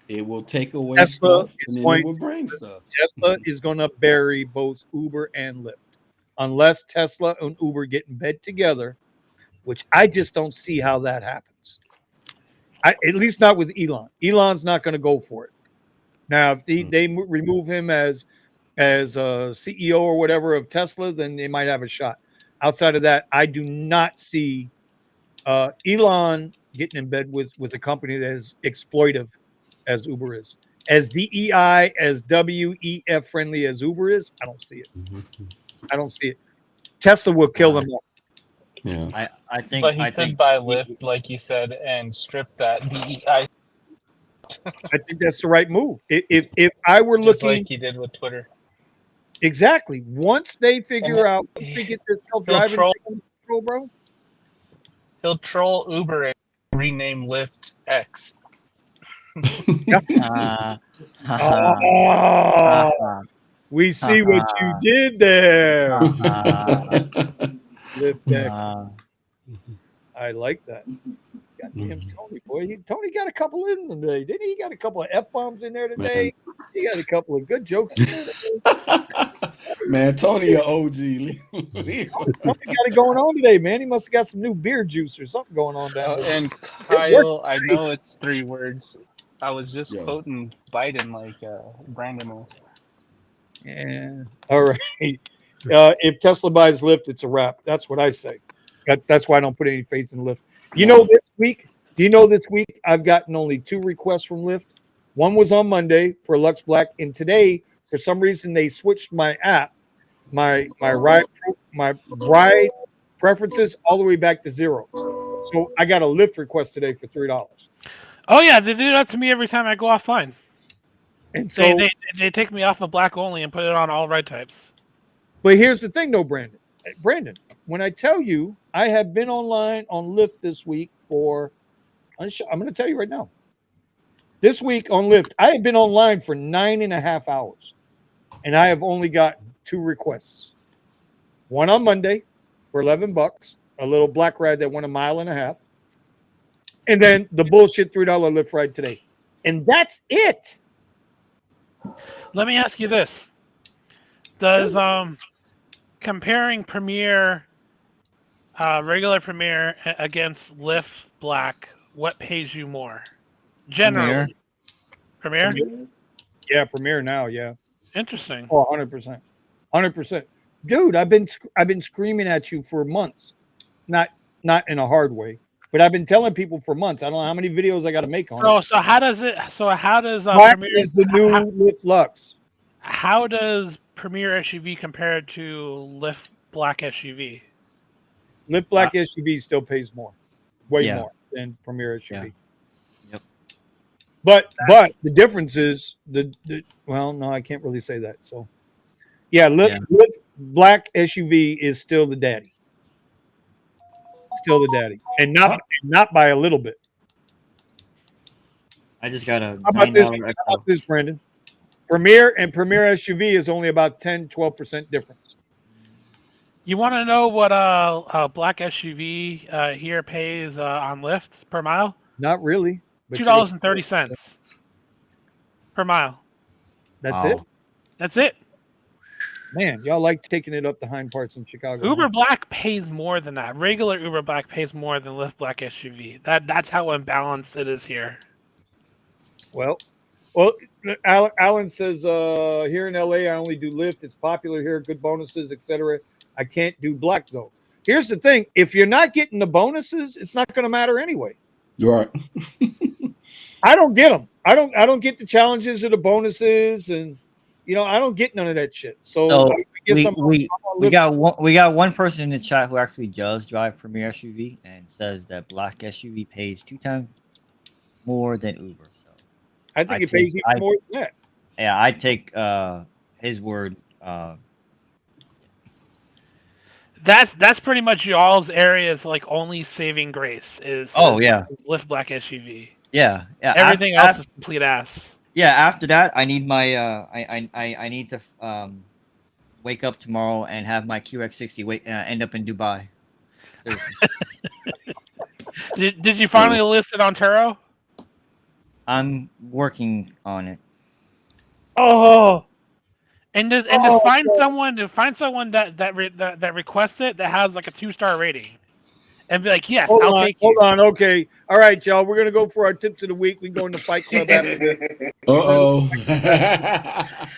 it will take away Tesla stuff and then it will bring stuff. Tesla is going to bury both Uber and Lyft. Unless Tesla and Uber get in bed together, which I just don't see how that happens. At least not with Elon. Elon's not going to go for it. Now, if they remove him as CEO or whatever of Tesla, then they might have a shot. Outside of that, I do not see Elon getting in bed with a company that is exploitive as Uber is. As DEI, as WEF friendly as Uber is, I don't see it. I don't see it. Tesla will kill them all. Yeah, I think. But he could buy Lyft, like you said, and strip that DEI. I think that's the right move. If I were just looking, like he did with Twitter. Exactly. Once they figure out, we get this self-driving control, bro. He'll troll Uber and rename Lyft X. We see what you did there. Lyft X. I like that. Goddamn Tony, boy. Tony got a couple in them today, didn't he? He got a couple of F-bombs in there today. Man. He got a couple of good jokes in there today. Man, Tony, a OG. Tony got it going on today, man. He must have got some new beer juice or something going on down there. And Kyle, I know it's 3 words. I was just Yo. quoting Biden like Brandon was. Yeah. All right. If Tesla buys Lyft, it's a wrap. That's what I say. That's why I don't put any faith in Lyft. You know, this week, I've gotten only 2 requests from Lyft. One was on Monday for Lux Black, and today, for some reason, they switched my app, my ride preferences all the way back to 0. So I got a Lyft request today for $3. Oh yeah, they do that to me every time I go offline. And so they take me off of black only and put it on all ride types. But here's the thing, though, Brandon. When I tell you I have been online on Lyft this week for, I'm going to tell you right now. This week on Lyft, I have been online for 9.5 hours, and I have only gotten 2 requests. One on Monday for $11, a little black ride that went 1.5 miles, and then the bullshit $3 Lyft ride today, and that's it. Let me ask you this: does comparing Premier, regular Premier against Lyft Black, what pays you more? Generally, Premier? Yeah, Premier now. Yeah, interesting. Oh, 100%, 100%, dude. I've been screaming at you for months, not in a hard way, but I've been telling people for months. I don't know how many videos I got to make on it. So how does Premier is the new Lyft Lux? How does Premier SUV compare to Lyft Black SUV? Lyft Black SUV still pays more, way more than Premier SUV. Yeah. Yep. But the difference is well, no, I can't really say that. So, Lyft Black SUV is still the daddy, and not by a little bit. I just got a How about this, Brandon? Premier and Premier SUV is only about 10-12% difference. You want to know what a black SUV here pays on Lyft per mile? Not really. $2.30 per mile. That's it. That's it. Man, y'all like taking it up the hind parts in Chicago. Uber Black pays more than that. Regular Uber Black pays more than Lyft Black SUV. That's how imbalanced it is here. Well, Alan says here in LA, I only do Lyft. It's popular here, good bonuses, etc. I can't do Black though. Here's the thing: if you're not getting the bonuses, it's not going to matter anyway. You're right. I don't get them. I don't get the challenges or the bonuses, and I don't get none of that shit. So I guess we got one person in the chat who actually does drive Premier SUV and says that Black SUV pays 2 times more than Uber. So I think it pays even more than that. Yeah, I take his word. That's pretty much y'all's areas like only saving grace is. Lyft Black SUV. Yeah. Everything else is complete ass. Yeah. After that, I need my I need to wake up tomorrow and have my QX60 end up in Dubai. Did you finally list it on Turo? I'm working on it. Oh. And just find someone that requests it that has like a 2-star rating, and be like, yes, I'll take it. Hold on, okay, all right, y'all. We're gonna go for our tips of the week. We can go into Fight Club after this. All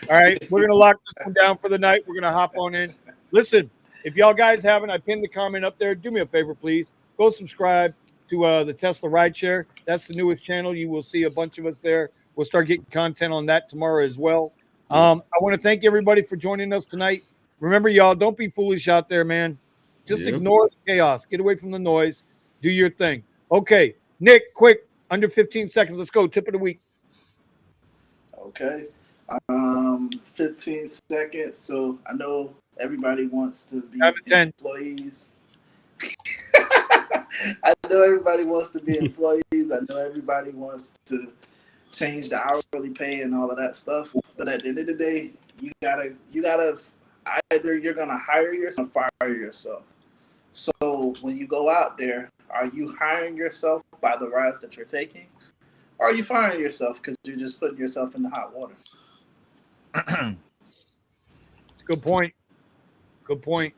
right, we're gonna lock this one down for the night. We're gonna hop on in. Listen, if y'all guys haven't, I pinned the comment up there. Do me a favor, please. Go subscribe to the Tesla Rideshare. That's the newest channel. You will see a bunch of us there. We'll start getting content on that tomorrow as well. I want to thank everybody for joining us tonight. Remember, y'all, don't be foolish out there, man. Just ignore the chaos. Get away from the noise. Do your thing. Okay, Nick, quick, under 15 seconds. Let's go. Tip of the week. Okay. 15 seconds. So I know everybody wants to be employees. I know everybody wants to be employees. I know everybody wants to change the hourly pay and all of that stuff. But at the end of the day, you gotta either you're gonna hire yourself or fire yourself. So when you go out there, are you hiring yourself by the rides that you're taking, or are you firing yourself because you're just putting yourself in the hot water? Good point. Good point.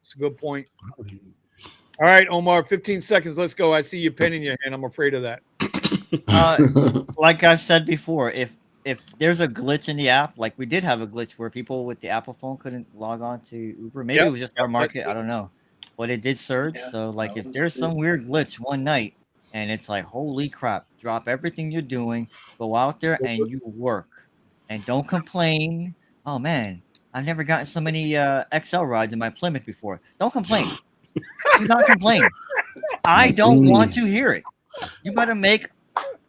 It's a good point. All right, Omar, 15 seconds. Let's go. I see you pinning your hand. I'm afraid of that. Like I said before, if there's a glitch in the app, like we did have a glitch where people with the Apple phone couldn't log on to Uber. Maybe it was just our market. I don't know, but it did surge. Yeah, So like, if was there's some weird glitch one night and it's like, holy crap, drop everything you're doing, go out there and you work, and don't complain. Oh man, I've never gotten so many XL rides in my Plymouth before. Don't complain. Do not complain. I don't want to hear it. You better make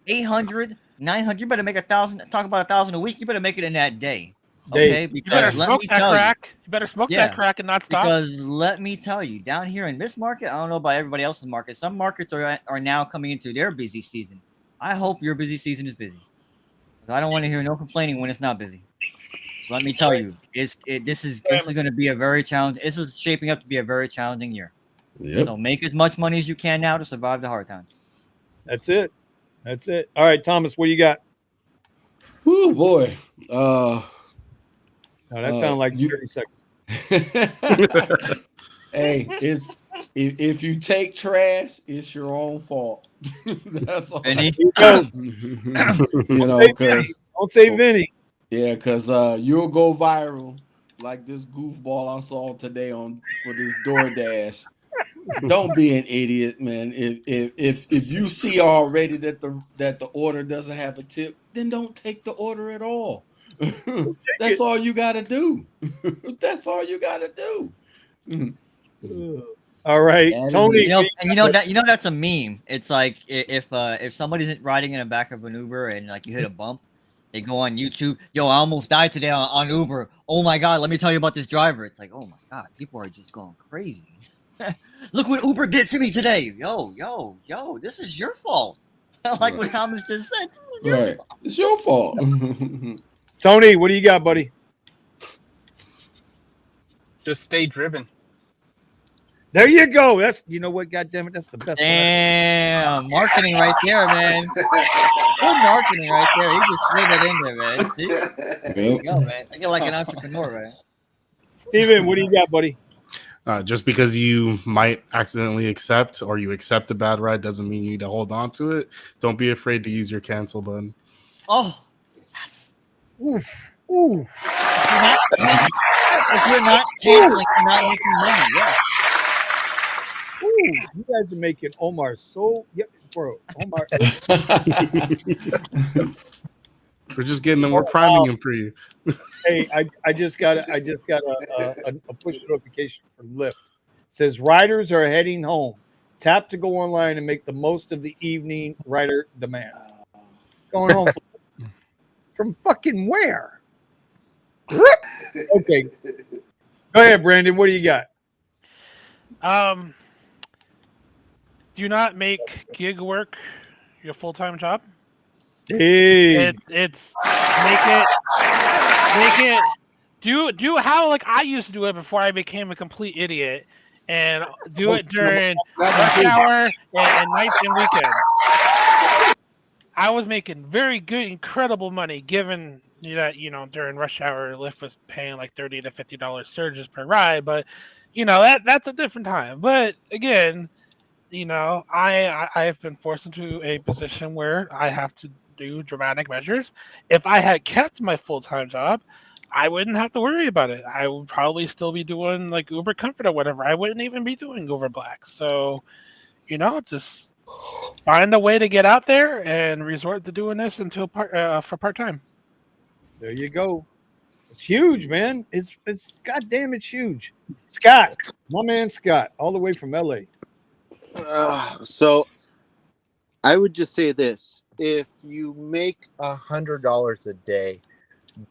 800, 900. You better make 1,000. Talk about 1,000 a week. You better make it in that day. Okay, you better smoke that crack. You better smoke that crack and not stop. Because let me tell you, down here in this market, I don't know about everybody else's market. Some markets are now coming into their busy season. I hope your busy season is busy. I don't want to hear no complaining when it's not busy. Let me tell you, this is going to be a very challenging. This is shaping up to be a very challenging year. Yep. So make as much money as you can now to survive the hard times. That's it. That's it. All right, Thomas, what do you got? Oh boy. No, that sounded like 30 seconds. Hey, if you take trash, it's your own fault. That's all. Vinny? Don't say Vinny. Yeah, because you'll go viral like this goofball I saw today for this DoorDash. Don't be an idiot, man. If you see already that the order doesn't have a tip, then don't take the order at all. That's all you got to do. That's all you got to do. All right, Tony. That's a meme. It's like if somebody's riding in the back of an Uber and like you hit a bump, they go on YouTube. Yo, I almost died today on Uber. Oh my god, let me tell you about this driver. It's like, oh my god, people are just going crazy. Look what Uber did to me today. Yo, this is your fault. Like what Thomas just said. Right. It's your fault. Tony, what do you got, buddy? Just stay driven. There you go. That's what, goddamn it, that's the best. Damn, marketing right there, man. Good marketing right there. He just slid it in there, man. See? There you go, man. I feel like an entrepreneur, man. Steven, what do you got, buddy? Just because you might accidentally accept or you accept a bad ride doesn't mean you need to hold on to it. Don't be afraid to use your cancel button. Oh, yes. Ooh. If you're not canceling, you're not making money. Yeah. Ooh, you guys are making Omar so bro. Omar. We're just getting we're priming him for you. Hey, I just got a push notification from Lyft. It says riders are heading home. Tap to go online and make the most of the evening rider demand. Going home from fucking where? Okay. Go ahead, Brandon. What do you got? Do not make gig work your full-time job. Hey. It's make it do how like I used to do it before I became a complete idiot, and do it during rush hour and nights and weekends. I was making very good, incredible money given that during rush hour Lyft was paying like $30 to $50 surges per ride, but that's a different time. But again, I have been forced into a position where I have to do dramatic measures. If I had kept my full-time job, I wouldn't have to worry about it. I would probably still be doing like Uber Comfort or whatever. I wouldn't even be doing Uber Black. So, just find a way to get out there and resort to doing this until for part-time. There you go. It's huge, man. It's goddamn, it's huge. Scott, my man Scott, all the way from LA. So I would just say this: if you make $100 a day,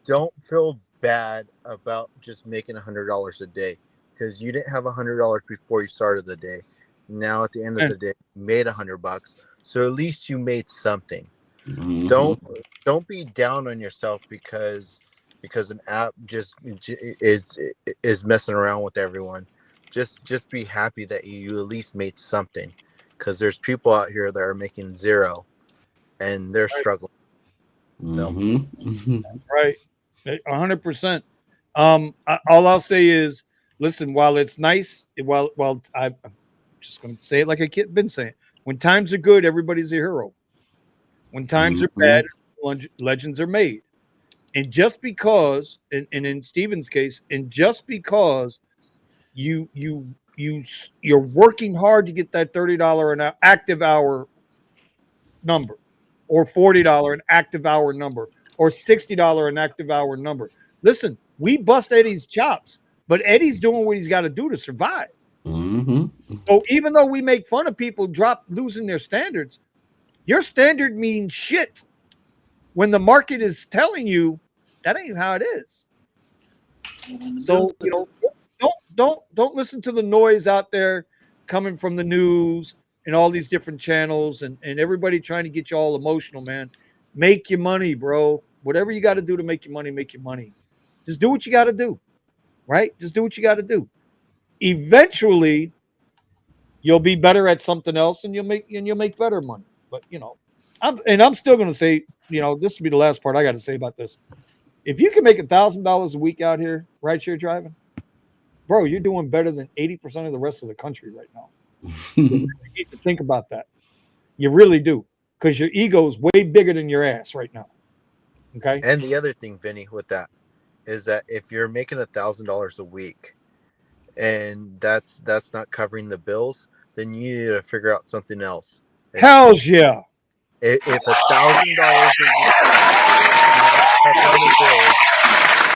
don't feel bad about just making $100 a day, because you didn't have $100 before you started the day. Now at the end of the day, you made $100, so at least you made something. Mm-hmm. Don't be down on yourself because because an app is messing around with everyone. Just be happy that you at least made something, because there's people out here that are making zero and they're struggling. So right, 100%. All I'll say is, listen. While it's nice, while I'm just going to say it like I been saying, when times are good, everybody's a hero. When times are bad, legends are made. And just because, and in Steven's case, and just because you're working hard to get that $30 an active hour number, or $40 an active hour number, or $60 an active hour number. Listen, we bust Eddie's chops, but Eddie's doing what he's got to do to survive. So even though we make fun of people losing their standards, your standard means shit when the market is telling you that ain't how it is. So, don't listen to the noise out there coming from the news and all these different channels and everybody trying to get you all emotional, man. Make your money, bro. Whatever you got to do to make your money, make your money. Just do what you got to do, right? Just do what you got to do. Eventually, you'll be better at something else, and you'll make better money. But I'm still going to say, this will be the last part I got to say about this. If you can make $1,000 a week out here, rideshare driving, bro, you're doing better than 80% of the rest of the country right now. You need to think about that. You really do, because your ego is way bigger than your ass right now. Okay. And the other thing, Vinny, with that is that if you're making $1,000 a week, and that's not covering the bills, then you need to figure out something else. Hell's yeah. If $1,000 a week covering the bills,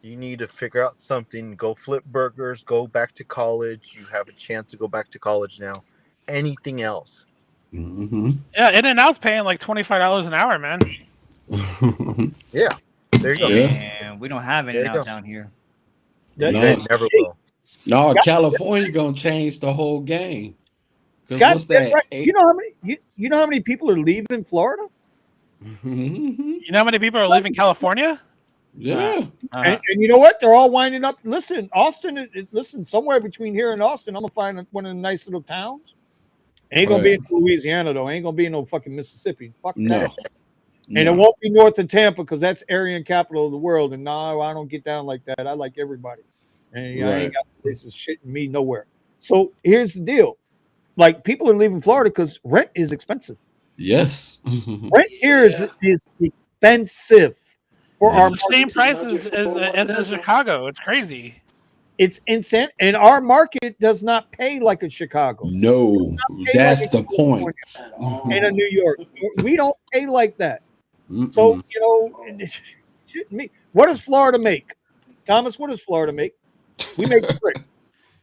you need to figure out something. Go flip burgers. Go back to college. You have a chance to go back to college now. Anything else? Yeah, In-N-Out's paying like $25 an hour, man. Yeah, there you go. And we don't have In-N-Out down here. You guys never will. No, California gonna change the whole game. Scott, what's that? right. You know how many people are leaving Florida? You know how many people are leaving California? Yeah. And you know what? They're all winding up. Listen, Austin. Listen, somewhere between here and Austin, I'm gonna find one of the nice little towns. Ain't gonna be in Louisiana though. Ain't gonna be in no fucking Mississippi. Fuck that. And it won't be north of Tampa, because that's Aryan capital of the world. And no, I don't get down like that. I like everybody. And I ain't got places shitting me nowhere. So here's the deal. Like, people are leaving Florida because rent is expensive. Yes. Rent here is expensive for our the same prices as in Chicago. It's crazy. It's insane. And our market does not pay like a Chicago. No, that's the point. In a New York. We don't pay like that. So, what does Florida make? Thomas, what does Florida make? We make bricks.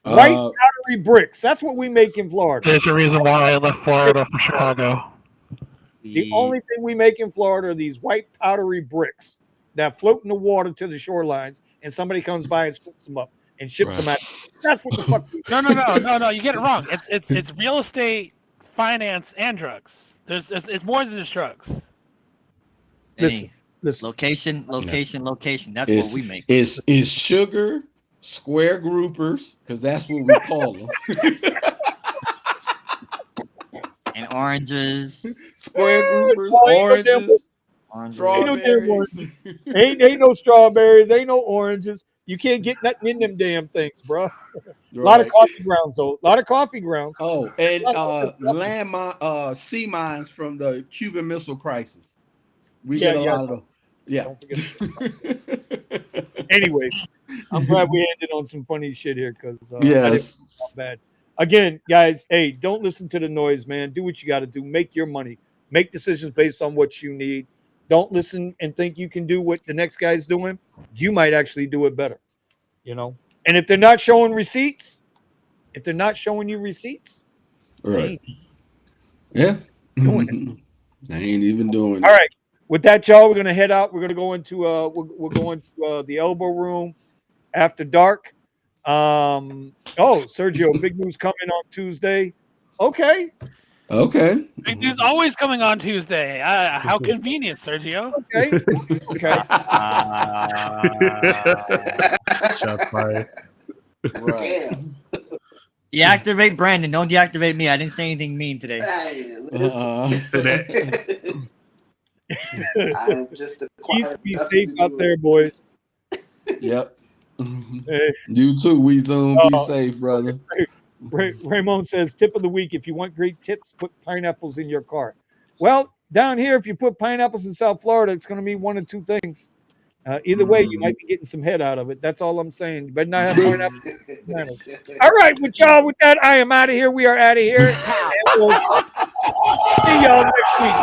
White powdery bricks. That's what we make in Florida. There's a reason why I left Florida for Chicago. The only thing we make in Florida are these white powdery bricks that float in the water to the shorelines, and somebody comes by and scoops them up and ships them out. That's what the fuck we do. No. You get it wrong. It's real estate, finance, and drugs. It's more than just drugs. Listen. Location. That's what we make. It's sugar, square groupers, because that's what we call them. And oranges. Square groupers, oranges, strawberries. Ain't no strawberries. Ain't no oranges. You can't get nothing in them damn things, bro. A lot of coffee grounds, though. A lot of coffee grounds. Oh, and sea mines from the Cuban Missile Crisis. We get a lot of them. Yeah. Anyway, I'm glad we ended on some funny shit here, because yes, not bad. Again, guys, hey, don't listen to the noise, man. Do what you got to do. Make your money. Make decisions based on what you need. Don't listen and think you can do what the next guy's doing. You might actually do it better, And if they're not showing receipts, if they're not showing you receipts, right? Yeah, doing it. I ain't even doing it. All right. With that, y'all, we're gonna head out. We're gonna go into we're going to the elbow room after dark. Sergio, big news coming on Tuesday. Okay, Okay. Big News always coming on Tuesday. How convenient, Sergio. Okay. Okay. Shots fired. Right. Damn. Deactivate Brandon. Don't deactivate me. I didn't say anything mean today. Hey, listen. Today. I'm just a Peace, quiet. be nothing safe to out do there, with boys. Yep. Hey, You too, Weezoom. Be Oh. safe, brother. Raymond says, tip of the week, if you want great tips, put pineapples in your car. Well, down here, if you put pineapples in South Florida, it's going to mean one of two things. Either way, you might be getting some head out of it. That's all I'm saying. You better not have pineapples. All right, with y'all, with that, I am out of here. We are out of here. And we'll see y'all next week.